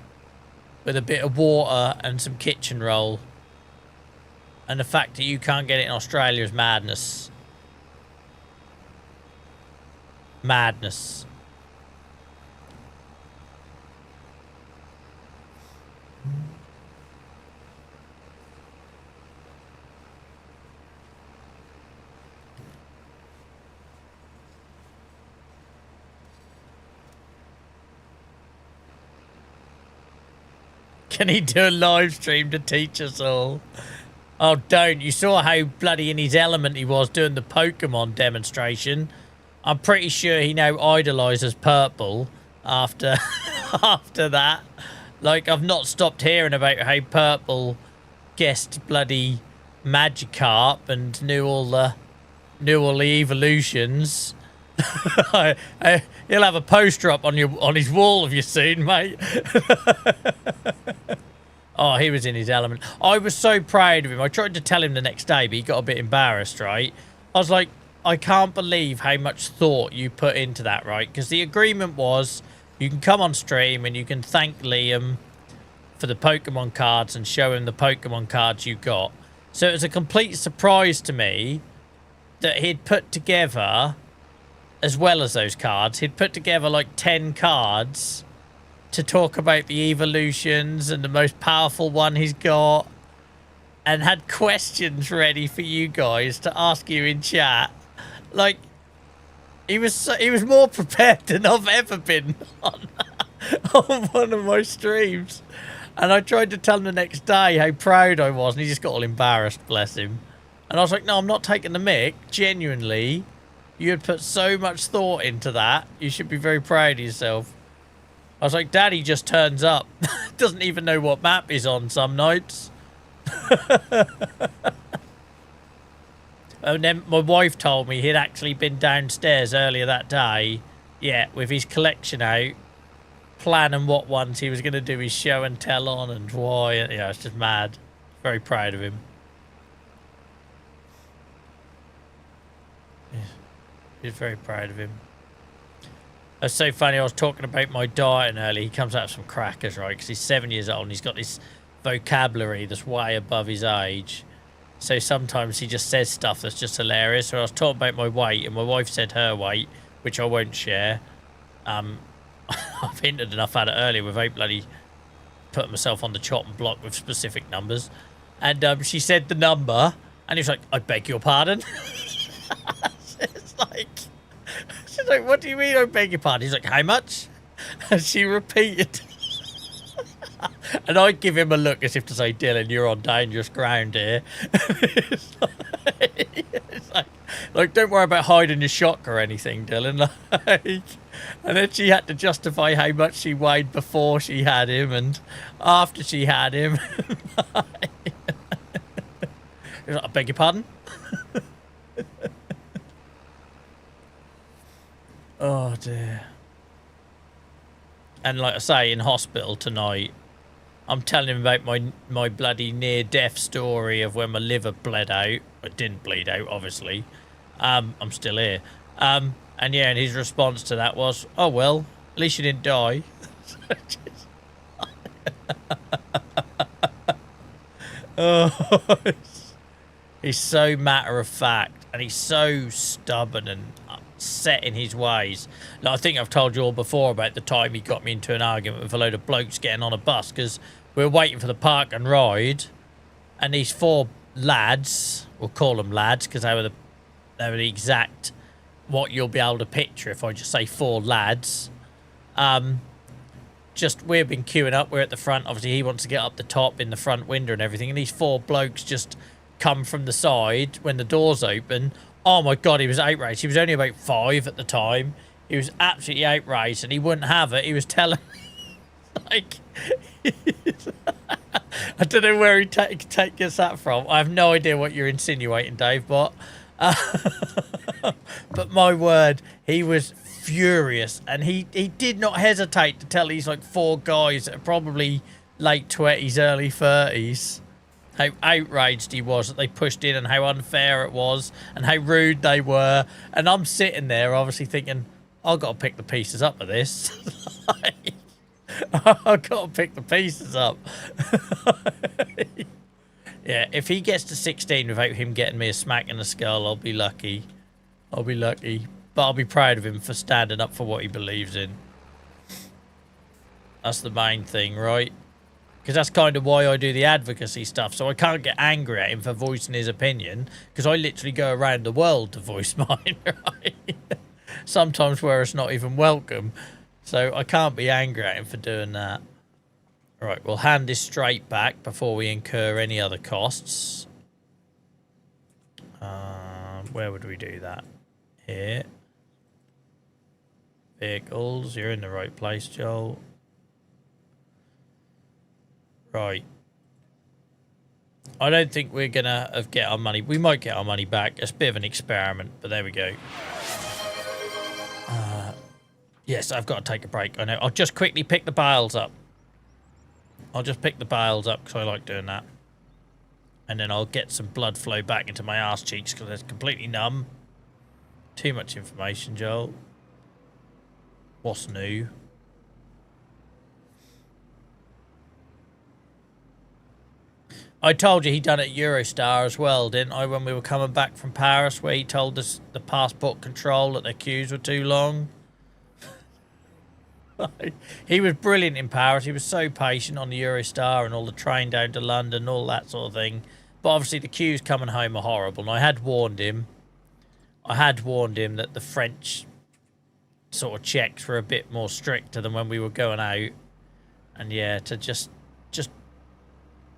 with a bit of water and some kitchen roll. And the fact that you can't get it in Australia is madness. Madness. Can he do a live stream to teach us all? Oh, don't. You saw how bloody in his element he was doing the Pokemon demonstration. I'm pretty sure he now idolises Purple after after that. Like, I've not stopped hearing about how Purple guessed bloody Magikarp and knew all the evolutions. He'll have a poster up on his wall of you soon, mate. Oh, he was in his element. I was so proud of him. I tried to tell him the next day, but he got a bit embarrassed, right? I was like, I can't believe how much thought you put into that, right? Because the agreement was you can come on stream and you can thank Liam for the Pokemon cards and show him the Pokemon cards you got. So it was a complete surprise to me that he'd put together, as well as those cards, he'd put together like 10 cards to talk about the evolutions and the most powerful one he's got, and had questions ready for you guys to ask you in chat. Like, he was more prepared than I've ever been on, on one of my streams. And I tried to tell him the next day how proud I was, and he just got all embarrassed, bless him. And I was like, no, I'm not taking the mick. Genuinely, you had put so much thought into that. You should be very proud of yourself. I was like, Daddy just turns up. Doesn't even know what map he's on some nights. And then my wife told me he'd actually been downstairs earlier that day, yeah, with his collection out, planning what ones he was going to do his show and tell on and why. Yeah, it's just mad. Very proud of him. He's very proud of him. It's so funny. I was talking about my dieting earlier. He comes out with some crackers, right? Because he's 7 years old and he's got this vocabulary that's way above his age. So sometimes he just says stuff that's just hilarious. So I was talking about my weight, and my wife said her weight, which I won't share. I've hinted enough at it earlier without bloody putting myself on the chopping block with specific numbers. And she said the number, and he was like, I beg your pardon? She's like, what do you mean I beg your pardon? He's like, how much? And she repeated. And I give him a look as if to say, Dylan, you're on dangerous ground here. It's like, don't worry about hiding your shock or anything, Dylan. And then she had to justify how much she weighed before she had him and after she had him. He's like, I beg your pardon? Oh, dear. And like I say, in hospital tonight, I'm telling him about my bloody near-death story of when my liver bled out. It didn't bleed out, obviously. I'm still here. And yeah, and his response to that was, oh, well, at least you didn't die. Oh, he's so matter-of-fact, and he's so stubborn and set in his ways. Like, I think I've told you all before about the time he got me into an argument with a load of blokes getting on a bus because we were waiting for the park and ride, and these four lads, we'll call them lads because they were the exact what you'll be able to picture if I just say four lads. Just we've been queuing up, we're at the front, obviously he wants to get up the top in the front window and everything, and these four blokes just come from the side when the doors open. Oh my God, he was outraged. He was only about 5 at the time. He was absolutely outraged and he wouldn't have it. He was telling like I don't know where he gets that from. I have no idea what you're insinuating, Dave, but but my word, he was furious, and he did not hesitate to tell these like 4 guys that are probably late 20s, early 30s, how outraged he was that they pushed in and how unfair it was and how rude they were. And I'm sitting there obviously thinking, I've got to pick the pieces up of this. I've got to pick the pieces up. Yeah, if he gets to 16 without him getting me a smack in the skull, I'll be lucky. I'll be lucky. But I'll be proud of him for standing up for what he believes in. That's the main thing, right? Because that's kind of why I do the advocacy stuff. So I can't get angry at him for voicing his opinion, because I literally go around the world to voice mine, right? Sometimes where it's not even welcome. So I can't be angry at him for doing that. Right, we'll hand this straight back before we incur any other costs. Where would we do that? Here. Vehicles. You're in the right place, Joel. Right. I don't think we're going to get our money. We might get our money back. It's a bit of an experiment, but there we go. Yes, I've got to take a break. I know. I'll just quickly pick the bales up. I'll just pick the bales up because I like doing that. And then I'll get some blood flow back into my arse cheeks because it's completely numb. Too much information, Joel. What's new? I told you he done it at Eurostar as well, didn't I, when we were coming back from Paris, where he told us the passport control that the queues were too long. He was brilliant in Paris. He was so patient on the Eurostar and all the train down to London, all that sort of thing. But obviously the queues coming home are horrible, and I had warned him. That the French sort of checks were a bit more stricter than when we were going out. And yeah, to just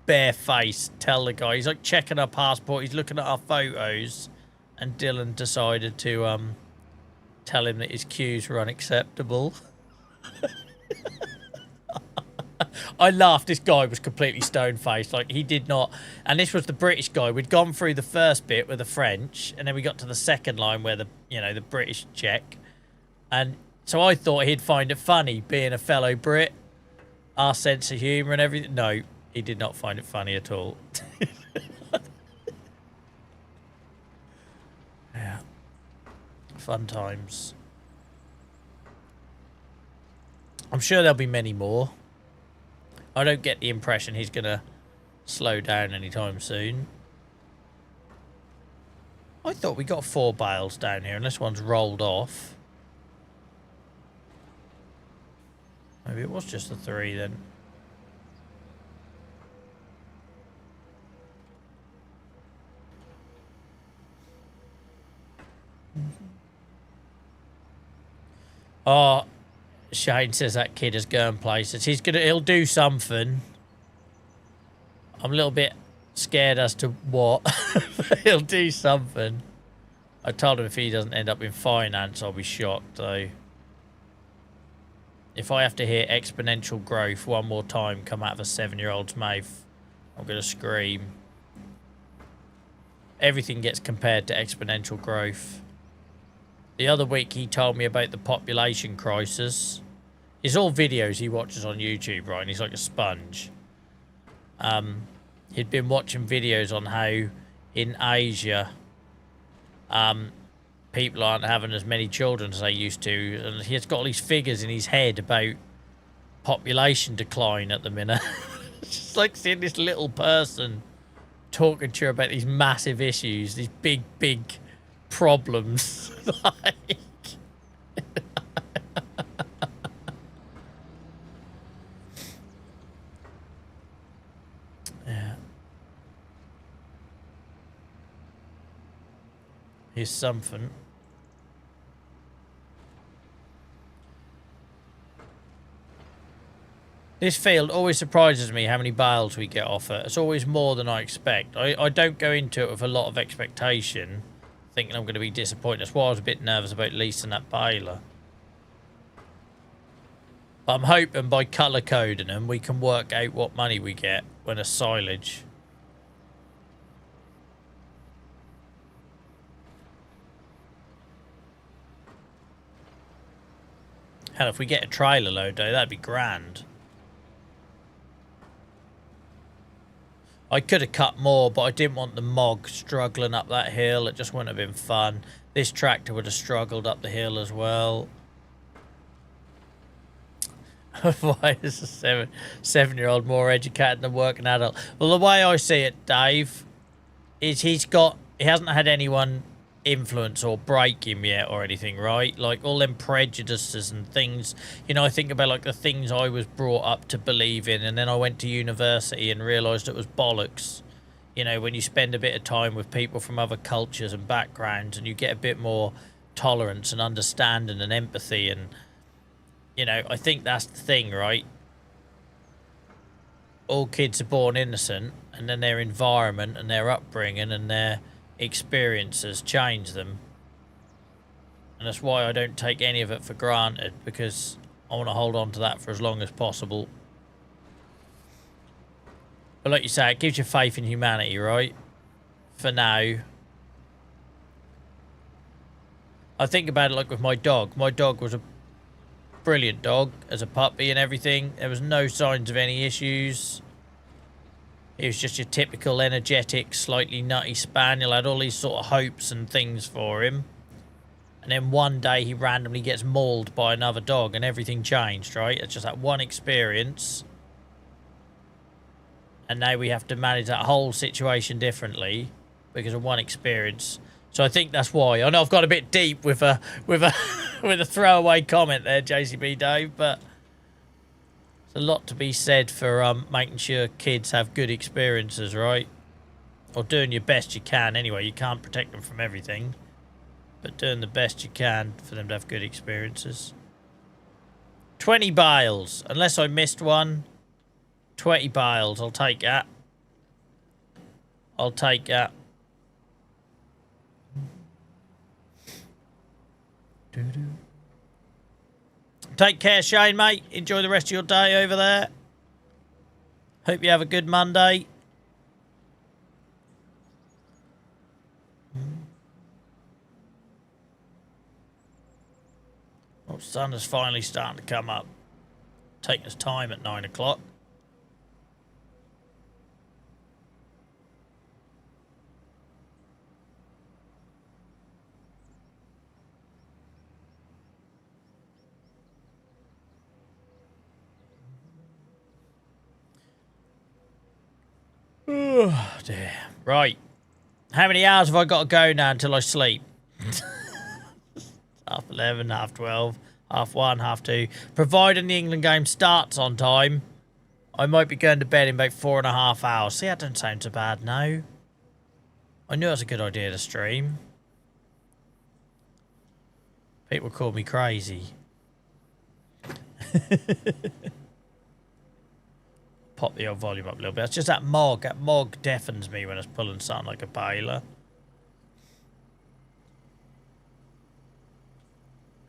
bare-faced tell the guy, he's like checking our passport, he's looking at our photos, and Dylan decided to tell him that his queues were unacceptable. I laughed. This guy was completely stone-faced. Like, he did not... And this was the British guy. We'd gone through the first bit with the French, and then we got to the second line where the, you know, the British check. And so I thought he'd find it funny, being a fellow Brit. Our sense of humour and everything. No, he did not find it funny at all. Yeah. Fun times. I'm sure there'll be many more. I don't get the impression he's going to slow down anytime soon. I thought we got 4 bales down here, and this one's rolled off. Maybe it was just the 3 then. Oh, Shane says that kid is going places. He'll do something. I'm a little bit scared as to what. But he'll do something. I told him if he doesn't end up in finance, I'll be shocked though. If I have to hear exponential growth one more time come out of a 7-year-old's mouth, I'm going to scream. Everything gets compared to exponential growth. The other week he told me about the population crisis. It's all videos he watches on YouTube, right? And he's like a sponge. He'd been watching videos on how in Asia people aren't having as many children as they used to. And he's got all these figures in his head about population decline at the minute. It's just like seeing this little person talking to you about these massive issues, these big problems. Like... Yeah. Here's something. This field always surprises me how many bales we get off it. It's always more than I expect. I don't go into it with a lot of expectation, thinking I'm going to be disappointed. That's why I was a bit nervous about leasing that baler. But I'm hoping by colour coding them, we can work out what money we get when it's silage. Hell, if we get a trailer load though, that'd be grand. I could have cut more, but I didn't want the mog struggling up that hill. It just wouldn't have been fun. This tractor would have struggled up the hill as well. Why is a seven-year-old more educated than a working adult? Well, the way I see it, Dave, is he hasn't had anyone influence or break him yet or anything, right? Like all them prejudices and things, you know, I think about like the things I was brought up to believe in, and then I went to university and realised it was bollocks. You know, when you spend a bit of time with people from other cultures and backgrounds and you get a bit more tolerance and understanding and empathy, and you know, I think that's the thing, right? All kids are born innocent, and then their environment and their upbringing and their experiences change them. And that's why I don't take any of it for granted, because I want to hold on to that for as long as possible. But like you say, it gives you faith in humanity, right? For now. I think about it like with my dog. My dog was a brilliant dog as a puppy and everything. There was no signs of any issues. He was just your typical energetic, slightly nutty spaniel. Had all these sort of hopes and things for him. And then one day he randomly gets mauled by another dog and everything changed, right? It's just that one experience. And now we have to manage that whole situation differently because of one experience. So I think that's why. I know I've got a bit deep with a with a throwaway comment there, JCB Dave, but there's a lot to be said for making sure kids have good experiences, right? Or doing your best you can anyway. You can't protect them from everything, but doing the best you can for them to have good experiences. 20 bales, unless I missed one. 20 bales, I'll take that. I'll take that. Take care, Shane, mate. Enjoy the rest of your day over there. Hope you have a good Monday. Oh, sun is finally starting to come up. Taking its time at 9 o'clock. Oh, dear. Right. How many hours have I got to go now until I sleep? 11:30, 12:30, 1:30, 2:30. Providing the England game starts on time, I might be going to bed in about 4.5 hours. See, that doesn't sound so bad now. I knew it was a good idea to stream. People call me crazy. Pop the old volume up a little bit. It's just that Mog. That Mog deafens me when it's pulling something like a baler.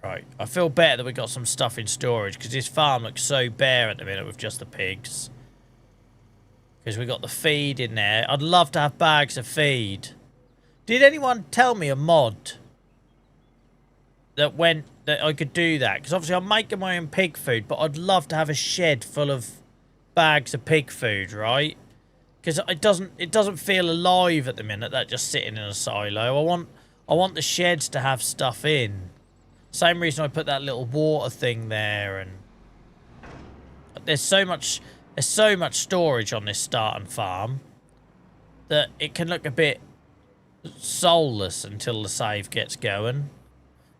Right. I feel better that we got some stuff in storage because this farm looks so bare at the minute with just the pigs. Because we got the feed in there. I'd love to have bags of feed. Did anyone tell me a mod that I could do that? Because obviously I'm making my own pig food, but I'd love to have a shed full of bags of pig food, right? Because it doesn't feel alive at the minute, that just sitting in a silo. I want the sheds to have stuff in. Same reason I put that little water thing there, and there's so much storage on this starting farm that it can look a bit soulless until the save gets going.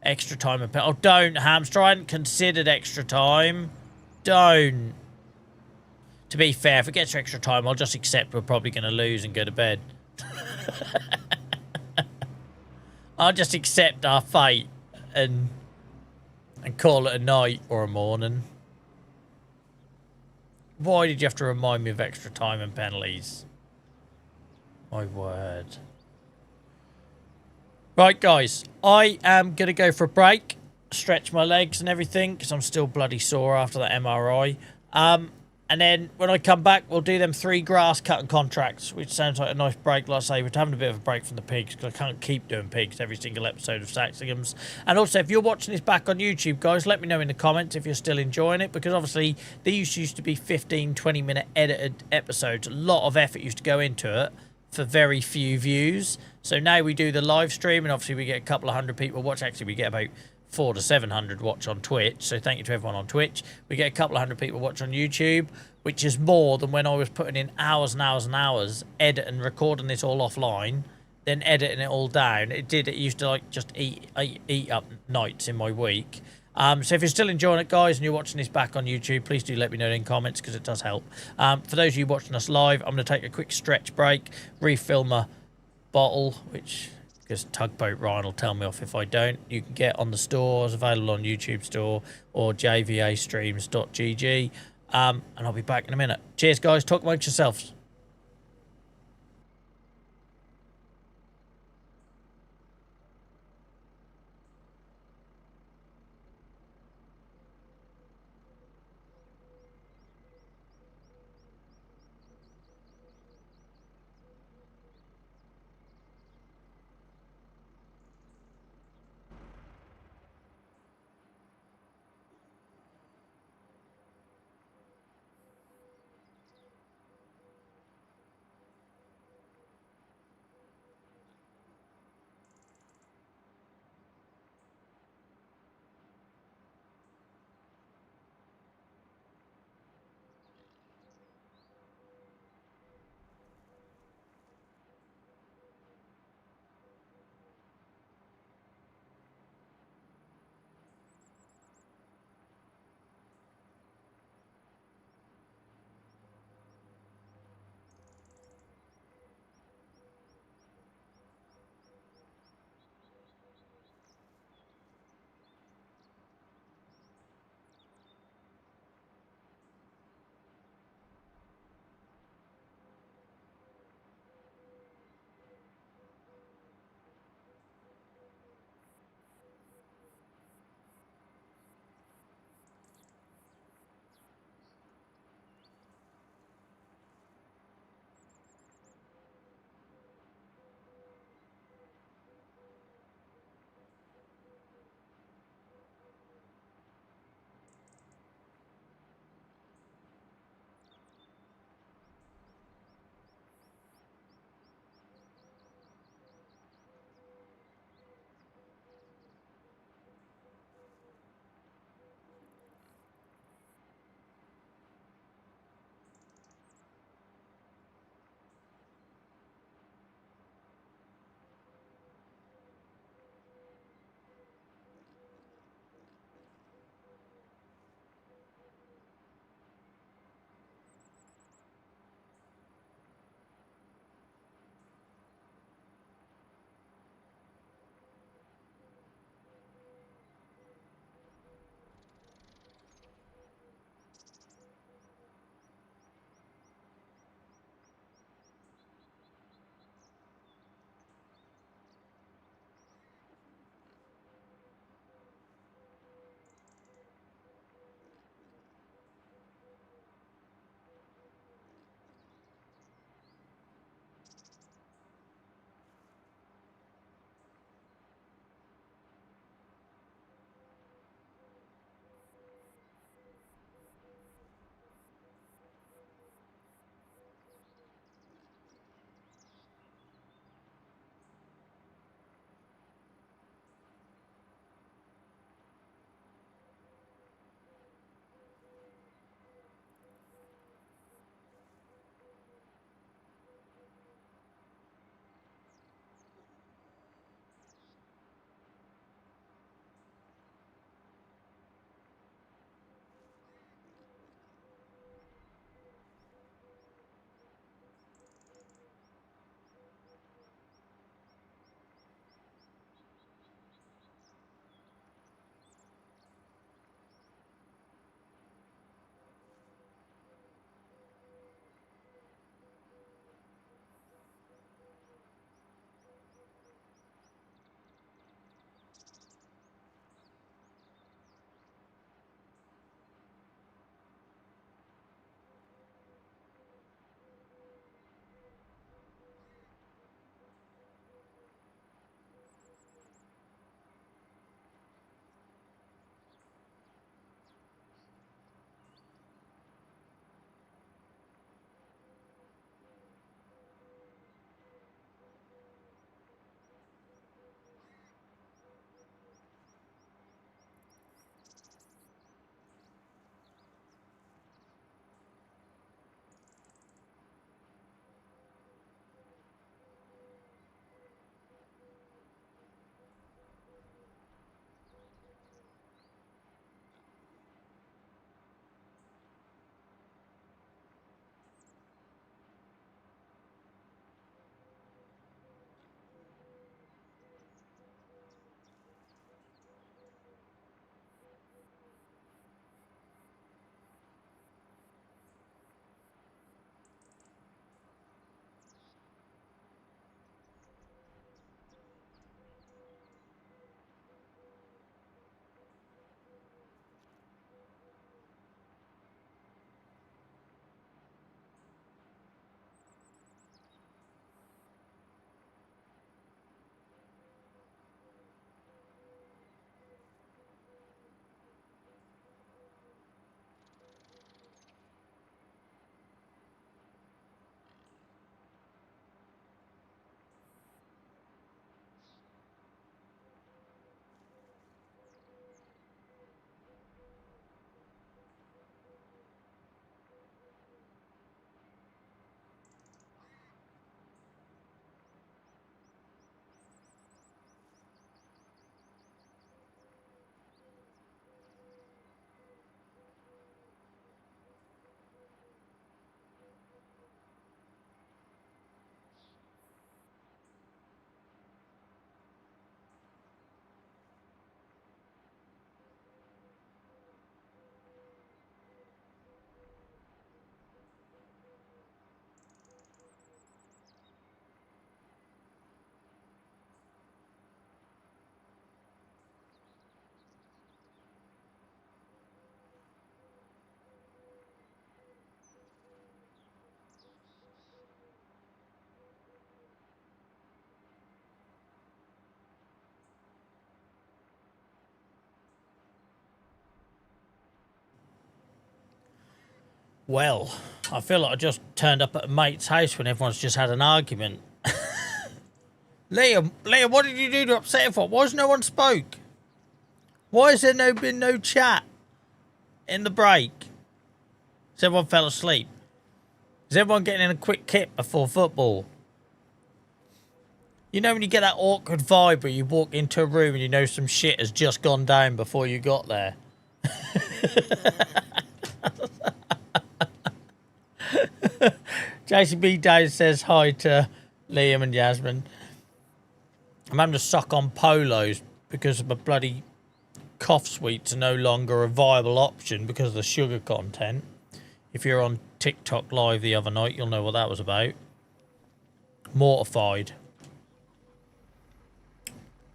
Extra time and oh, don't, Hamster. I hadn't considered extra time. Don't. To be fair, if it gets extra time, I'll just accept we're probably going to lose and go to bed. I'll just accept our fate and call it a night or a morning. Why did you have to remind me of extra time and penalties? My word. Right, guys. I am going to go for a break. Stretch my legs and everything because I'm still bloody sore after that MRI. And then when I come back, we'll do them 3 grass cutting contracts, which sounds like a nice break. Like I say, we're having a bit of a break from the pigs because I can't keep doing pigs every single episode of SaxlingHAMs. And also, if you're watching this back on YouTube, guys, let me know in the comments if you're still enjoying it, because obviously these used to be 15, 20-minute edited episodes. A lot of effort used to go into it for very few views. So now we do the live stream, and obviously we get a couple of hundred people watch. Actually, we get about 400 to 700 watch on Twitch, so thank you to everyone on Twitch. We get a couple of hundred people watch on YouTube, which is more than when I was putting in hours and hours and hours editing and recording this all offline, then editing it all down. It used to like just eat up nights in my week. So if you're still enjoying it, guys, and you're watching this back on YouTube, please do let me know in comments because it does help. For those of you watching us live, I'm going to take a quick stretch break, refill my bottle, which, because Tugboat Ryan will tell me off if I don't. You can get on the stores, available on YouTube Store or jvastreams.gg. And I'll be back in a minute. Cheers, guys. Talk amongst yourselves. Well, I feel like I just turned up at a mate's house when everyone's just had an argument. Liam, what did you do to upset everyone? Why has no one spoke? Why has there been no chat in the break? Has everyone fell asleep? Is everyone getting in a quick kip before football? You know when you get that awkward vibe where you walk into a room and you know some shit has just gone down before you got there? Jason B. Dave says hi to Liam and Yasmin. I'm having to suck on polos because my bloody cough sweets are no longer a viable option because of the sugar content. If you're on TikTok live the other night, you'll know what that was about. Mortified.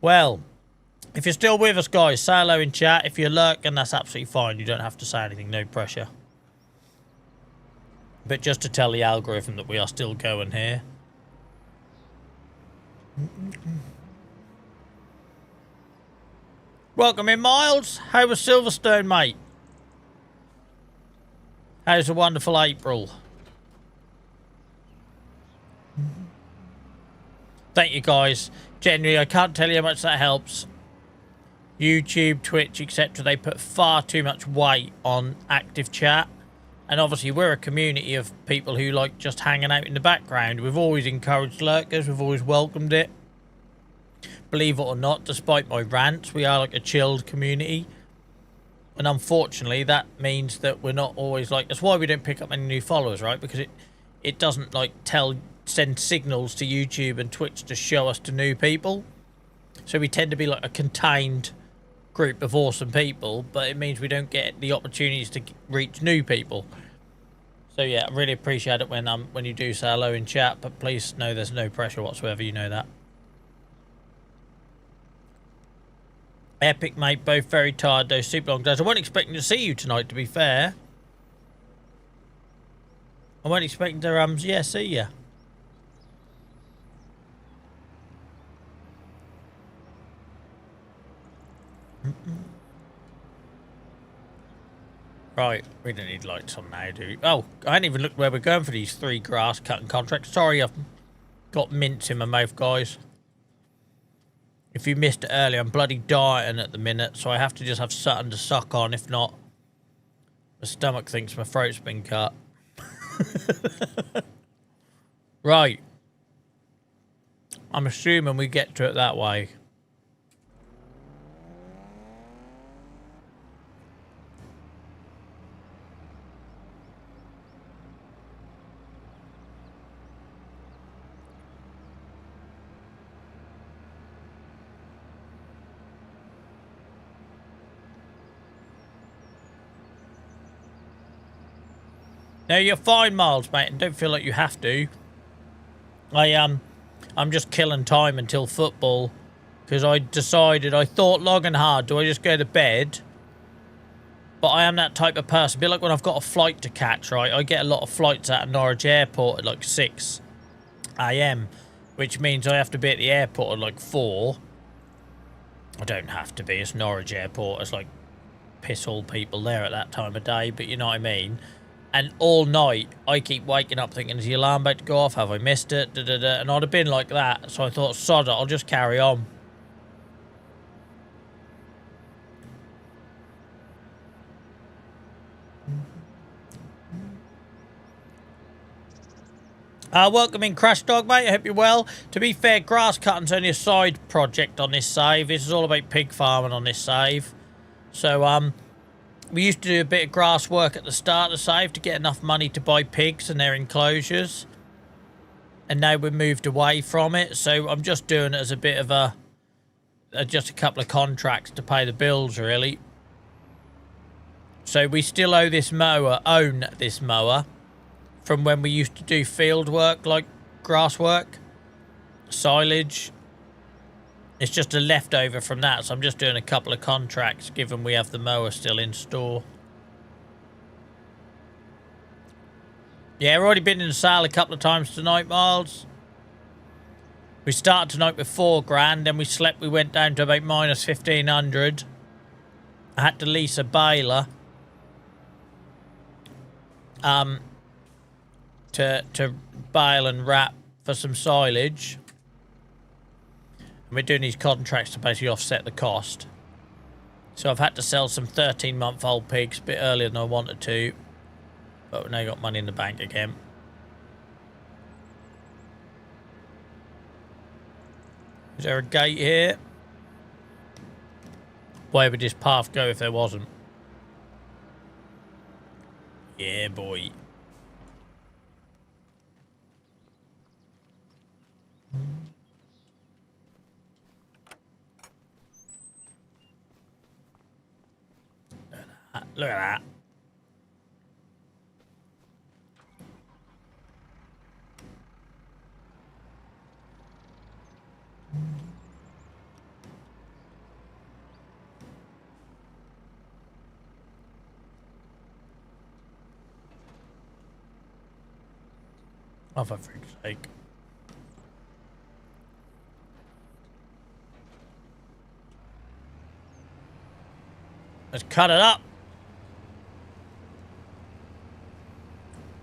Well, if you're still with us, guys, say hello in chat. If you're lurking, that's absolutely fine. You don't have to say anything, no pressure. But just to tell the algorithm that we are still going here. Welcome in, Miles. How was Silverstone, mate? How's a wonderful April? Thank you, guys. Genuinely, I can't tell you how much that helps. YouTube, Twitch, etc. They put far too much weight on active chat. And obviously, we're a community of people who like just hanging out in the background. We've always encouraged lurkers. We've always welcomed it. Believe it or not, despite my rants, we are like a chilled community. And unfortunately, that means that we're not always like... That's why we don't pick up any new followers, right? Because it doesn't like send signals to YouTube and Twitch to show us to new people. So we tend to be like a contained group of awesome people, but it means we don't get the opportunities to reach new people. So yeah, I really appreciate it when you do say hello in chat, but please know there's no pressure whatsoever, you know that. Epic, mate, both very tired, those super long days. I wasn't expecting to see you tonight, to be fair. I wasn't expecting to, yeah, see ya. Right, we don't need lights on now, do we? Oh, I hadn't even looked where we're going for these 3 grass cutting contracts. Sorry, I've got mints in my mouth, guys. If you missed it earlier, I'm bloody dieting at the minute, so I have to just have something to suck on. If not, my stomach thinks my throat's been cut. Right. I'm assuming we get to it that way. No, you're fine, Miles, mate, and don't feel like you have to. I'm just killing time until football because I thought long and hard, do I just go to bed? But I am that type of person. A bit like when I've got a flight to catch, right? I get a lot of flights out of Norwich Airport at like 6 AM, which means I have to be at the airport at like 4. I don't have to be. It's Norwich Airport. It's like piss all people there at that time of day, but you know what I mean. And all night, I keep waking up thinking, is the alarm about to go off? Have I missed it? Da, da, da. And I'd have been like that. So I thought, sod it, I'll just carry on. Welcome in, Crash Dog, mate. I hope you're well. To be fair, grass cutting's only a side project on this save. This is all about pig farming on this save. So, we used to do a bit of grass work at the start of the save to get enough money to buy pigs and their enclosures. And now we've moved away from it. So I'm just doing it as a bit of just a couple of contracts to pay the bills, really. So we still own this mower from when we used to do field work, like grass work, silage. It's just a leftover from that, so I'm just doing a couple of contracts, given we have the mower still in store. Yeah, we've already been in the sale a couple of times tonight, Miles. We started tonight with 4 grand, then we went down to about minus 1,500. I had to lease a baler. to bale and wrap for some silage. And we're doing these contracts to basically offset the cost. So I've had to sell some 13-month-old pigs a bit earlier than I wanted to. But we've now got money in the bank again. Is there a gate here? Where would this path go if there wasn't? Yeah, boy. Look at that. Oh, for freak's sake. Let's cut it up.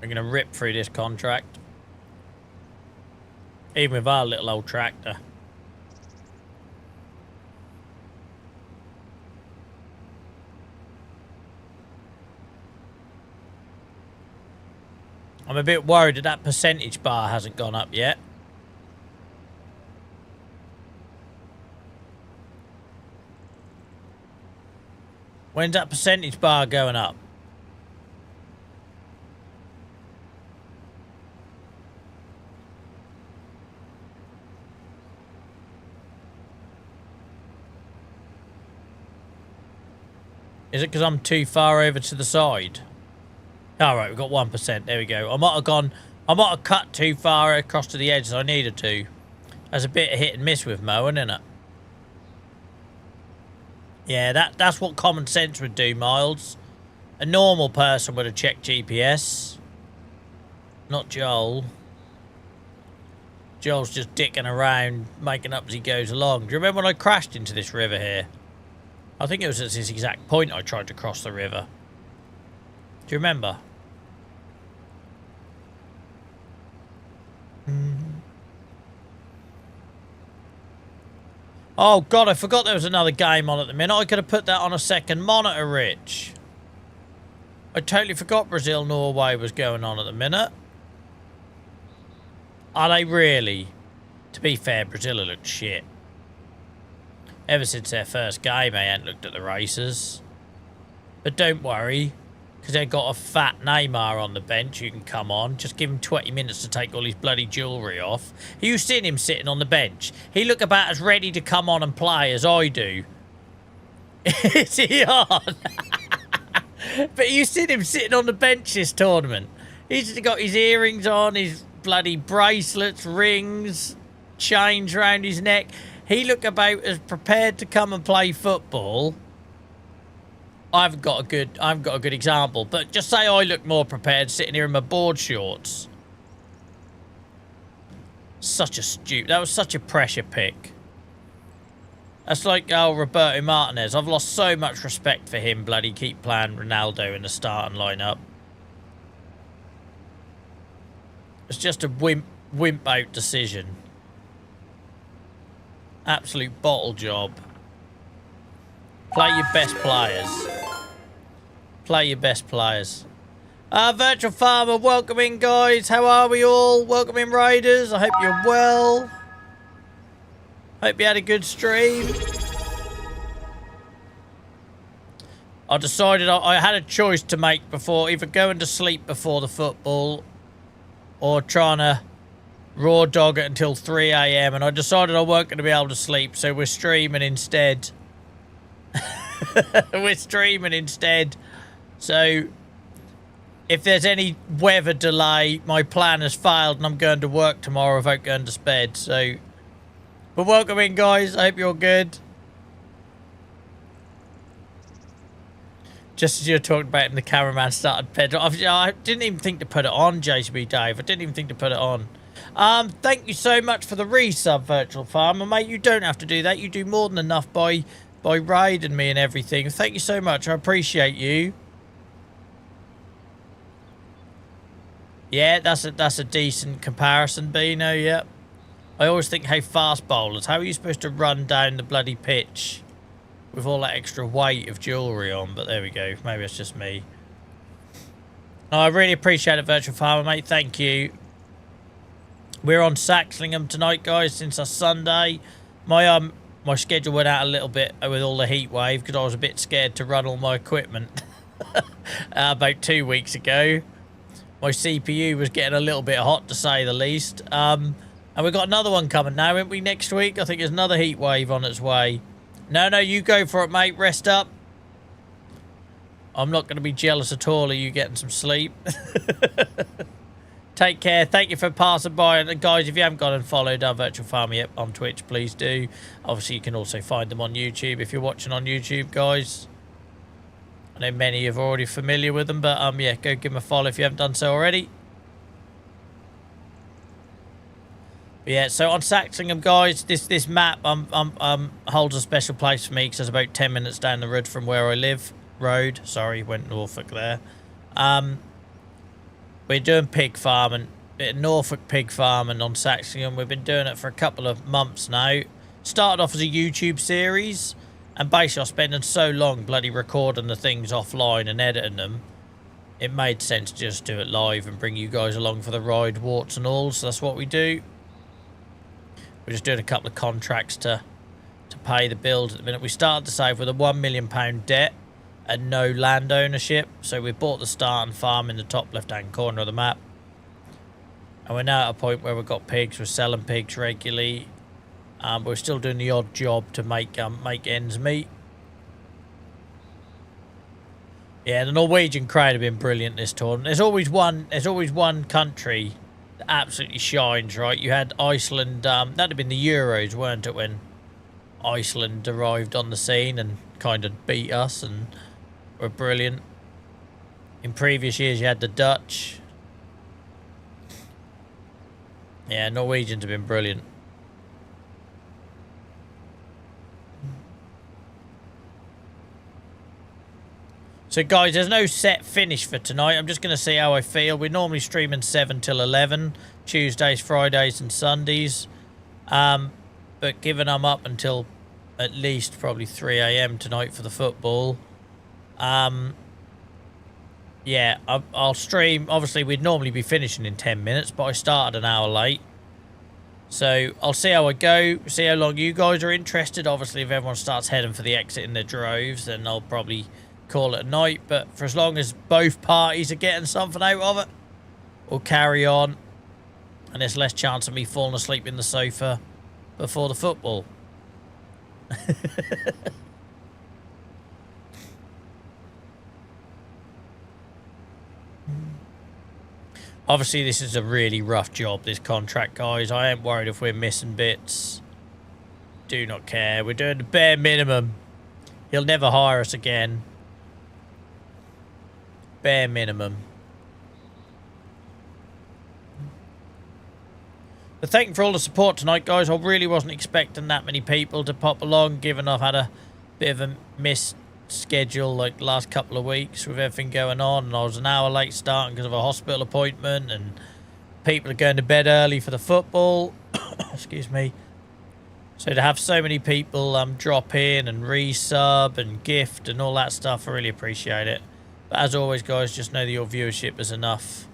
We're going to rip through this contract. Even with our little old tractor. I'm a bit worried that that percentage bar hasn't gone up yet. When's that percentage bar going up? Is it because I'm too far over to the side? All right, we've got 1%. There we go. I might have cut too far across to the edge as I needed to. There's a bit of hit and miss with mowing, isn't it? Yeah, that's what common sense would do, Miles. A normal person would have checked GPS. Not Joel. Joel's just dicking around, making up as he goes along. Do you remember when I crashed into this river here? I think it was at this exact point I tried to cross the river. Do you remember? Oh, God, I forgot there was another game on at the minute. I could have put that on a second monitor, Rich. I totally forgot Brazil-Norway was going on at the minute. Are they really? To be fair, Brazil looked shit. Ever since their first game, I ain't looked at the races. But don't worry, because they've got a fat Neymar on the bench who can come on. Just give him 20 minutes to take all his bloody jewellery off. You've seen him sitting on the bench. He look about as ready to come on and play as I do. Is he on? But you've seen him sitting on the bench this tournament. He's got his earrings on, his bloody bracelets, rings, chains round his neck. He looked about as prepared to come and play football. I haven't got a good example, but just say I look more prepared sitting here in my board shorts. That was such a pressure pick. That's like Roberto Martinez. I've lost so much respect for him. Bloody keep playing Ronaldo in the starting lineup. It's just a wimp out decision. Absolute bottle job. Play your best players. Play your best players. Virtual Farmer, welcome in, guys. How are we all? Welcome in, Raiders. I hope you're well. Hope you had a good stream. I decided I had a choice to make before either going to sleep before the football or trying to raw dog it until 3 AM, and I decided I weren't going to be able to sleep, so we're streaming instead. We're streaming instead. So if there's any weather delay, my plan has failed and I'm going to work tomorrow without going to bed. So, but welcome in, guys. I hope you're good. Just as you were talking about him, the cameraman started Pedro. I didn't even think to put it on, JCB Dave. I didn't even think to put it on. Thank you so much for the resub, Virtual Farmer, mate. You don't have to do that. You do more than enough by raiding me and everything. Thank you so much. I appreciate you. Yeah, that's a decent comparison, Beano, yep. I always think, how fast bowlers, how are you supposed to run down the bloody pitch with all that extra weight of jewellery on? But there we go. Maybe it's just me. Oh, I really appreciate it, Virtual Farmer, mate. Thank you. We're on Saxlingham tonight, guys, since our Sunday. My schedule went out a little bit with all the heat wave because I was a bit scared to run all my equipment about 2 weeks ago. My CPU was getting a little bit hot, to say the least. And we've got another one coming now, haven't we, next week? I think there's another heat wave on its way. No, you go for it, mate. Rest up. I'm not going to be jealous at all of you getting some sleep. Take care. Thank you for passing by. And guys, if you haven't gone and followed our Virtual Farmer yet on Twitch, please do. Obviously, you can also find them on YouTube if you're watching on YouTube, guys. I know many of you are already familiar with them, but yeah, go give them a follow if you haven't done so already. But yeah, so on Saxlingham, guys, this map holds a special place for me because it's about 10 minutes down the road from where I live. Went Norfolk there. We're doing pig farming, bit of Norfolk pig farming on Saxlingham. We've been doing it for a couple of months now. Started off as a YouTube series, and basically I was spending so long bloody recording the things offline and editing them, it made sense to just do it live and bring you guys along for the ride, warts and all. So that's what we do. We're just doing a couple of contracts to pay the bills at the minute. We started to save with a £1 million debt and no land ownership, so we bought the starting farm in the top left hand corner of the map, and we're now at a point where we've got pigs. We're selling pigs regularly, but we're still doing the odd job to make ends meet. Yeah, the Norwegian crowd have been brilliant this tournament. There's always one country that absolutely shines, right? You had Iceland, that'd have been the Euros, weren't it, when Iceland arrived on the scene and kind of beat us and were brilliant. In previous years, you had the Dutch. Yeah, Norwegians have been brilliant. So, guys, there's no set finish for tonight. I'm just going to see how I feel. We're normally streaming 7 till 11, Tuesdays, Fridays, and Sundays. But given I'm up until at least probably 3 AM tonight for the football, yeah, I'll stream. Obviously, we'd normally be finishing in 10 minutes, but I started an hour late. So I'll see how I go, see how long you guys are interested. Obviously, if everyone starts heading for the exit in their droves, then I'll probably call it a night. But for as long as both parties are getting something out of it, we'll carry on. And there's less chance of me falling asleep in the sofa before the football. Obviously, this is a really rough job, this contract, guys. I ain't worried if we're missing bits. Do not care. We're doing the bare minimum. He'll never hire us again. Bare minimum. But thank you for all the support tonight, guys. I really wasn't expecting that many people to pop along, given I've had a bit of a missed schedule like the last couple of weeks with everything going on, and I was an hour late starting because of a hospital appointment, and people are going to bed early for the football. Excuse me. So to have so many people drop in and resub and gift and all that stuff, I really appreciate it. But as always, guys, just know that your viewership is enough.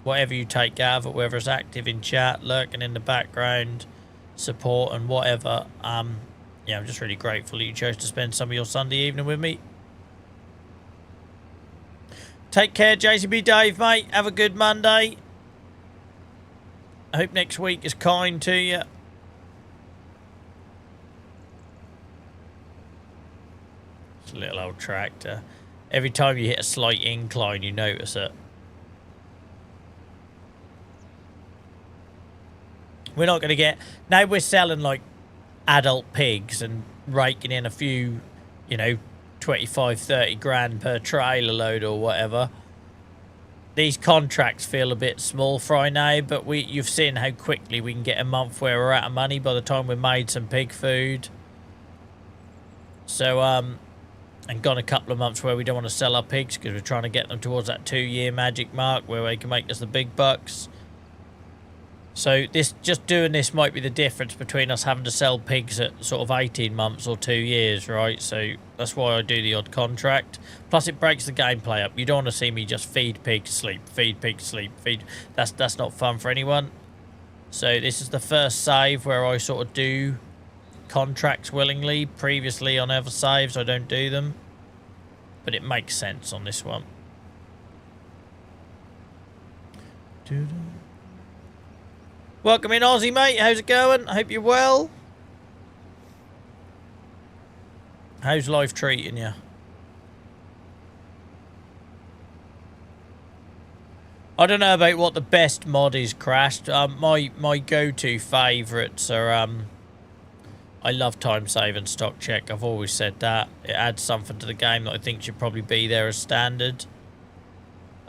Whatever you take out of it, whether it's active in chat, lurking in the background, support and whatever, yeah, I'm just really grateful that you chose to spend some of your Sunday evening with me. Take care, JCB Dave, mate. Have a good Monday. I hope next week is kind to you. It's a little old tractor. Every time you hit a slight incline, you notice it. We're not going to get... Now we're selling, like, adult pigs and raking in a few, you know, 25, 30 grand per trailer load or whatever. These contracts feel a bit small fry now, but you've seen how quickly we can get a month where we're out of money by the time we've made some pig food. So, and gone a couple of months where we don't want to sell our pigs because we're trying to get them towards that 2-year magic mark where they can make us the big bucks. So this, just doing this might be the difference between us having to sell pigs at sort of 18 months or 2 years, right? So that's why I do the odd contract. Plus it breaks the gameplay up. You don't want to see me just feed pigs, sleep, feed pigs, sleep, feed. That's not fun for anyone. So this is the first save where I sort of do contracts willingly. Previously on other saves I don't do them. But it makes sense on this one. Welcome in, Aussie, mate. How's it going? I hope you're well. How's life treating you? I don't know about what the best mod is, Crashed. My go-to favourites are... I love time save and stock check. I've always said that. It adds something to the game that I think should probably be there as standard.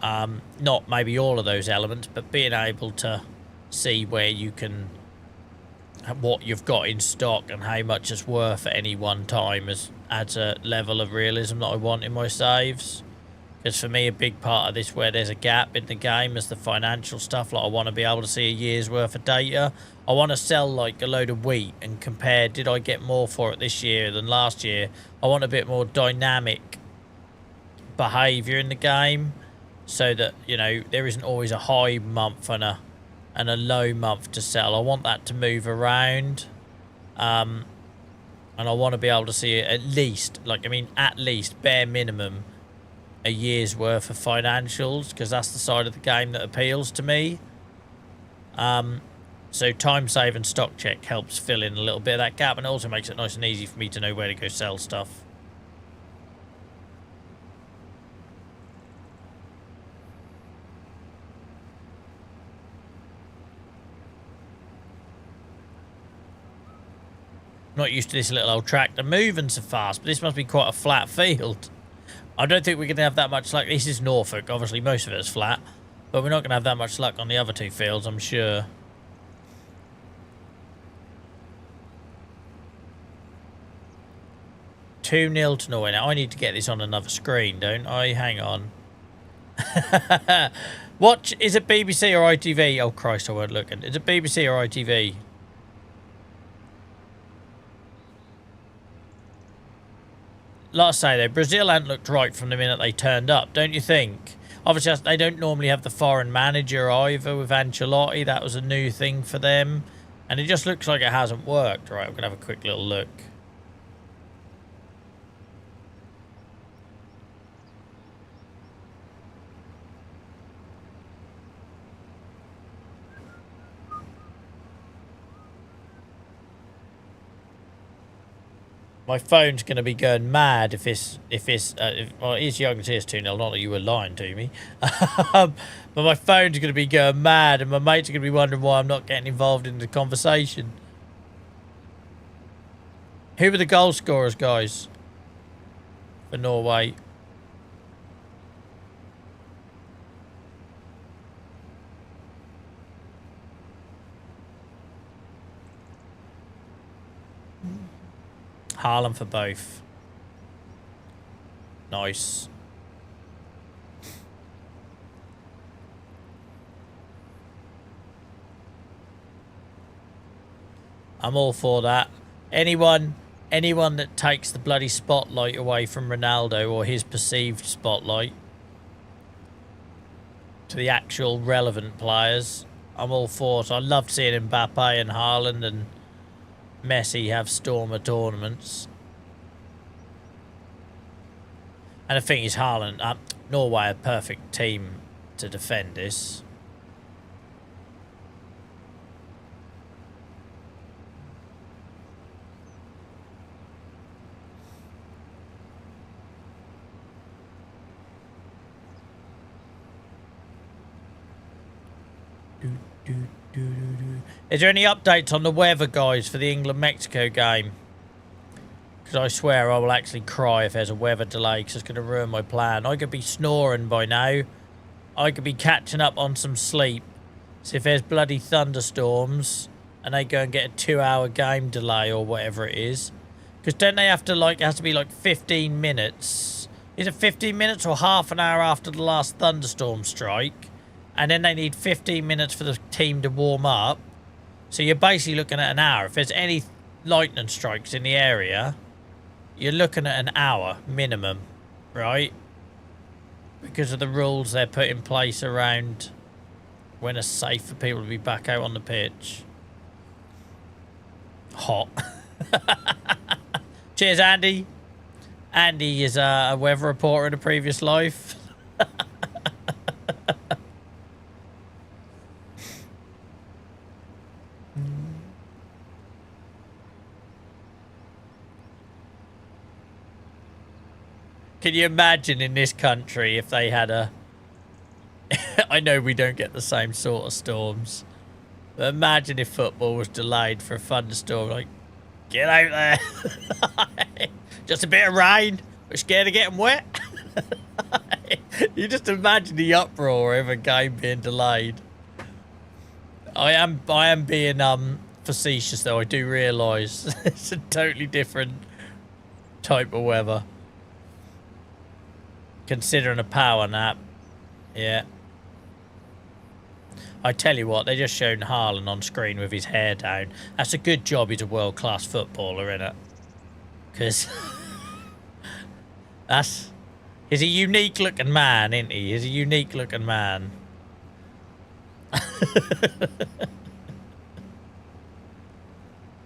Not maybe all of those elements, but being able to see where you can, what you've got in stock and how much it's worth at any one time adds a level of realism that I want in my saves. Because for me, a big part of this where there's a gap in the game is the financial stuff. Like I want to be able to see a year's worth of data. I want to sell like a load of wheat and compare, did I get more for it this year than last year? I want a bit more dynamic behaviour in the game so that, you know, there isn't always a high month and a low month to sell. I want that to move around. And I want to be able to see it at least, like, I mean, at least, bare minimum, a year's worth of financials, because that's the side of the game that appeals to me. So time save and stock check helps fill in a little bit of that gap, and it also makes it nice and easy for me to know where to go sell stuff. Not used to this little old tractor moving so fast, but this must be quite a flat field. I don't think we're going to have that much luck. This is Norfolk. Obviously, most of it is flat. But we're not going to have that much luck on the other two fields, I'm sure. Two 0 to Norway. Now, I need to get this on another screen, don't I? Hang on. Watch. Is it BBC or ITV? Oh, Christ, I weren't looking. Is it BBC or ITV? Like I say, though, Brazil hadn't looked right from the minute they turned up, don't you think? Obviously, they don't normally have the foreign manager either with Ancelotti. That was a new thing for them. And it just looks like it hasn't worked. Right, I'm going to have a quick little look. My phone's going to be going mad if well, it is young to it's 2-0, not that you were lying to me. But my phone's going to be going mad and my mates are going to be wondering why I'm not getting involved in the conversation. Who were the goal scorers, guys, for Norway? Haaland for both. Nice. I'm all for that. Anyone that takes the bloody spotlight away from Ronaldo, or his perceived spotlight, to the actual relevant players, I'm all for it. So I loved seeing Mbappe and Haaland and Messi have stormer tournaments. And the thing is, Haaland, Norway, a perfect team to defend this. Is there any updates on the weather, guys, for the England-Mexico game? Because I swear I will actually cry if there's a weather delay, because it's going to ruin my plan. I could be snoring by now. I could be catching up on some sleep. So if there's bloody thunderstorms and they go and get a 2-hour game delay or whatever it is, Because don't they have to, like, it has to be like 15 minutes. Is it 15 minutes or half an hour after the last thunderstorm strike? And then they need 15 minutes for the team to warm up. So you're basically looking at an hour. If there's any lightning strikes in the area, you're looking at an hour minimum, right? Because of the rules they're put in place around when it's safe for people to be back out on the pitch. Hot. Cheers, Andy. Andy is a weather reporter in a previous life. Can you imagine in this country if they had a... I know we don't get the same sort of storms. But imagine if football was delayed for a thunderstorm. Like, get out there. Just a bit of rain. We're scared of getting wet. You just imagine the uproar of a game being delayed. I am being facetious though. I do realise it's a totally different type of weather. Considering a power nap. Yeah. I tell you what, they just shown Haaland on screen with his hair down. That's a good job he's a world-class footballer, innit? Because... He's a unique-looking man, isn't he? He's a unique-looking man.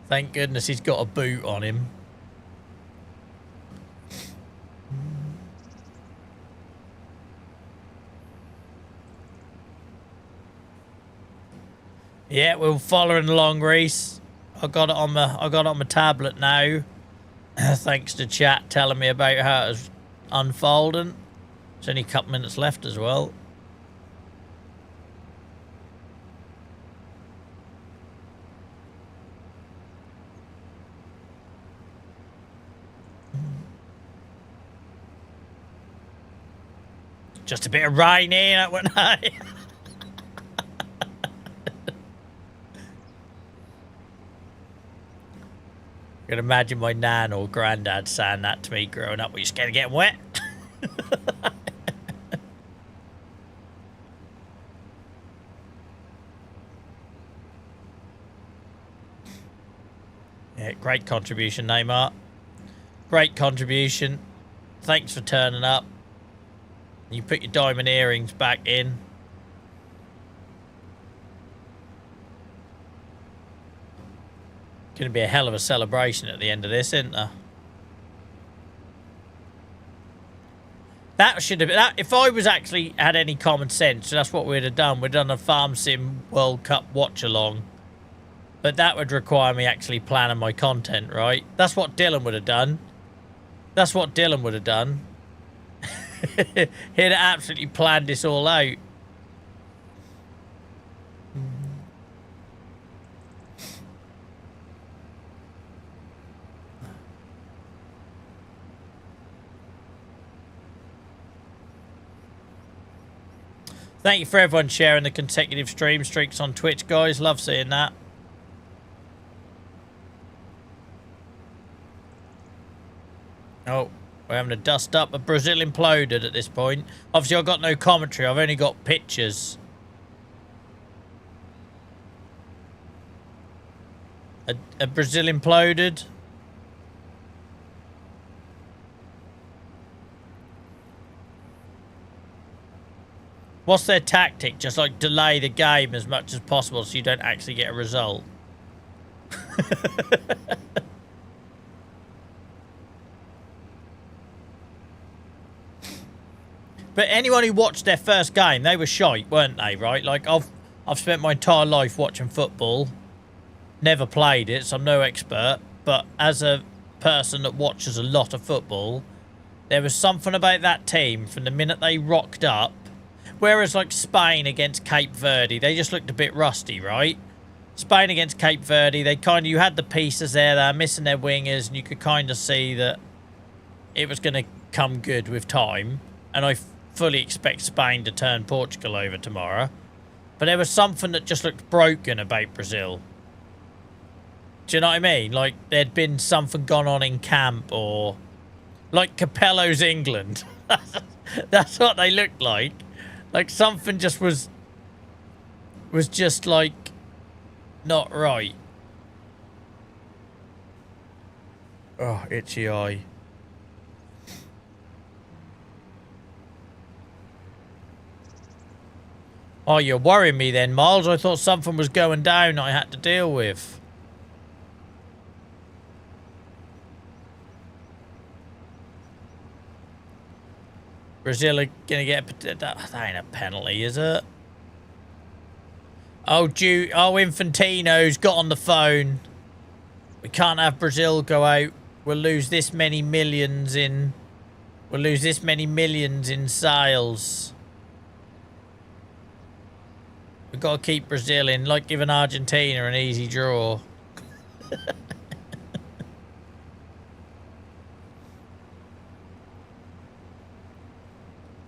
Thank goodness he's got a boot on him. Yeah, we're following along, Reese. I got it on my tablet now. Thanks to chat telling me about how it's unfolding. There's only a couple minutes left as well. Just a bit of rain here, that one. I can imagine my nan or granddad saying that to me growing up. Were you scared of getting wet? Yeah, great contribution, Neymar. Great contribution. Thanks for turning up. You put your diamond earrings back in. Gonna be a hell of a celebration at the end of this, isn't there? That should have been... if I was actually had any common sense, that's what we'd have done. We'd done a Farm Sim World Cup watch-along. But that would require me actually planning my content, right? That's what Dylan would have done. That's what Dylan would have done. He'd have absolutely planned this all out. Thank you for everyone sharing the consecutive stream streaks on Twitch, guys. Love seeing that. Oh, we're having to dust up. A Brazil imploded at this point. Obviously, I've got no commentary. I've only got pictures. A Brazil imploded. What's their tactic? Just like delay the game as much as possible so you don't actually get a result. But anyone who watched their first game, they were shite, weren't they, right? Like, I've spent my entire life watching football. Never played it, so I'm no expert. But as a person that watches a lot of football, there was something about that team from the minute they rocked up. Whereas, like, Spain against Cape Verde, they just looked a bit rusty, right? Spain against Cape Verde, they kind of... You had the pieces there, they were missing their wingers, and you could kind of see that it was going to come good with time. And I fully expect Spain to turn Portugal over tomorrow. But there was something that just looked broken about Brazil. Do you know what I mean? Like, there'd been something gone on in camp, or... Like Capello's England. That's what they looked like. Like, something just was just, like, not right. Oh, itchy eye. Oh, you're worrying me then, Miles. I thought something was going down I had to deal with. Brazil are going to get... That ain't a penalty, is it? Oh, Infantino's got on the phone. We can't have Brazil go out. We'll lose this many millions in... We'll lose this many millions in sales. We've got to keep Brazil in, like giving Argentina an easy draw.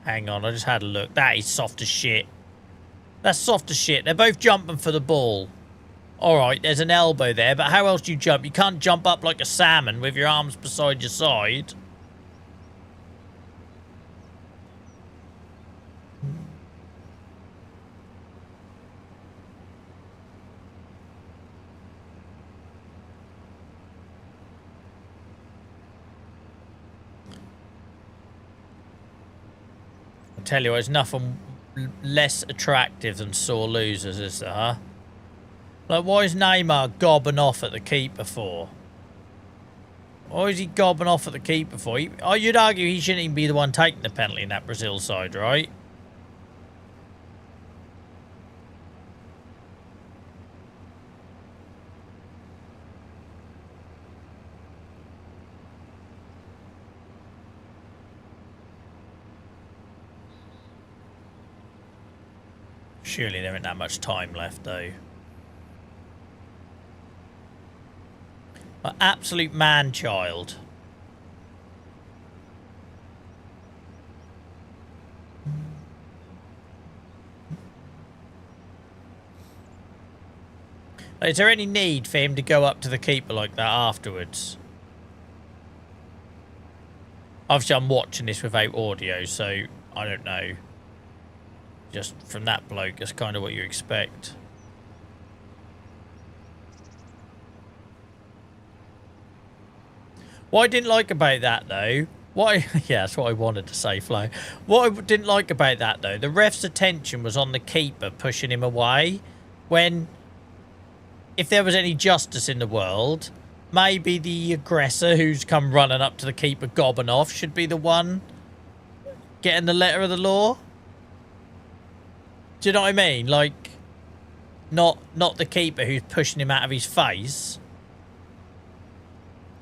Hang on, I just had a look. That is soft as shit. That's soft as shit. They're both jumping for the ball. Alright, there's an elbow there, but how else do you jump? You can't jump up like a salmon with your arms beside your side. I tell you what, there's nothing less attractive than sore losers, is there, huh? Like, why is Neymar gobbing off at the keeper for? Why is he gobbing off at the keeper for? You'd argue he shouldn't even be the one taking the penalty in that Brazil side, right? Surely there ain't that much time left, though. An absolute man-child. Is there any need for him to go up to the keeper like that afterwards? Obviously, I'm watching this without audio, so I don't know. Just from that bloke, that's kind of what you expect. What I didn't like about that, though... yeah, that's what I wanted to say, Flo. What I didn't like about that, though, the ref's attention was on the keeper pushing him away. When, if there was any justice in the world, maybe the aggressor who's come running up to the keeper gobbing off should be the one getting the letter of the law. Do you know what I mean? Like, not the keeper who's pushing him out of his face.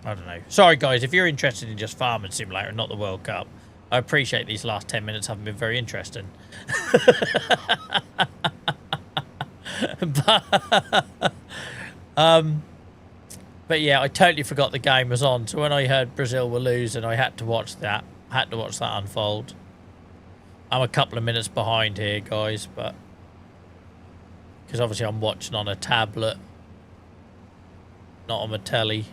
I don't know. Sorry, guys, if you're interested in just Farming Simulator and not the World Cup, I appreciate these last 10 minutes haven't been very interesting. But yeah, I totally forgot the game was on. So when I heard Brazil were losing, I had to watch that. I had to watch that unfold. I'm a couple of minutes behind here, guys, but... Because obviously I'm watching on a tablet, not on my telly.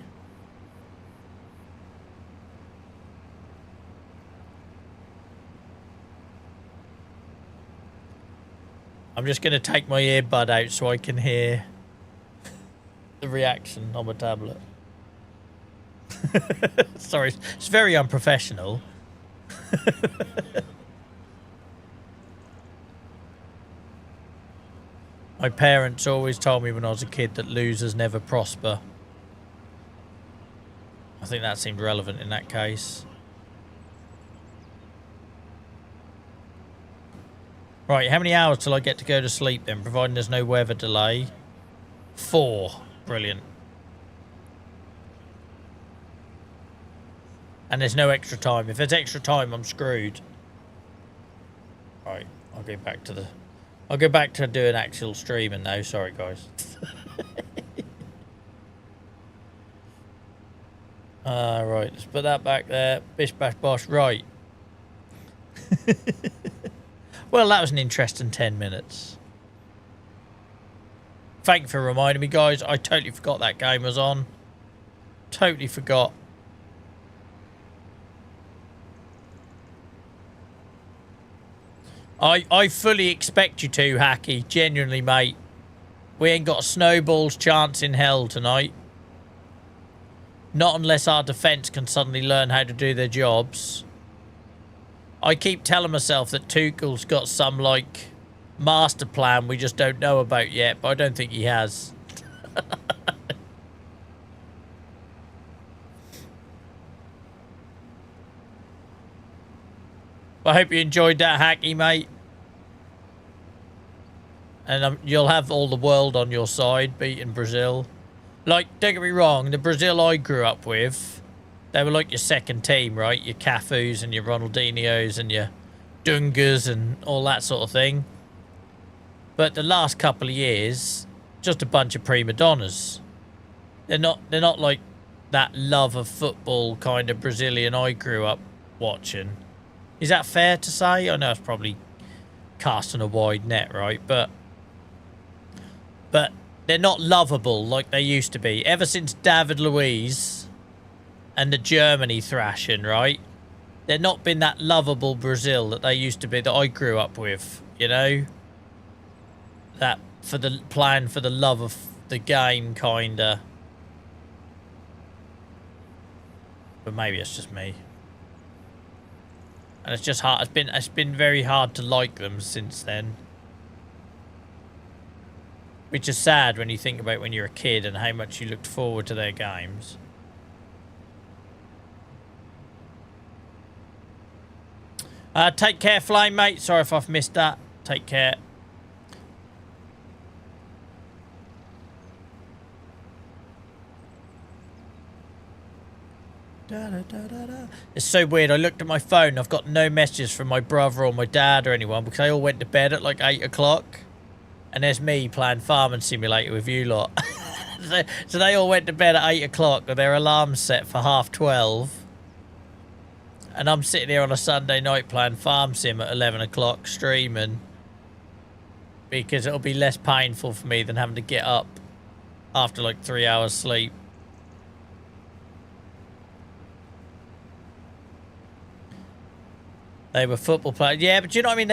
I'm just going to take my earbud out so I can hear the reaction on my tablet. Sorry, it's very unprofessional. My parents always told me when I was a kid that losers never prosper. I think that seemed relevant in that case. Right, how many hours till I get to go to sleep then, providing there's no weather delay? 4. Brilliant. And there's no extra time. If there's extra time, I'm screwed. Right, I'll go back to the... I'll go back to doing actual streaming now. Sorry, guys. Right, let's put that back there. Bish, bash, bosh. Right. Well, that was an interesting 10 minutes. Thank you for reminding me, guys. I totally forgot that game was on. Totally forgot. I fully expect you to, Hacky. Genuinely, mate. We ain't got a snowball's chance in hell tonight. Not unless our defence can suddenly learn how to do their jobs. I keep telling myself that Tuchel's got some, like, master plan we just don't know about yet, but I don't think he has. I hope you enjoyed that, Hacky, mate. And you'll have all the world on your side, beating Brazil. Like, don't get me wrong, the Brazil I grew up with, they were like your second team, right? Your Cafus and your Ronaldinhos and your Dungas and all that sort of thing. But the last couple of years, just a bunch of prima donnas. They're not like that love of football kind of Brazilian I grew up watching. Is that fair to say? I know it's probably casting a wide net, right? But they're not lovable like they used to be. Ever since David Luiz and the Germany thrashing, right? They've not been that lovable Brazil that they used to be, that I grew up with, you know? That for the playing for the love of the game, kinda. But maybe it's just me. And it's just hard. It's been very hard to like them since then. Which is sad when you think about when you're a kid and how much you looked forward to their games. Take care, Flame, mate. Sorry if I've missed that. Take care. It's so weird. I looked at my phone. I've got no messages from my brother or my dad or anyone because they all went to bed at like 8 o'clock. And there's me playing Farming Simulator with you lot. So they all went to bed at 8 o'clock with their alarms set for 12:30. And I'm sitting here on a Sunday night playing Farm Sim at 11 o'clock streaming. Because it'll be less painful for me than having to get up after like 3 hours sleep. They were football players. Yeah, but you know what I mean?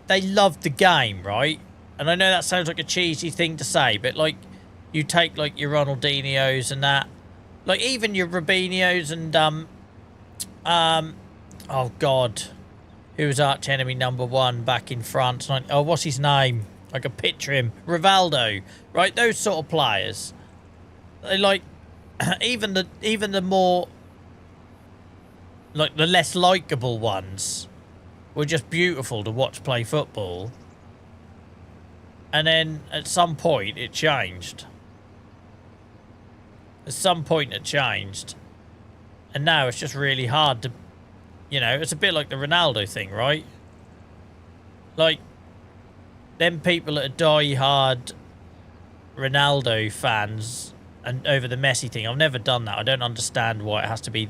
They loved the game, right? And I know that sounds like a cheesy thing to say, but like you take like your Ronaldinhos and that, like even your Robinhos and oh god, who was arch enemy #1 back in France? Oh, what's his name? I can picture him. Rivaldo, right? Those sort of players. They like even the more like the less likable ones were just beautiful to watch play football. And then at some point it changed. At some point it changed. And now it's just really hard to, you know, it's a bit like the Ronaldo thing, right? Like, them people that are die-hard Ronaldo fans and over the Messi thing, I've never done that. I don't understand why it has to be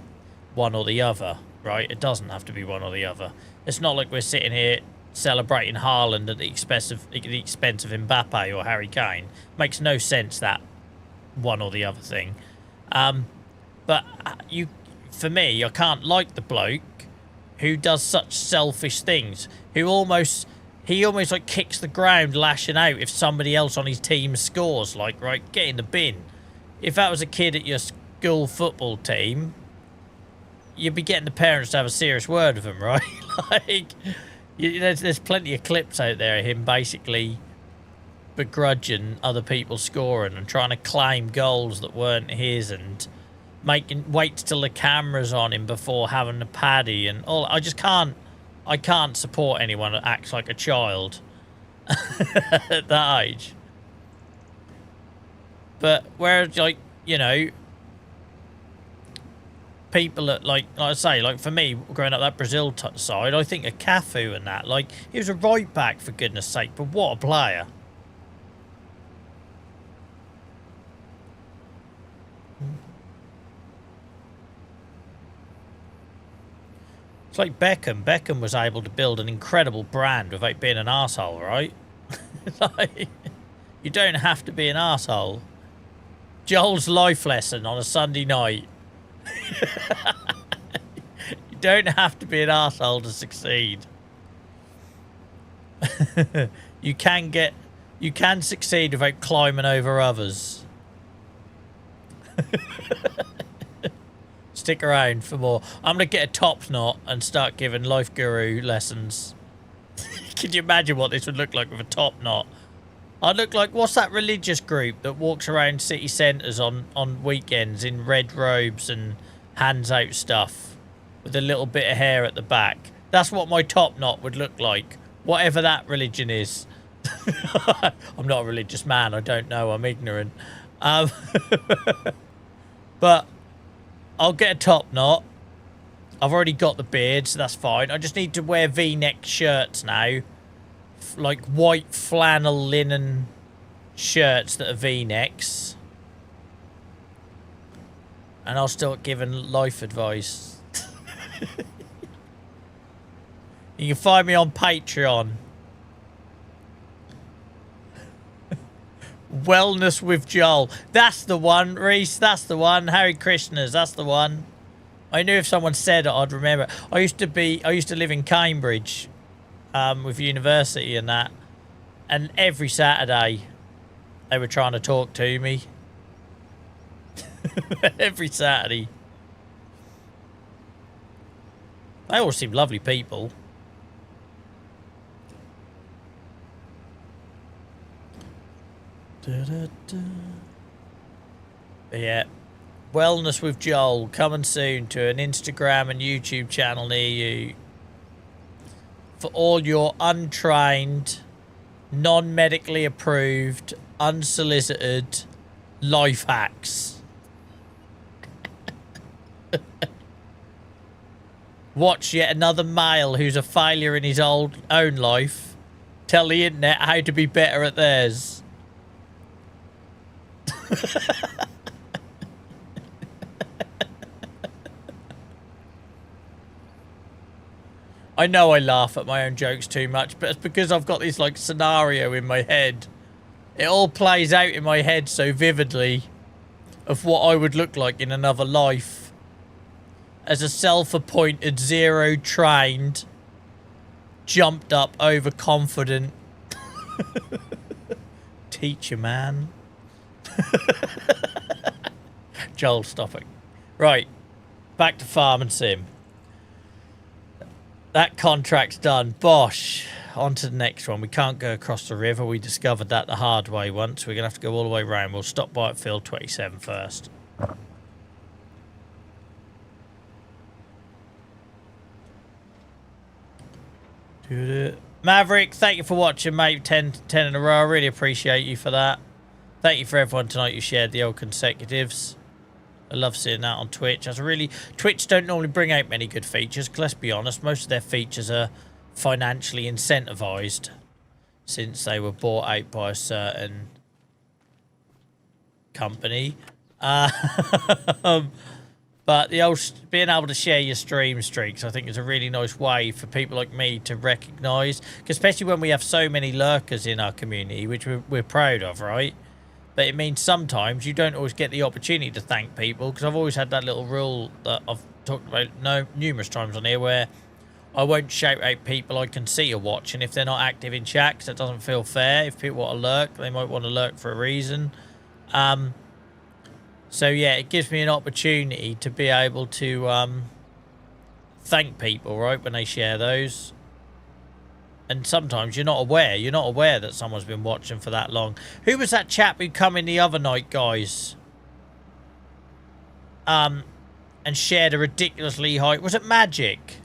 one or the other, right? It doesn't have to be one or the other. It's not like we're sitting here celebrating Haaland at the expense of Mbappe or Harry Kane. Makes no sense, that one or the other thing. But for me, I can't like the bloke who does such selfish things, who almost like kicks the ground lashing out if somebody else on his team scores. Like, right, get in the bin. If that was a kid at your school football team, you'd be getting the parents to have a serious word with him, right? Like, there's plenty of clips out there of him basically begrudging other people scoring and trying to claim goals that weren't his and wait till the camera's on him before having the paddy and all. I can't support anyone that acts like a child at that age. But whereas, like, you know, people that, like I say, like for me, growing up that Brazil side, I think of Cafu and that. Like, he was a right back, for goodness sake, but what a player. It's like Beckham. Beckham was able to build an incredible brand without being an arsehole, right? Like, You don't have to be an arsehole. Joel's life lesson on a Sunday night. You don't have to be an arsehole to succeed. You can succeed without climbing over others. Stick around for more. I'm going to get a top knot and start giving life guru lessons. Can you imagine what this would look like with a top knot? I'd look like, what's that religious group that walks around city centres on weekends in red robes and hands out stuff with a little bit of hair at the back? That's what my top knot would look like, whatever that religion is. I'm not a religious man. I don't know. I'm ignorant. But I'll get a top knot. I've already got the beard, so that's fine. I just need to wear V-neck shirts now. Like white flannel linen shirts that are V-necks. And I'll start giving life advice. You can find me on Patreon. Wellness with Joel. That's the one, Reese. That's the one. Harry Krishnas. That's the one. I knew if someone said it, I'd remember. I used to live in Cambridge, with university and that, and every Saturday they were trying to talk to me. Every Saturday. They all seem lovely people. But yeah, Wellness with Joel coming soon to an Instagram and YouTube channel near you for all your untrained, non-medically approved, unsolicited life hacks. Watch yet another male who's a failure in his own life tell the internet how to be better at theirs. I know I laugh at my own jokes too much, but it's because I've got this like scenario in my head. It all plays out in my head so vividly of what I would look like in another life as a self-appointed, zero-trained, jumped up, overconfident teacher man. Joel, stop it. Right, back to Farm and Sim. That contract's done. Bosh. On to the next one. We can't go across the river. We discovered that the hard way once. We're going to have to go all the way around. We'll stop by at field 27 first. Maverick, thank you for watching, mate. 10 in a row. I really appreciate you for that. Thank you for everyone tonight who shared the old consecutives. I love seeing that on Twitch. Twitch don't normally bring out many good features, because let's be honest, most of their features are financially incentivized since they were bought out by a certain company. But the old being able to share your stream streaks, I think, is a really nice way for people like me to recognise, especially when we have so many lurkers in our community, which we're proud of, right? But it means sometimes you don't always get the opportunity to thank people, because I've always had that little rule that I've talked about numerous times on here, where I won't shout out people I can see or watch, and if they're not active in chat, because it doesn't feel fair. If people want to lurk, they might want to lurk for a reason. So yeah, it gives me an opportunity to be able to thank people, right, when they share those. And sometimes you're not aware that someone's been watching for that long. Who was that chap who come in the other night, guys? And shared a ridiculously high... Was it Magic?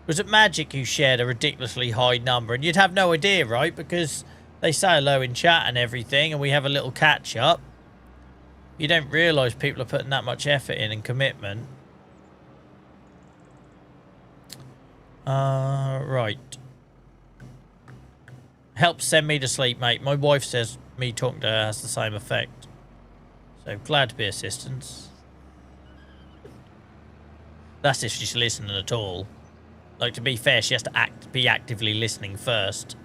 Was it Magic who shared a ridiculously high number? And you'd have no idea, right? Because they say hello in chat and everything, and we have a little catch-up. You don't realise people are putting that much effort in and commitment. Right. Help send me to sleep, mate. My wife says me talking to her has the same effect. So glad to be assistance. That's if she's listening at all. Like, to be fair, she has to be actively listening first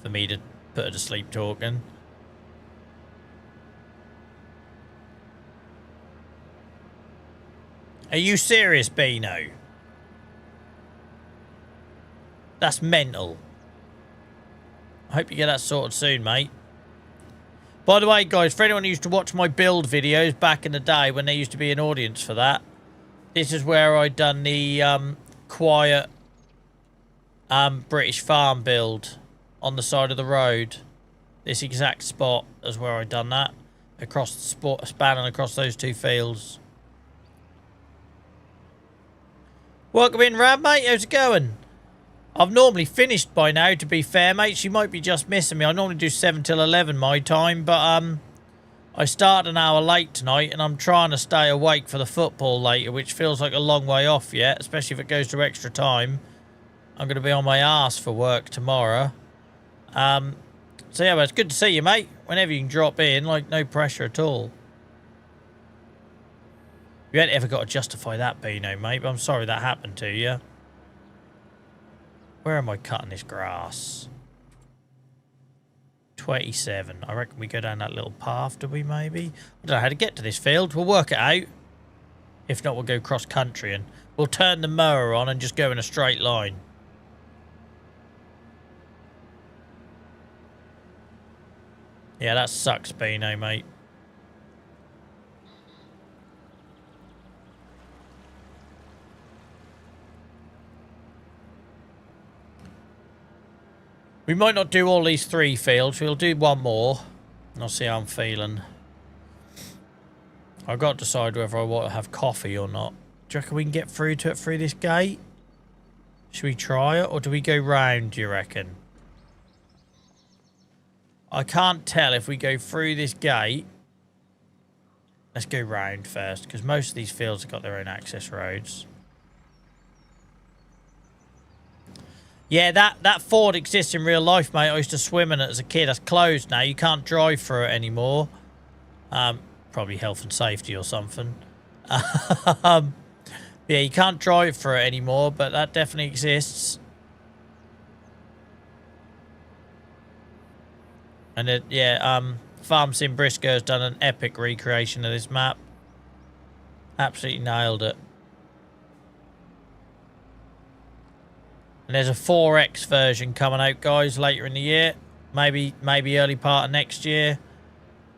for me to put her to sleep talking. Are you serious, Beano? That's mental. I hope you get that sorted soon, mate. By the way, guys, for anyone who used to watch my build videos back in the day when there used to be an audience for that, this is where I done the quiet British farm build on the side of the road. This exact spot is where I done that. Across the spot, spanning across those two fields. Welcome in, Rab, mate. How's it going? I've normally finished by now, to be fair, mate. She might be just missing me. I normally do 7 till 11 my time, but I started an hour late tonight, and I'm trying to stay awake for the football later, which feels like a long way off yet, especially if it goes to extra time. I'm going to be on my arse for work tomorrow. So yeah, but it's good to see you, mate. Whenever you can drop in, like, no pressure at all. You ain't ever got to justify that, Beano, mate, but I'm sorry that happened to you. Where am I cutting this grass? 27. I reckon we go down that little path, do we, maybe? I don't know how to get to this field. We'll work it out. If not, we'll go cross-country and we'll turn the mower on and just go in a straight line. Yeah, that sucks, Beano, mate. We might not do all these 3 fields. We'll do one more. And I'll see how I'm feeling. I've got to decide whether I want to have coffee or not. Do you reckon we can get through to it through this gate? Should we try it, or do we go round, do you reckon? I can't tell if we go through this gate. Let's go round first, because most of these fields have got their own access roads. Yeah, that ford exists in real life, mate. I used to swim in it as a kid. That's closed now. You can't drive through it anymore. Probably health and safety or something. Yeah, you can't drive through it anymore, but that definitely exists. And it, yeah, Farm Sim Briscoe's done an epic recreation of this map. Absolutely nailed it. And there's a 4X version coming out, guys, later in the year. Maybe early part of next year.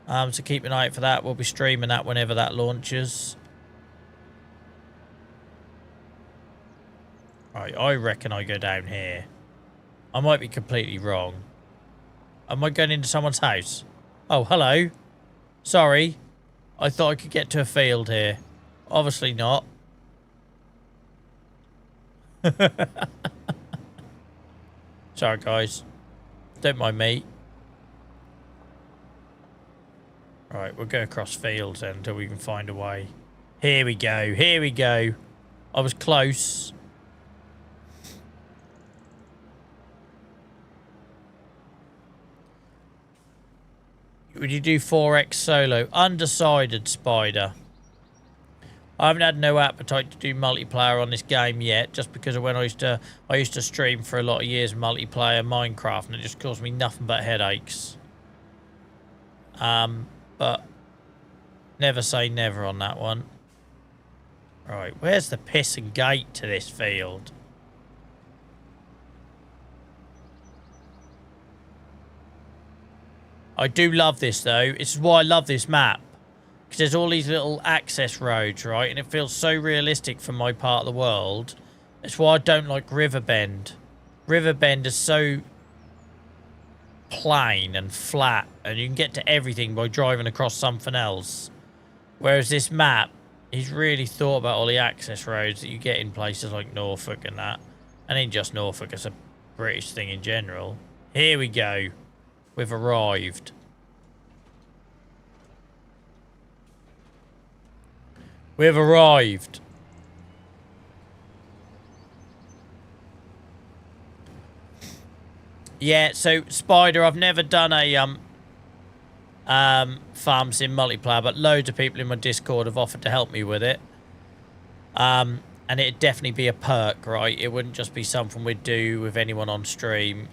So keep an eye out for that. We'll be streaming that whenever that launches. Right, I reckon I go down here. I might be completely wrong. Am I going into someone's house? Oh, hello. Sorry. I thought I could get to a field here. Obviously not. Sorry, guys. Don't mind me. Right, we'll go across fields then until we can find a way. Here we go. Here we go. I was close. Would you do 4X solo? Undecided, Spider. I haven't had no appetite to do multiplayer on this game yet, just because of when I used to stream for a lot of years multiplayer Minecraft, and it just caused me nothing but headaches. But never say never on that one. Right, where's the pissing gate to this field? I do love this though. This is why I love this map. Because there's all these little access roads, right? And it feels so realistic for my part of the world. That's why I don't like Riverbend. Riverbend is so plain and flat. And you can get to everything by driving across something else. Whereas this map, he's really thought about all the access roads that you get in places like Norfolk and that. And ain't just Norfolk, it's a British thing in general. Here we go. We've arrived. We've arrived. Yeah, so Spider, I've never done a Farm Sim multiplayer, but loads of people in my Discord have offered to help me with it. And it'd definitely be a perk, right? It wouldn't just be something we'd do with anyone on stream.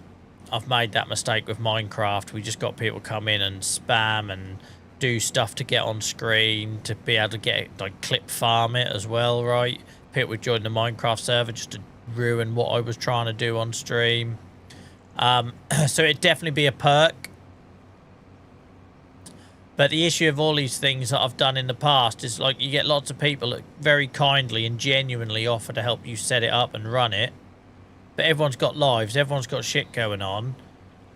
I've made that mistake with Minecraft. We just got people come in and spam and do stuff to get on screen, to be able to get it, like clip farm it as well, right? People would join the Minecraft server just to ruin what I was trying to do on stream. So it'd definitely be a perk. But the issue of all these things that I've done in the past is, like, you get lots of people that very kindly and genuinely offer to help you set it up and run it. But everyone's got lives, everyone's got shit going on.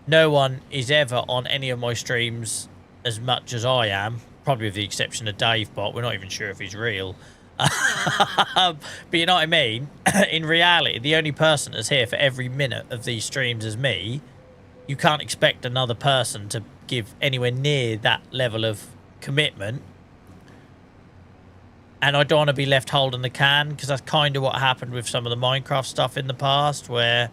No one is ever on any of my streams as much as I am, probably with the exception of Dave Bot. We're not even sure if he's real. But you know what I mean? In reality, the only person that's here for every minute of these streams is me. You can't expect another person to give anywhere near that level of commitment. And I don't want to be left holding the can, because that's kind of what happened with some of the Minecraft stuff in the past, where,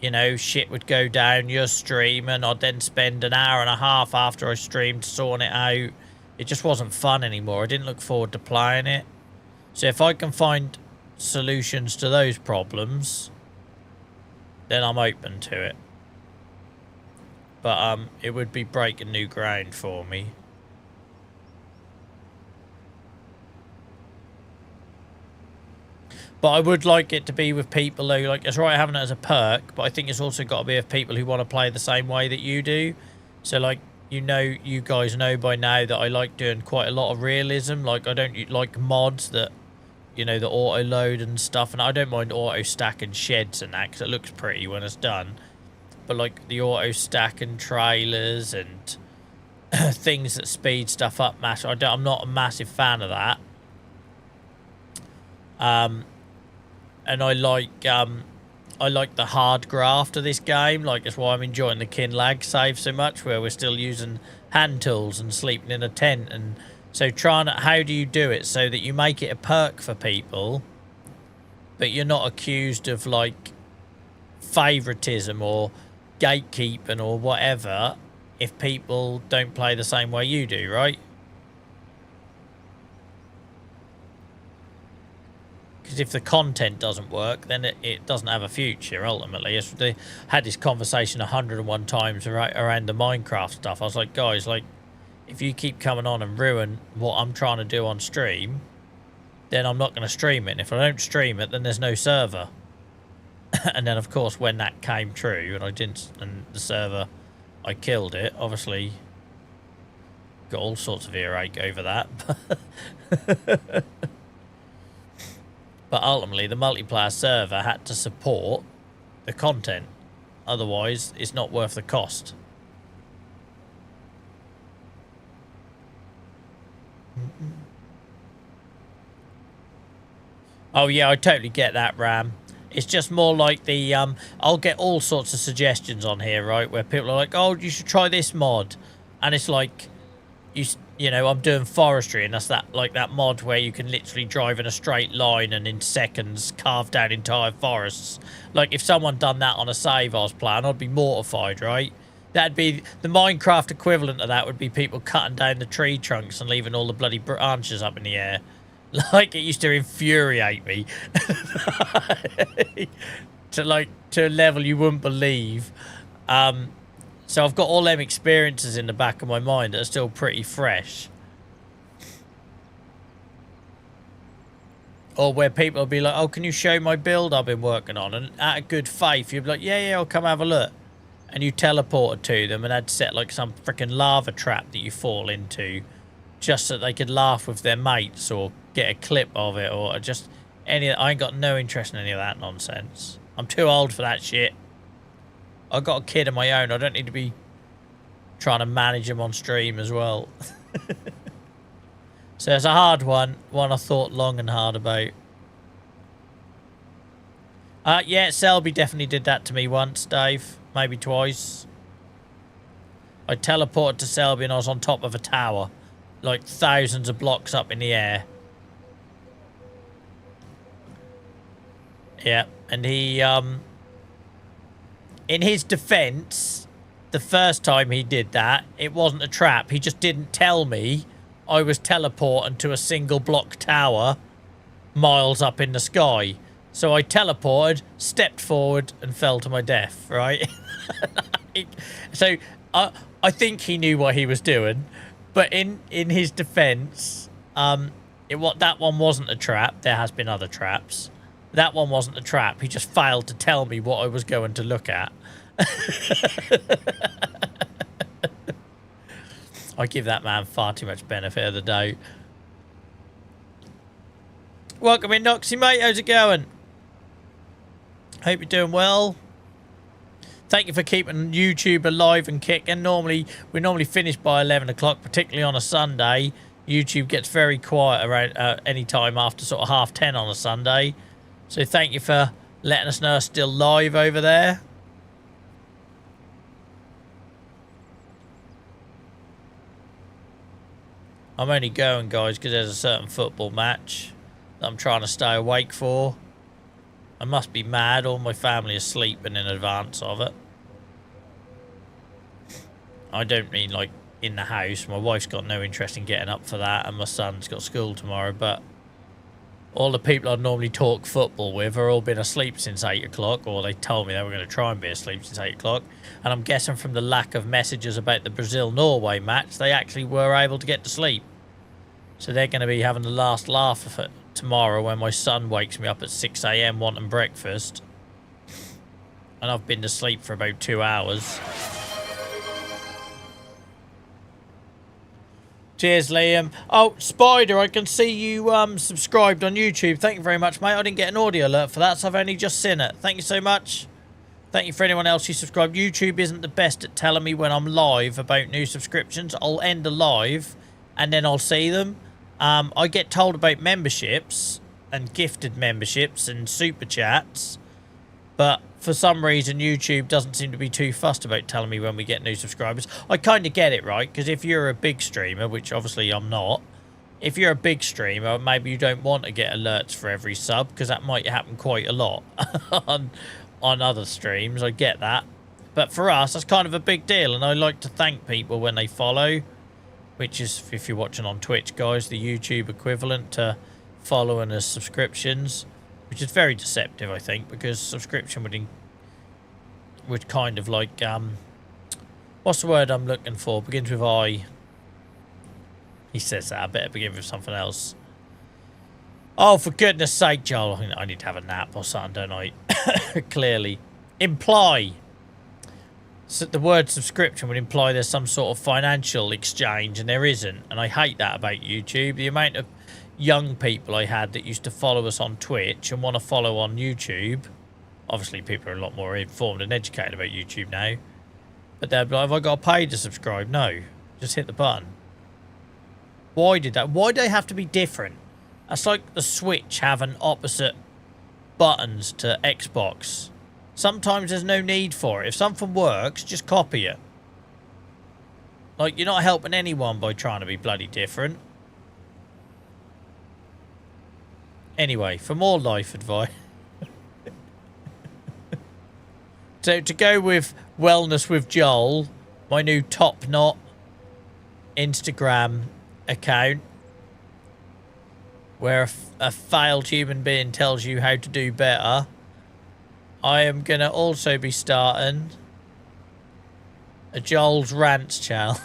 you know, shit would go down your stream and I'd then spend an hour and a half after I streamed sorting it out. It just wasn't fun anymore. I didn't look forward to playing it. So if I can find solutions to those problems, then I'm open to it. But it would be breaking new ground for me. But I would like it to be with people who, like, it's right having it as a perk, but I think it's also got to be with people who want to play the same way that you do. So, like, you know, you guys know by now that I like doing quite a lot of realism. Like, I don't like mods that, you know, the auto load and stuff. And I don't mind auto stacking sheds and that, because it looks pretty when it's done. But, like, the auto stacking trailers and things that speed stuff up massive, I'm not a massive fan of that. And I like the hard graft of this game. Like, that's why I'm enjoying the kin lag save so much, where we're still using hand tools and sleeping in a tent. And so how do you do it so that you make it a perk for people, but you're not accused of, like, favoritism or gatekeeping or whatever if people don't play the same way you do, right? Because if the content doesn't work, then it doesn't have a future, ultimately. They had this conversation 101 times around the Minecraft stuff. I was like, guys, like, if you keep coming on and ruin what I'm trying to do on stream, then I'm not going to stream it. And if I don't stream it, then there's no server. And then, of course, when that came true, and the server, I killed it, obviously got all sorts of earache over that. But ultimately, the multiplayer server had to support the content. Otherwise, it's not worth the cost. Oh, yeah, I totally get that, Ram. It's just more like the, I'll get all sorts of suggestions on here, right? Where people are like, oh, you should try this mod. And it's like, you know, I'm doing forestry, and that's that mod where you can literally drive in a straight line and in seconds carve down entire forests. Like, if someone done that on a save I was playing, I'd be mortified, right? That'd be the Minecraft equivalent of that. Would be people cutting down the tree trunks and leaving all the bloody branches up in the air. Like, it used to infuriate me to a level you wouldn't believe. So I've got all them experiences in the back of my mind that are still pretty fresh. Or where people will be like, oh, can you show my build I've been working on? And out of good faith, you'd be like, yeah, I'll come have a look. And you teleported to them and had set like some freaking lava trap that you fall into, just so they could laugh with their mates or get a clip of it, or just I ain't got no interest in any of that nonsense. I'm too old for that shit. I've got a kid of my own. I don't need to be trying to manage him on stream as well. So it's a hard one I thought long and hard about. Yeah, Selby definitely did that to me once, Dave. Maybe twice. I teleported to Selby and I was on top of a tower, like thousands of blocks up in the air. Yeah, and he, in his defense, the first time he did that, it wasn't a trap. He just didn't tell me I was teleporting to a single block tower miles up in the sky. So I teleported, stepped forward, and fell to my death, right? So I think he knew what he was doing, but in his defense, that one wasn't a trap. There has been other traps. That one wasn't a trap. He just failed to tell me what I was going to look at. I give that man far too much benefit of the doubt. Welcome in, Noxy, mate. How's it going? Hope you're doing well. Thank you for keeping YouTube alive and kicking. We normally finish by 11 o'clock, particularly on a Sunday. YouTube gets very quiet around any time after sort of 10:30 on a Sunday. So thank you for letting us know it's still live over there. I'm only going, guys, because there's a certain football match that I'm trying to stay awake for. I must be mad. All my family is sleeping in advance of it. I don't mean like in the house. My wife's got no interest in getting up for that, and my son's got school tomorrow, but all the people I'd normally talk football with are all been asleep since 8 o'clock, or they told me they were going to try and be asleep since 8 o'clock. And I'm guessing from the lack of messages about the Brazil-Norway match, they actually were able to get to sleep. So they're going to be having the last laugh of it tomorrow when my son wakes me up at 6 a.m. wanting breakfast. And I've been to sleep for about 2 hours. Cheers, Liam. Oh, Spider, I can see you subscribed on YouTube. Thank you very much, mate. I didn't get an audio alert for that, so I've only just seen it. Thank you so much. Thank you for anyone else who subscribed. YouTube isn't the best at telling me when I'm live about new subscriptions. I'll end a live, and then I'll see them. I get told about memberships and gifted memberships and super chats, but for some reason YouTube doesn't seem to be too fussed about telling me when we get new subscribers. I kind of get it, right? Because if you're a big streamer, which obviously I'm not, if you're a big streamer, maybe you don't want to get alerts for every sub, because that might happen quite a lot on other streams. I get that. But for us, that's kind of a big deal, and I like to thank people when they follow, which is, if you're watching on Twitch, guys, the YouTube equivalent to following as subscriptions, which is very deceptive, I think, because subscription would kind of like, what's the word I'm looking for? Begins with I. He says that. I better begin with something else. Oh, for goodness sake, Joel. I need to have a nap or something, don't I? Clearly. Imply. So the word subscription would imply there's some sort of financial exchange, and there isn't. And I hate that about YouTube. The amount of young people I had that used to follow us on Twitch and want to follow on YouTube. Obviously, people are a lot more informed and educated about YouTube now. But they're like, have I got to pay to subscribe? No. Just hit the button. Why did that? Why do they have to be different? That's like the Switch having opposite buttons to Xbox. Sometimes there's no need for it. If something works, just copy it. Like, you're not helping anyone by trying to be bloody different. Anyway, for more life advice. So, to go with Wellness with Joel, my new top knot Instagram account, where a failed human being tells you how to do better, I am going to also be starting a Joel's Rants channel.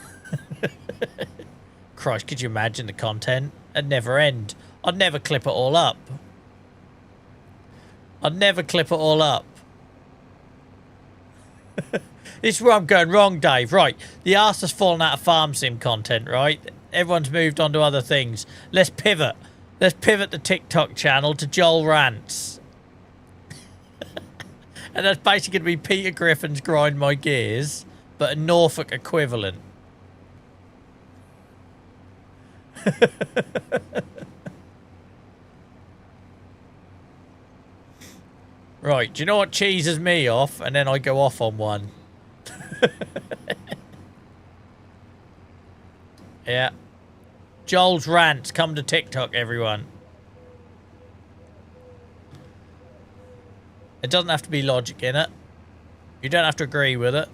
Christ, could you imagine the content? It'd never end. I'd never clip it all up. I'd never clip it all up. This is where I'm going wrong, Dave. Right, the arse has fallen out of farm sim content, right? Everyone's moved on to other things. Let's pivot. Let's pivot the TikTok channel to Joel Rants. And that's basically going to be Peter Griffin's Grind My Gears, but a Norfolk equivalent. Right, do you know what cheeses me off? And then I go off on one. Yeah. Joel's Rants. Come to TikTok, everyone. It doesn't have to be logic in it. You don't have to agree with it.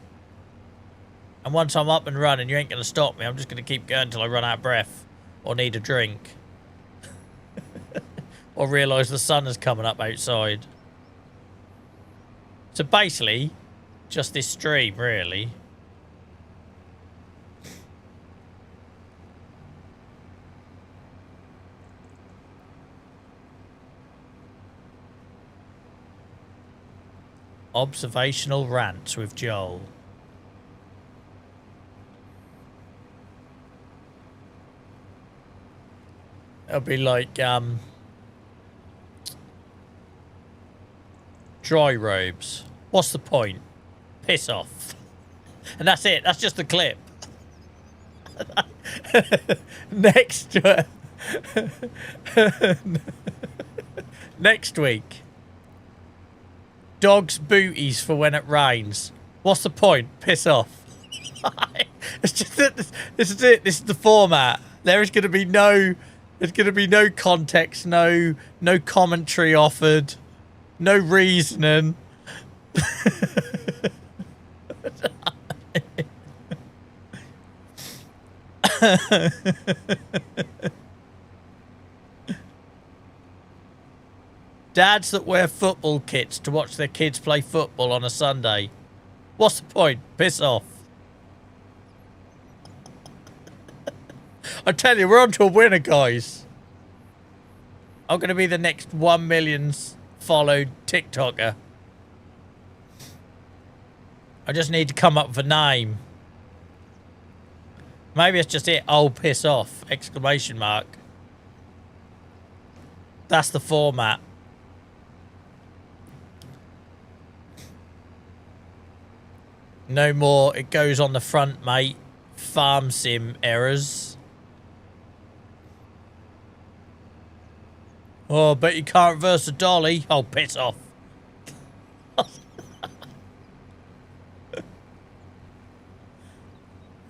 And once I'm up and running, you ain't going to stop me. I'm just going to keep going until I run out of breath or need a drink. or realise the sun is coming up outside. So basically, just this stream, really. Observational rants with Joel. It'll be like, dry robes. What's the point? Piss off. And that's it. That's just the clip. Next next week. Dogs' booties for when it rains. What's the point? Piss off. It's just this is it. This is the format. There is going to be no. There's going to be no context, no commentary offered, no reasoning. Dads that wear football kits to watch their kids play football on a Sunday. What's the point? Piss off. I tell you, we're on to a winner, guys. I'm going to be the next 1 million followed TikToker. I just need to come up with a name. Maybe it's just it. Oh, piss off! Exclamation mark. That's the format. No more. It goes on the front, mate. Farm sim errors. Oh, bet you can't reverse a dolly. Oh, piss off.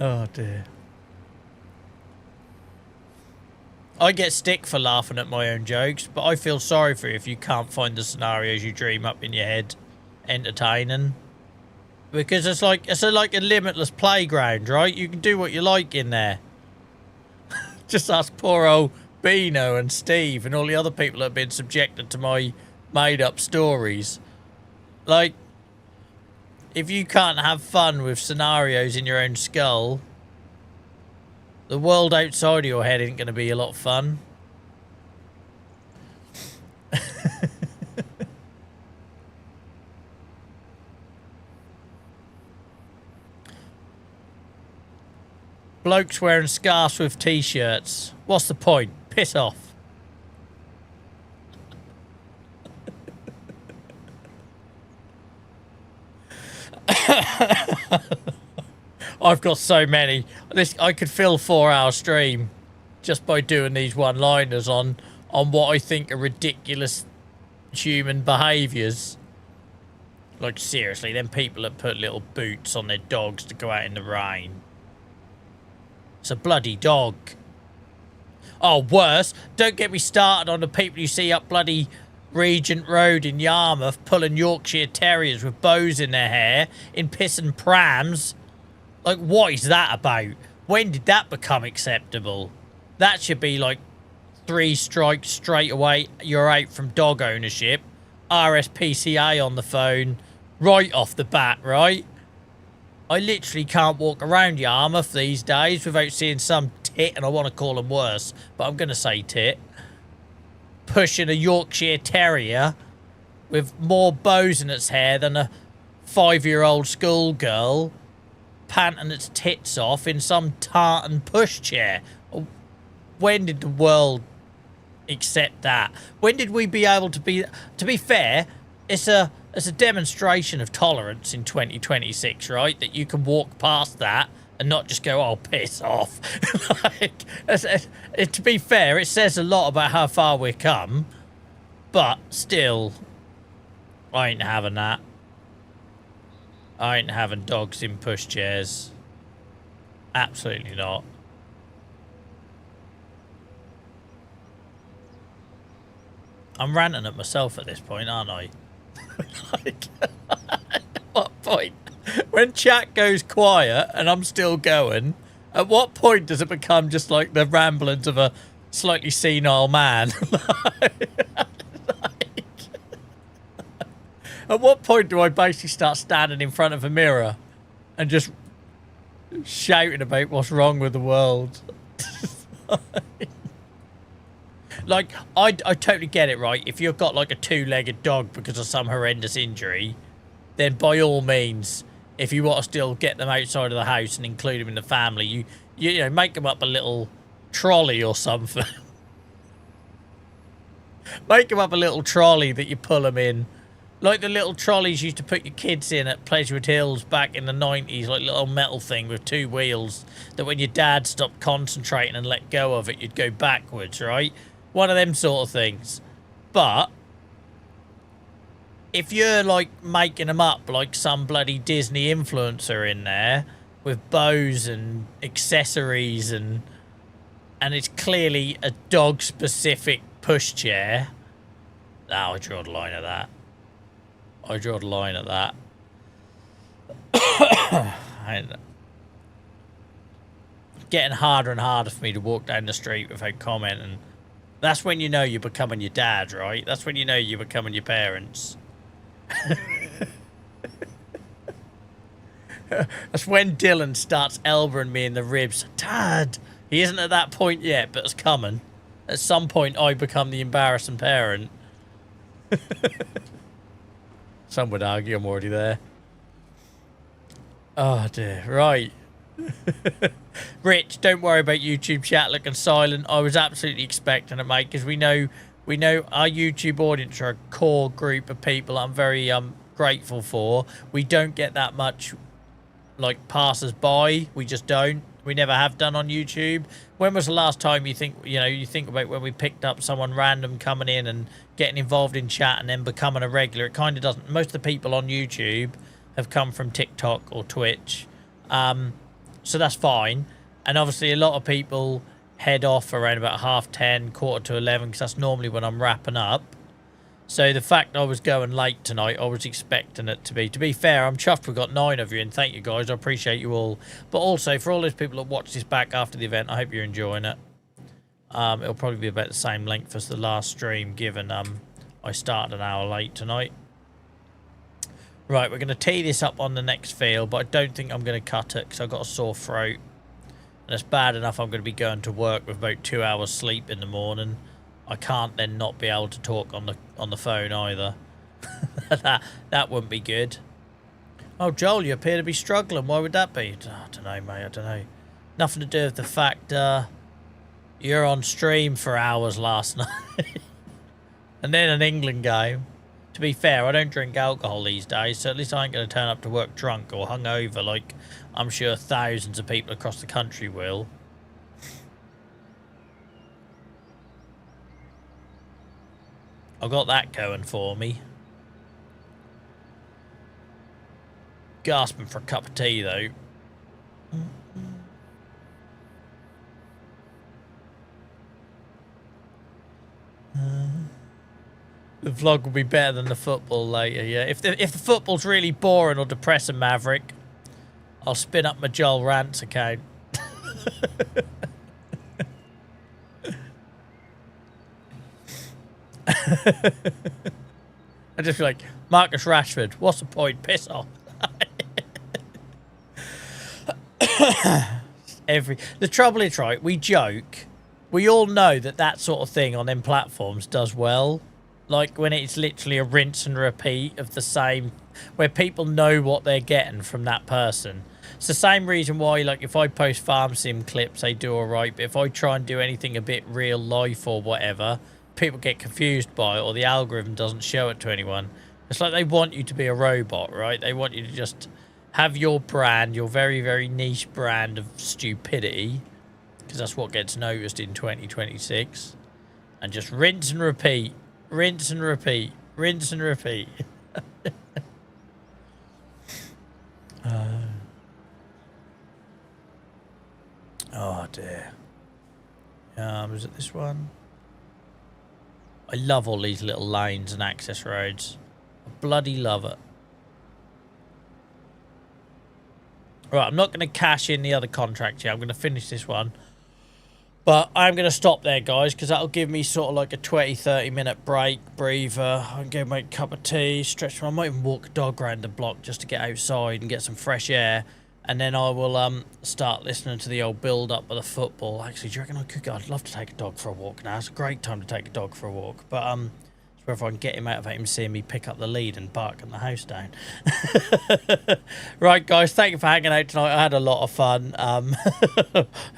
Oh, dear. I get stick for laughing at my own jokes, but I feel sorry for you if you can't find the scenarios you dream up in your head entertaining. Because it's like a limitless playground, right? You can do what you like in there. Just ask poor old Beano and Steve and all the other people that have been subjected to my made-up stories. Like, if you can't have fun with scenarios in your own skull, the world outside of your head isn't going to be a lot of fun. Blokes wearing scarves with t-shirts. What's the point? Piss off. I've got so many. I could fill a 4-hour stream just by doing these one-liners on what I think are ridiculous human behaviours. Like, seriously, them people that put little boots on their dogs to go out in the rain. It's a bloody dog. Oh, worse. Don't get me started on the people you see up bloody Regent Road in Yarmouth pulling Yorkshire Terriers with bows in their hair in pissing prams. Like, what is that about? When did that become acceptable? That should be like 3 strikes straight away. You're out from dog ownership. RSPCA on the phone. Right off the bat, right? I literally can't walk around Yarmouth these days without seeing some tit, and I want to call them worse, but I'm going to say tit, pushing a Yorkshire Terrier with more bows in its hair than a 5-year-old schoolgirl panting its tits off in some tartan pushchair. When did the world accept that? When did we be able to be... To be fair, it's a demonstration of tolerance in 2026, right? That you can walk past that and not just go, oh, piss off. To be fair, it says a lot about how far we've come, but still, I ain't having that. I ain't having dogs in pushchairs. Absolutely not. I'm ranting at myself at this point, aren't I? Like, at what point? When chat goes quiet and I'm still going, at what point does it become just like the ramblings of a slightly senile man? At what point do I basically start standing in front of a mirror and just shouting about what's wrong with the world? Like, I totally get it, right? If you've got like a two-legged dog because of some horrendous injury, then by all means, if you want to still get them outside of the house and include them in the family, you know, make them up a little trolley or something. Make them up a little trolley that you pull them in. Like the little trolleys you used to put your kids in at Pleasurewood Hills back in the 90s, like little metal thing with two wheels that when your dad stopped concentrating and let go of it, you'd go backwards, right? One of them sort of things. But if you're like making them up like some bloody Disney influencer in there with bows and accessories and it's clearly a dog specific pushchair. No, I draw the line at that. I draw the line at that. And getting harder and harder for me to walk down the street without commenting. That's when you know you're becoming your dad, right? That's when you know you're becoming your parents. That's when Dylan starts elbowing me in the ribs. Dad! He isn't at that point yet, but it's coming. At some point, I become the embarrassing parent. Some would argue I'm already there. Oh, dear. Right. Rich, don't worry about YouTube chat looking silent. I was absolutely expecting it, mate, because we know our YouTube audience are a core group of people I'm very grateful for. We don't get that much like passers-by. We just don't. We never have done on YouTube. When was the last time you think about when we picked up someone random coming in and getting involved in chat and then becoming a regular? It kind of doesn't. Most of the people on YouTube have come from TikTok or Twitch. So that's fine. And obviously a lot of people head off around about 10:30, 11:15, because that's normally when I'm wrapping up. So the fact I was going late tonight, I was expecting it to be. To be fair, I'm chuffed we've got 9 of you, and thank you guys. I appreciate you all. But also, for all those people that watch this back after the event, I hope you're enjoying it. It'll probably be about the same length as the last stream, given I started an hour late tonight. Right, we're going to tee this up on the next field, but I don't think I'm going to cut it because I've got a sore throat. And it's bad enough I'm going to be going to work with about 2 hours sleep in the morning. I can't then not be able to talk on the phone either. that wouldn't be good. Oh, Joel, you appear to be struggling. Why would that be? Oh, I don't know, mate. I don't know. Nothing to do with the fact you're on stream for hours last night. And then an England game. To be fair, I don't drink alcohol these days, so at least I ain't going to turn up to work drunk or hungover like I'm sure thousands of people across the country will. I've got that going for me. Gasping for a cup of tea, though. The vlog will be better than the football later, yeah. If the football's really boring or depressing, Maverick, I'll spin up my Joel Rants account. I just feel like, Marcus Rashford, what's the point? Piss off. The trouble is, right, we joke. We all know that sort of thing on them platforms does well. Like when it's literally a rinse and repeat of the same, where people know what they're getting from that person. It's the same reason why, like, if I post farm sim clips, they do all right. But if I try and do anything a bit real life or whatever, people get confused by it, or the algorithm doesn't show it to anyone. It's like they want you to be a robot, right? They want you to just have your brand, your very, very niche brand of stupidity, because that's what gets noticed in 2026. And just rinse and repeat, rinse and repeat, rinse and repeat. Oh dear. Was it this one? I love all these little lanes and access roads. I bloody love it. Right, I'm not going to cash in the other contract here. I'm going to finish this one. But I'm going to stop there, guys, because that'll give me sort of like a 20-30 minute break, breather. I can go make a cup of tea, stretch. I might even walk a dog around the block just to get outside and get some fresh air. And then I will start listening to the old build-up of the football. Actually, do you reckon I could go? I'd love to take a dog for a walk now. It's a great time to take a dog for a walk. But if I can get him out of him seeing me pick up the lead and bark in the house down. Right, guys, thank you for hanging out tonight. I had a lot of fun.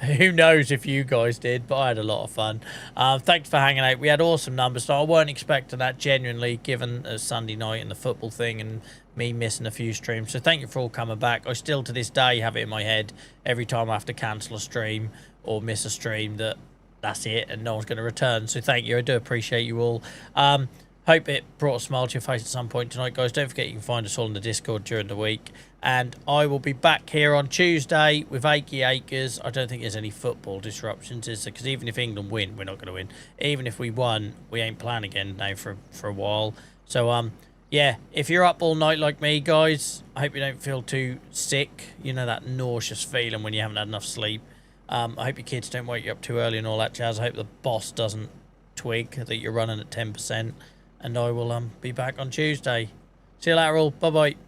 Who knows if you guys did, but I had a lot of fun. Thanks for hanging out. We had awesome numbers, so I weren't expecting that genuinely, given Sunday night and the football thing and me missing a few streams. So thank you for all coming back. I still, to this day, have it in my head every time I have to cancel a stream or miss a stream that that's it and no one's going to return. So thank you. I do appreciate you all. Hope it brought a smile to your face at some point tonight, guys. Don't forget you can find us all in the Discord during the week. And I will be back here on Tuesday with Achy Acres. I don't think there's any football disruptions, is there? Because even if England win, we're not going to win. Even if we won, we ain't playing again now for a while. So, yeah, if you're up all night like me, guys, I hope you don't feel too sick. You know, that nauseous feeling when you haven't had enough sleep. I hope your kids don't wake you up too early and all that jazz. I hope the boss doesn't twig that you're running at 10%. And I will be back on Tuesday. See you later all. Bye-bye.